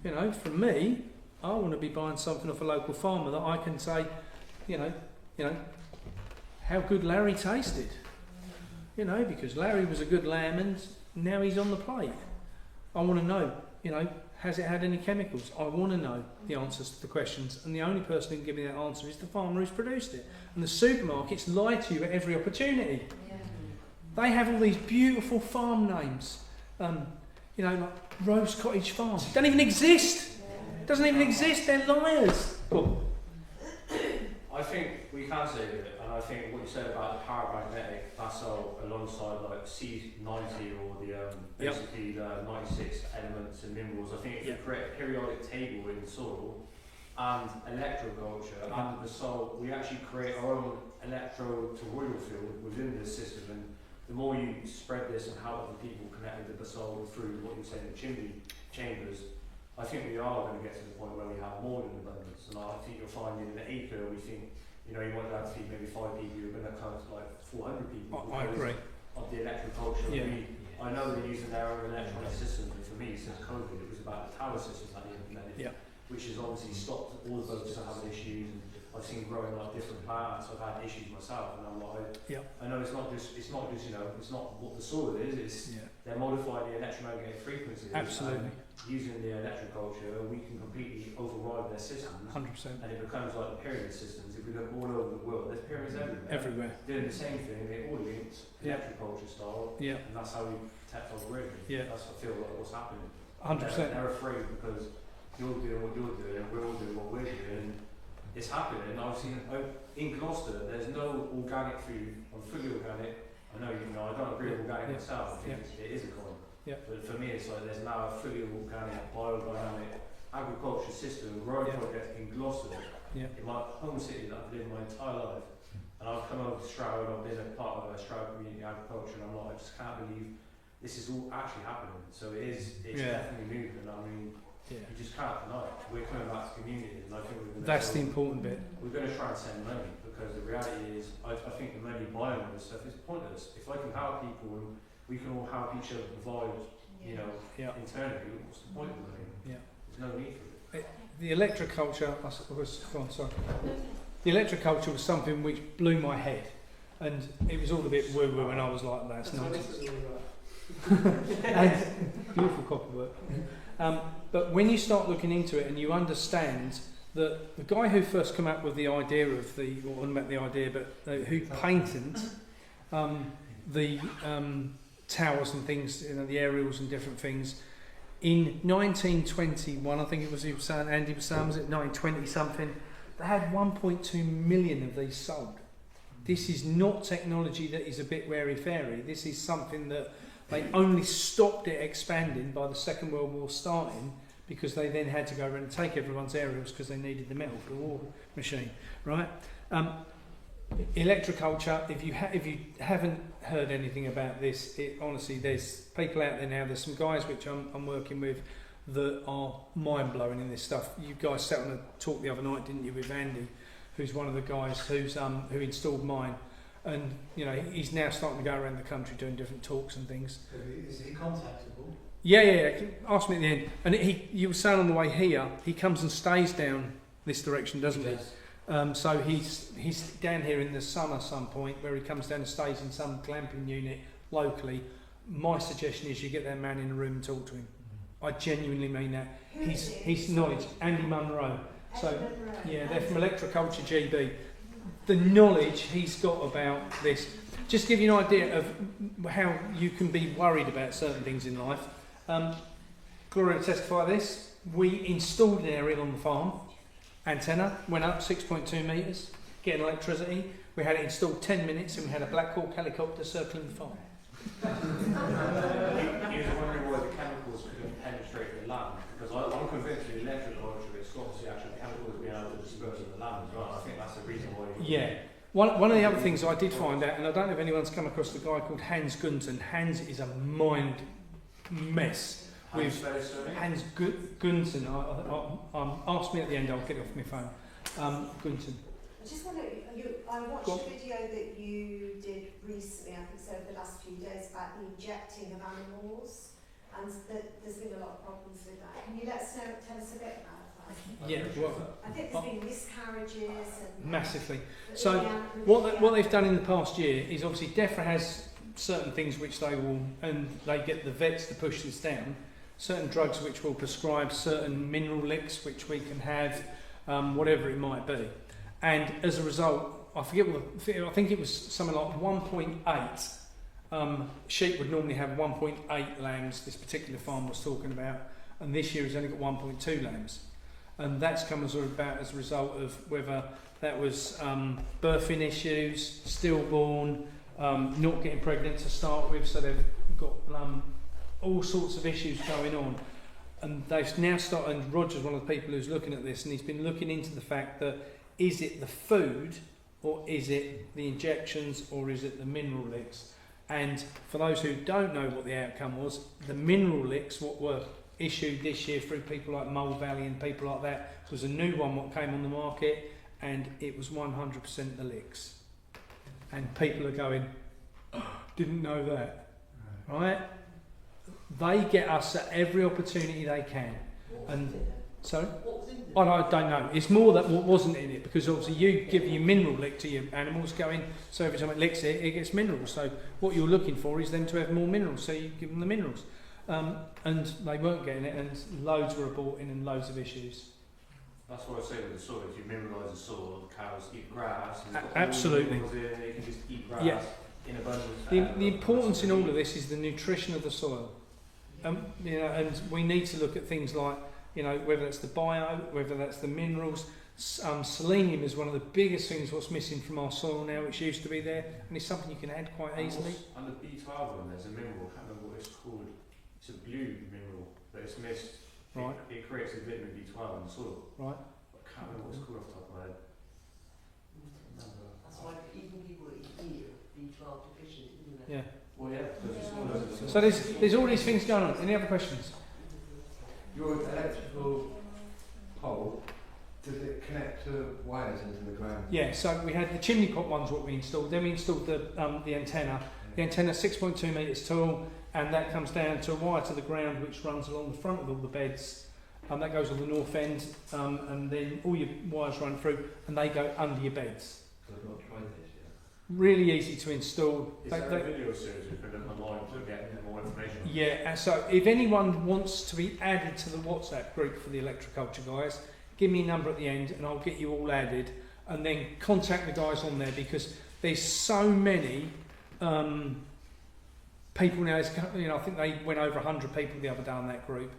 You know, for me, I want to be buying something off a local farmer that I can say, you know, how good Larry tasted. You know, because Larry was a good lamb and now he's on the plate. I want to know, you know, has it had any chemicals? I want to know the answers to the questions, and the only person who can give me that answer is the farmer who's produced it. And the supermarkets lie to you at every opportunity. They have all these beautiful farm names, you know, like Rose Cottage Farm. It doesn't even exist. It doesn't even exist. They're liars. Cool. I think we can say it, and I think what you said about the paramagnetic, that's alongside like C90 or the basically the 96 elements and minerals. I think if you create a periodic table in the soil, and electroculture and the soul, we actually create our own electro to oil field within this system, and the more you spread this and how other people connect with the basalt through what you say the chimney chambers, I think we are going to get to the point where we have more than abundance. And I think you'll find in an acre, we think, you know, you want to have to feed maybe 5 people, you're going to come to like 400 people. I agree. Of the electroculture. Yeah. I know they're using their own electronic systems, and for me, since COVID, it was about the tower systems that they implemented, which has obviously stopped all of those having issues. And I've seen growing like different plants. I've had issues myself, and I'm like, I know it's not just you know, it's not what the soil is. It's they're modifying the electromagnetic frequencies. Absolutely. Using the electroculture, we can completely override their systems. 100%. And it becomes like the pyramid systems. If we look all over the world, there's pyramids everywhere. Doing the same thing, they all linked electroculture style. And that's how we protect our grid. That's what I feel like what's happening. 100%. They're afraid because you're doing what you're doing and we're all doing what we're doing. It's happening. I've seen in Gloucester, there's no organic food. I'm fully organic. I know you know I don't agree with organic myself. I think it is a coin. But for me, it's like there's now a fully organic, biodynamic agriculture system, growing project in Gloucester, in my home city that I've lived my entire life. And I've come over to Stroud, I've been a part of a Stroud community agriculture, and I'm like, I just can't believe this is all actually happening. So it's definitely moving. I mean, you just can't deny it. We're coming back to community, and I think we're going to. That's the important bit. We're going to try and send money, because the reality is, I think the money buying all this stuff is pointless. If I can help people and we can all help each other provide, you know, internally, what's the point of money? There's no need for it. The electroculture The electroculture was something which blew my head, and it was all a bit woo-woo, and I was like, that's nonsense. And beautiful copywork. But when you start looking into it and you understand that the guy who first came up with the idea of who patented the towers and things, you know, the aerials and different things, in 1921, I think it was, Andy was saying, was it 1920 something, they had 1.2 million of these sold. This is not technology that is a bit wary-fairy. This is something that they only stopped it expanding by the Second World War starting, because they then had to go around and take everyone's aerials because they needed the metal for the war machine, right? Electroculture, if you haven't heard anything about this, honestly, there's people out there now, there's some guys which I'm working with that are mind-blowing in this stuff. You guys sat on a talk the other night, didn't you, with Andy, who's one of the guys who installed mine, and you know, he's now starting to go around the country doing different talks and things. So is he contactable? Yeah. Ask me at the end. And you were saying on the way here, he comes and stays down this direction, doesn't he? So he's down here in the summer some point, where he comes down and stays in some glamping unit locally. My suggestion is you get that man in a room and talk to him. I genuinely mean that. His knowledge, Andy Munro. So yeah, they're from Electroculture GB. The knowledge he's got about this, just to give you an idea of how you can be worried about certain things in life. Gloria will testify this. We installed an aerial on the farm. Antenna went up 6.2 metres, getting electricity. We had it installed 10 minutes, and we had a Black Hawk helicopter circling the farm. He was wondering why the chemicals couldn't penetrate the land, because I'm convinced with electroculture it stops the actual chemicals being able to disperse in the land as well. I think that's the reason why. One of the other things I did find out, and I don't know if anyone's come across the guy called Hans Gunten. Hans is a mind mess. Hans Gunten. Ask me at the end, I'll get it off my phone. Gunten. I just wonder, I watched a video that you did recently, I think so, over the last few days, about the injecting of animals, and there's been a lot of problems with that. Can you tell us a bit about that? Yeah, I think there's been miscarriages and massively. So what they've done in the past year is, obviously DEFRA has certain things which they will, and they get the vets to push this down. Certain drugs which will prescribe certain mineral licks which we can have, whatever it might be. And as a result, I think it was something like 1.8. Sheep would normally have 1.8 lambs, this particular farm was talking about, and this year he's only got 1.2 lambs. And that's come about as a result of whether that was birthing issues, stillborn, not getting pregnant to start with, so they've got all sorts of issues going on. and they've now started, and Roger's one of the people who's looking at this, and he's been looking into the fact that is it the food, or is it the injections, or is it the mineral licks? And for those who don't know what the outcome was, the mineral licks, what were issued this year through people like Mole Valley and people like that, was a new one what came on the market, and it was 100% the licks. And people are going, oh, didn't know that, right? They get us at every opportunity they can. And so, I don't know. It's more that what wasn't in it, because obviously you give your mineral lick to your animals going, so every time it licks it, it gets minerals. So what you're looking for is them to have more minerals, so you give them the minerals. And they weren't getting it, and loads were aborting and loads of issues. That's what I say with the soil. If you mineralise the soil, the cows eat grass. Absolutely. They can just eat grass in abundance. The importance in all of this is the nutrition of the soil. You know, and we need to look at things like, you know, whether it's the bio, whether that's the minerals. Selenium is one of the biggest things what's missing from our soil now, which used to be there, and it's something you can add quite easily. And the B12 one, there's a mineral, I can't remember what it's called. It's a blue mineral, but it's missed. Right. It creates a vitamin B12 in the soil. Right. I can't remember what it's called off the top of my head. That's why even people that eat meat are B12 deficient, isn't it? Yeah. Well, yeah. So there's all these things going on. Any other questions? Your electrical pole, does it connect to wires into the ground? Yeah, so we had the chimney pot ones what we installed, then we installed the antenna. The antenna 6.2 metres tall, and that comes down to a wire to the ground which runs along the front of all the beds, and that goes on the north end, and then all your wires run through and they go under your beds. I've not tried this yet. Really easy to install. Is there a video series we put them online to get more information? Yeah, and so if anyone wants to be added to the WhatsApp group for the electroculture guys, give me a number at the end and I'll get you all added, and then contact the guys on there, because there's so many people now. You know, I think they went over 100 people the other day on that group.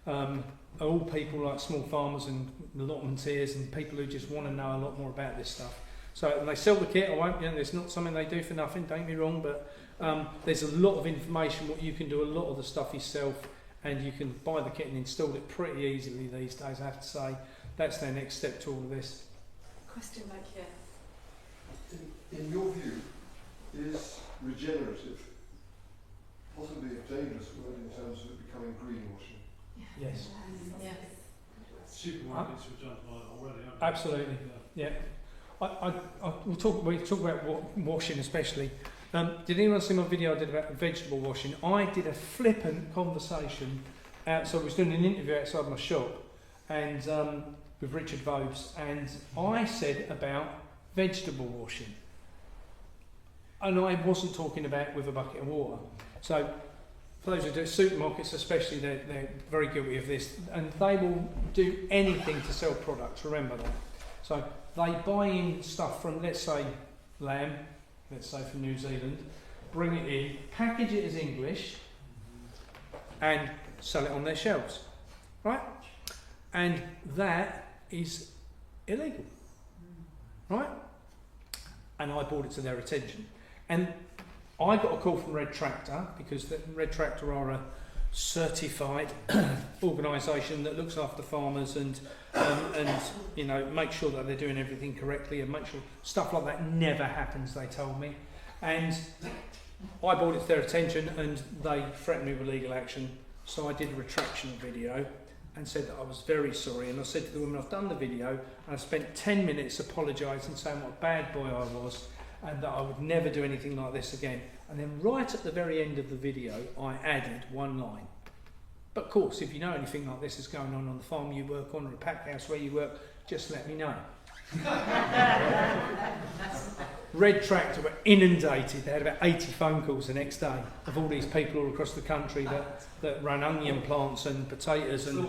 All people like small farmers and allotmenteers and people who just want to know a lot more about this stuff. So they sell the kit. It's not something they do for nothing, don't get me wrong, but there's a lot of information what you can do, a lot of the stuff yourself, and you can buy the kit and install it pretty easily these days, I have to say. That's their next step to all of this. Question back here. In your view, is regenerative possibly a dangerous word in terms of it becoming greenwashing? Yes. Yeah. Supermarkets have jumped on it already, haven't they? Absolutely. Yeah. We'll talk about washing especially. Did anyone see my video I did about vegetable washing? I did a flippant conversation so I was doing an interview outside my shop and with Richard Vobes, and I said about vegetable washing. And I wasn't talking about with a bucket of water. So for those who do supermarkets especially, they're very guilty of this, and they will do anything to sell products, remember that. So they buy in stuff from, let's say, lamb, let's say from New Zealand, bring it in, package it as English, and sell it on their shelves, right? And that is illegal, right? And I brought it to their attention. And I got a call from Red Tractor, because the Red Tractor are a certified organisation that looks after farmers and you know, make sure that they're doing everything correctly and make sure stuff like that never happens, they told me. And I brought it to their attention and they threatened me with legal action. So I did a retraction video and said that I was very sorry, and I said to the woman, I've done the video and I spent 10 minutes apologising, saying what a bad boy I was and that I would never do anything like this again. And then right at the very end of the video I added one line. But of course, if you know anything like this is going on the farm you work on or a pack house where you work, just let me know. Red Tractor were inundated. They had about 80 phone calls the next day of all these people all across the country that run onion plants and potatoes and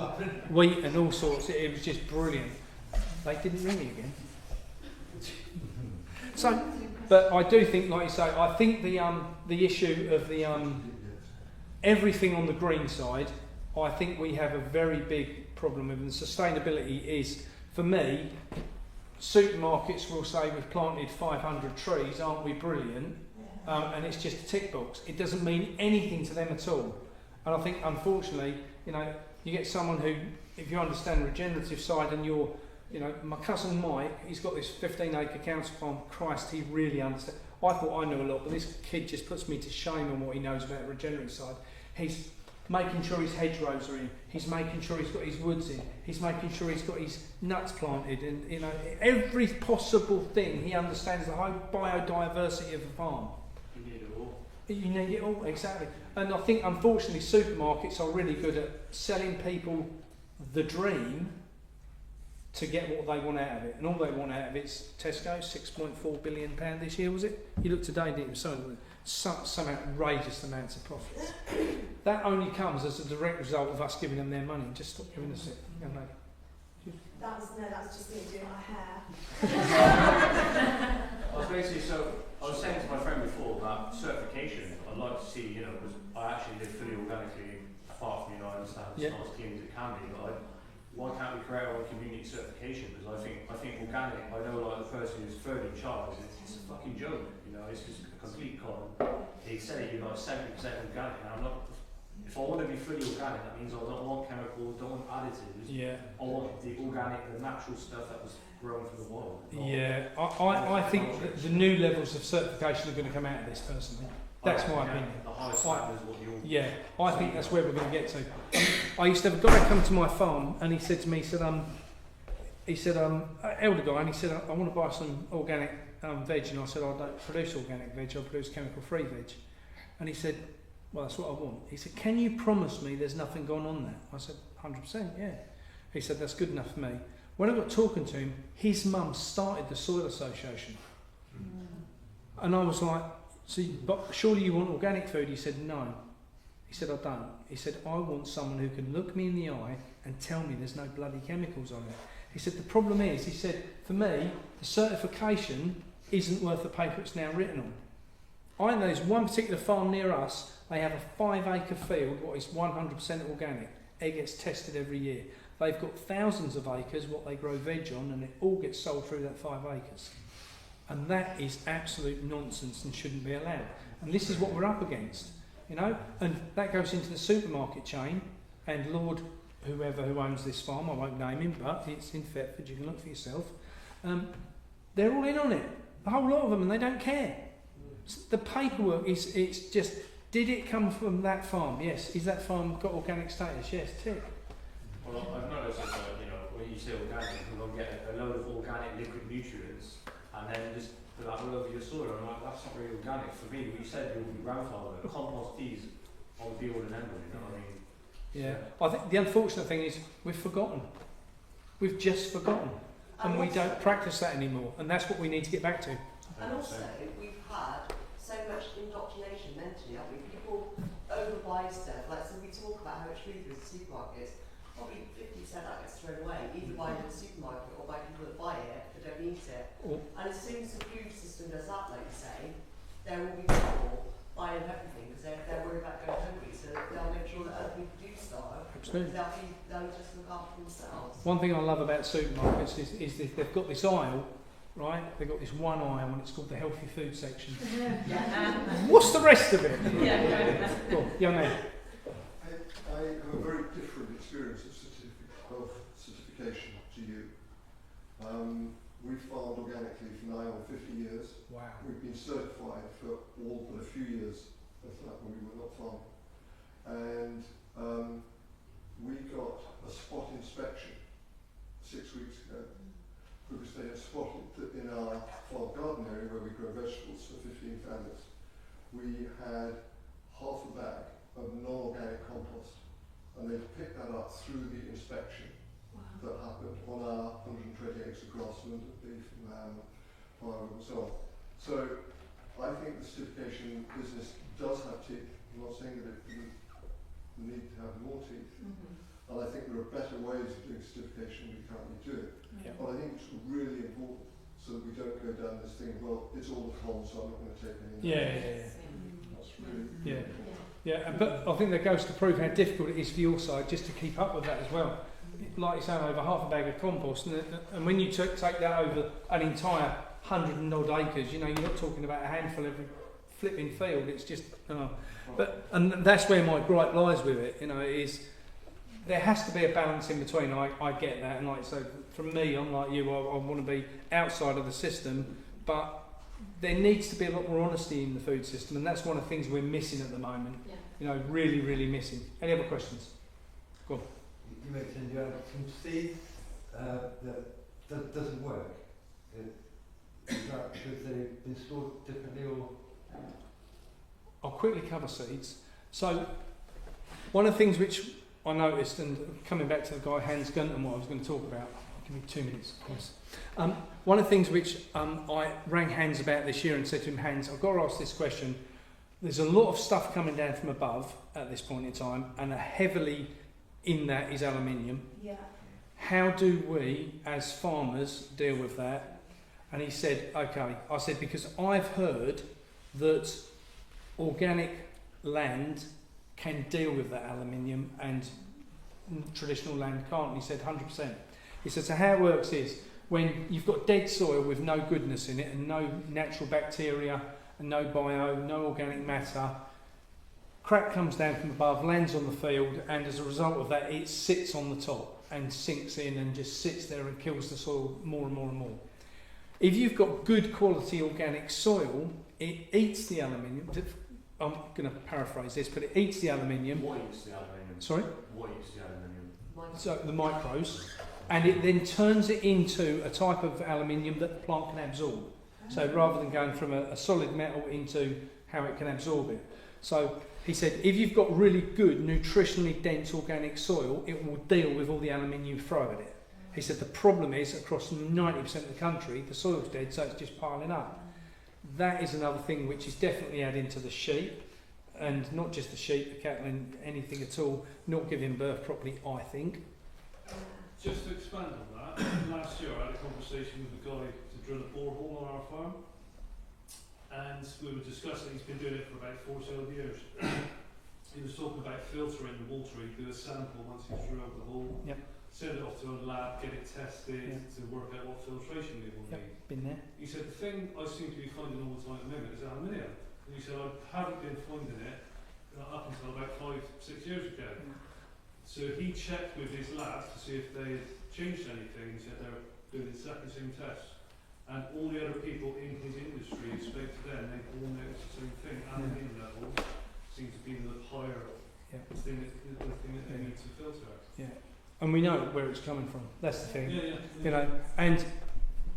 wheat and all sorts. It was just brilliant. They didn't ring me again. So, but I do think, like you say, I think the issue of the everything on the green side, I think we have a very big problem with, and sustainability is, for me, supermarkets will say we've planted 500 trees, aren't we brilliant? And it's just a tick box. It doesn't mean anything to them at all. And I think, unfortunately, you know, you get someone who, if you understand the regenerative side and you're, you know, my cousin Mike, he's got this 15-acre council farm. Christ, he really understands. I thought I knew a lot, but this kid just puts me to shame on what he knows about the regenerative side. He's making sure his hedgerows are in. He's making sure he's got his woods in. He's making sure he's got his nuts planted, and you know, every possible thing. He understands the whole biodiversity of the farm. You need it all. You need it all, exactly. And I think, unfortunately, supermarkets are really good at selling people the dream to get what they want out of it. And all they want out of it's Tesco, £6.4 billion this year, was it? You look today, didn't you? Some outrageous amounts of profits. That only comes as a direct result of us giving them their money. Just stop giving us it, young lady. That was just me doing my hair. I was basically, so I was saying to my friend before about certification. I'd like to see, you know, because I actually live fully organically, apart from, you know, I understand it's not as clean as it can be, but why can't we create our own community certification? Because I think organic, I know like the person who's third in charge, it's a fucking joke, you know, it's just a complete con. They say you're like 70% organic, and I'm not. If I want to be fully organic, that means I don't want chemicals, don't want additives. Yeah. I want the organic, the natural stuff that was grown from the wild. Yeah, I think that the new levels of certification are going to come out of this personally. That's my opinion. The highest standard is what you're. Yeah, I think that's where we're going to get to. I used to have a guy come to my farm, and he said to me, he said, elder guy, and he said, I want to buy some organic veg, and I said, I don't produce organic veg, I produce chemical-free veg. And he said, well, that's what I want. He said, can you promise me there's nothing gone on there? I said, 100%, yeah. He said, that's good enough for me. When I got talking to him, his mum started the Soil Association. And I was like, but surely you want organic food? He said, no. He said, I don't. He said, I want someone who can look me in the eye and tell me there's no bloody chemicals on it. He said, the problem is, he said, for me, the certification isn't worth the paper it's now written on. I know there's one particular farm near us, they have a 5-acre field, what is 100% organic. It gets tested every year. They've got thousands of acres, what they grow veg on, and it all gets sold through that 5 acres. And that is absolute nonsense and shouldn't be allowed. And this is what we're up against, you know. And that goes into the supermarket chain. And Lord, whoever who owns this farm, I won't name him, but it's in Thetford. You can look for yourself. They're all in on it, the whole lot of them, and they don't care. The paperwork it's just. Did it come from that farm? Yes. Is that farm got organic status? Yes. Tick. Well, I've noticed that, you know, when you say organic, you can get a load of organic liquid nutrients and then just put that all over your soil. I'm like, that's not really organic. For me, what you said, your grandfather, compost teas, I would be all in end with, you know what I mean? Yeah. I think the unfortunate thing is we've forgotten. We've just forgotten. And we don't practice that anymore. And that's what we need to get back to. And also, we've had so much indoctrination mentally, haven't we? People overbuy stuff. Like, so we talk about how much food there is in supermarkets. Probably 50% that gets thrown away, either by the supermarket or by people that buy it that don't eat it. And as soon as the food system does that, like you say, there will be people buying everything because they're worried about going hungry, so they'll make sure that other people do starve. Absolutely. They'll just look after themselves. One thing I love about supermarkets is they've got this aisle, right? They've got this one aisle and it's called the healthy food section. What's the rest of it? Go on, young man. I have a very different experience of certification to you. We've farmed organically for nigh on 50 years. Wow. We've been certified for all but a few years after that when we were not farming. And we got a spot inspection 6 weeks ago because they had spotted that in our farm garden area where we grow vegetables for 15 families, we had half a bag of non-organic compost. And they picked that up through the inspection that happened on our 120 acres of grassland, beef, lamb, firewood and so on. So I think the certification business does have teeth. I'm not saying that it doesn't need to have more teeth. And I think there are better ways of doing certification than we currently do it. But I think it's really important so that we don't go down this thing, well, it's all the con, so I'm not going to take any. That's really important. Yeah, but I think that goes to prove how difficult it is for your side just to keep up with that as well. Like you say, over half a bag of compost, and when you take that over an entire 100 and odd acres, you know, you're not talking about a handful every flipping field. It's just, and that's where my gripe lies with it. You know, is there has to be a balance in between. I get that, and like so, from me, I'm like you. I want to be outside of the system, but there needs to be a lot more honesty in the food system, and that's one of the things we're missing at the moment. Yeah. You know, really, really missing. Any other questions? Go on. You mentioned you had some seeds that doesn't work. Is that because they've been stored differently, or? I'll quickly cover seeds. So, one of the things which I noticed, and coming back to the guy Hans Gunton, what I was going to talk about, give me 2 minutes, please. One of the things which I rang Hans about this year and said to him, Hans, I've got to ask this question. There's a lot of stuff coming down from above at this point in time, and heavily in that is aluminium. Yeah. How do we, as farmers, deal with that? And he said, okay. I said, because I've heard that organic land can deal with that aluminium and traditional land can't. And he said 100%. He said, so how it works is when you've got dead soil with no goodness in it and no natural bacteria and no bio, no organic matter, crap comes down from above, lands on the field, and as a result of that it sits on the top and sinks in and just sits there and kills the soil more and more and more. If you've got good quality organic soil, it eats the aluminium. I'm going to paraphrase this, but it eats the aluminium. What eats the aluminium? Sorry? What eats the aluminium? So the microbes, and it then turns it into a type of aluminium that the plant can absorb. So rather than going from a solid metal into how it can absorb it. So he said, if you've got really good, nutritionally dense organic soil, it will deal with all the aluminium you throw at it. He said the problem is across 90% of the country, the soil's dead, so it's just piling up. That is another thing which is definitely adding to the sheep, and not just the sheep, the cattle, and anything at all, not giving birth properly, I think. Just to expand on that, last year I had a conversation with a guy to drill a borehole on our farm, and we were discussing, he's been doing it for about 4 years. He was talking about filtering the water. He'd do a sample once he's drilled the hole, send it off to a lab, get it tested to work out what filtration we will need. Been there. He said, the thing I seem to be finding all the time at the moment is aluminium. And he said, I haven't been finding it up until about 5-6 years ago. So he checked with his labs to see if they had changed anything. He said they're doing exactly the same tests. And all the other people in his industry who spoke to them, they all noticed the same thing. Aluminium level seems to be the higher thing that they need to filter. Yeah. And we know where it's coming from. That's the thing. Yeah. You know,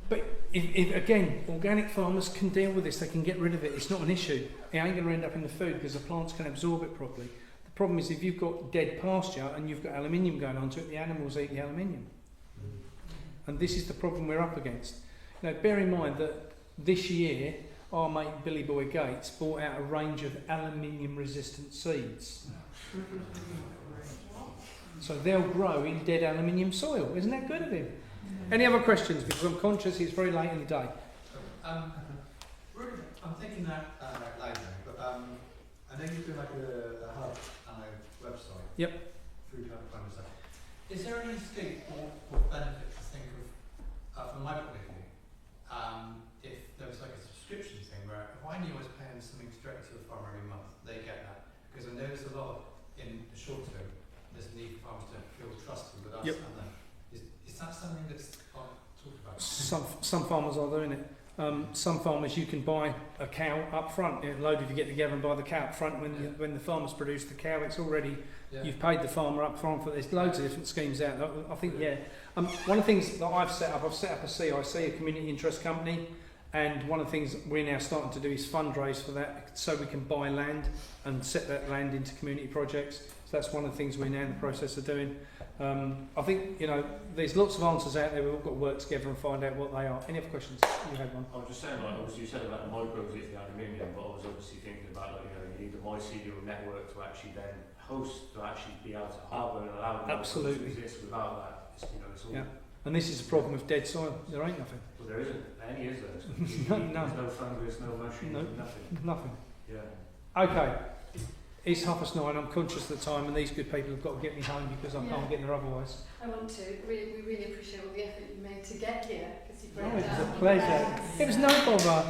but if again, organic farmers can deal with this. They can get rid of it. It's not an issue. It ain't going to end up in the food because the plants can absorb it properly. The problem is if you've got dead pasture and you've got aluminium going onto it, the animals eat the aluminium. And this is the problem we're up against. Now, bear in mind that this year, our mate Billy Boy Gates bought out a range of aluminium-resistant seeds. So they'll grow in dead aluminium soil. Isn't that good of him? Any other questions? Because I'm conscious it's very late in the day. I'm thinking that later, but I know you do like a hub and a website. Yep. Food hub kind of stuff. Is there any scope or benefit to think of, from my point of view, if there was like a subscription thing where if I knew I was paying something straight to the farmer every month, they get that. Because I know there's a lot of, in the short term, there's a need for farmers to feel trusted with us and them. Is that something that's talked about? Some farmers are doing it. Some farmers you can buy a cow up front. A load of you get together and buy the cow up front when the farmers produce the cow. It's already you've paid the farmer up front for. There's loads of different schemes out. I think one of the things that I've set up a CIC, a community interest company, and one of the things we're now starting to do is fundraise for that, so we can buy land and set that land into community projects. So that's one of the things we're now in the process of doing. I think, there's lots of answers out there. We've all got to work together and find out what they are. Any other questions? You had one. I was just saying, obviously you said about the microbes eating the aluminium, but I was obviously thinking about, you need a mycelial network to actually then host, to actually be able to harbour and allow them to exist. Without that, it's all... Yeah. And this is a problem with dead soil. There ain't nothing. Well, there isn't. Any is there? No. There's no fungus, no mushroom, nothing. Nothing. Yeah. Okay. It's 9:30. I'm conscious of the time, and these good people have got to get me home because I can't get there otherwise. I want to. We really appreciate all the effort you made to get here. It was a pleasure. It was no bother.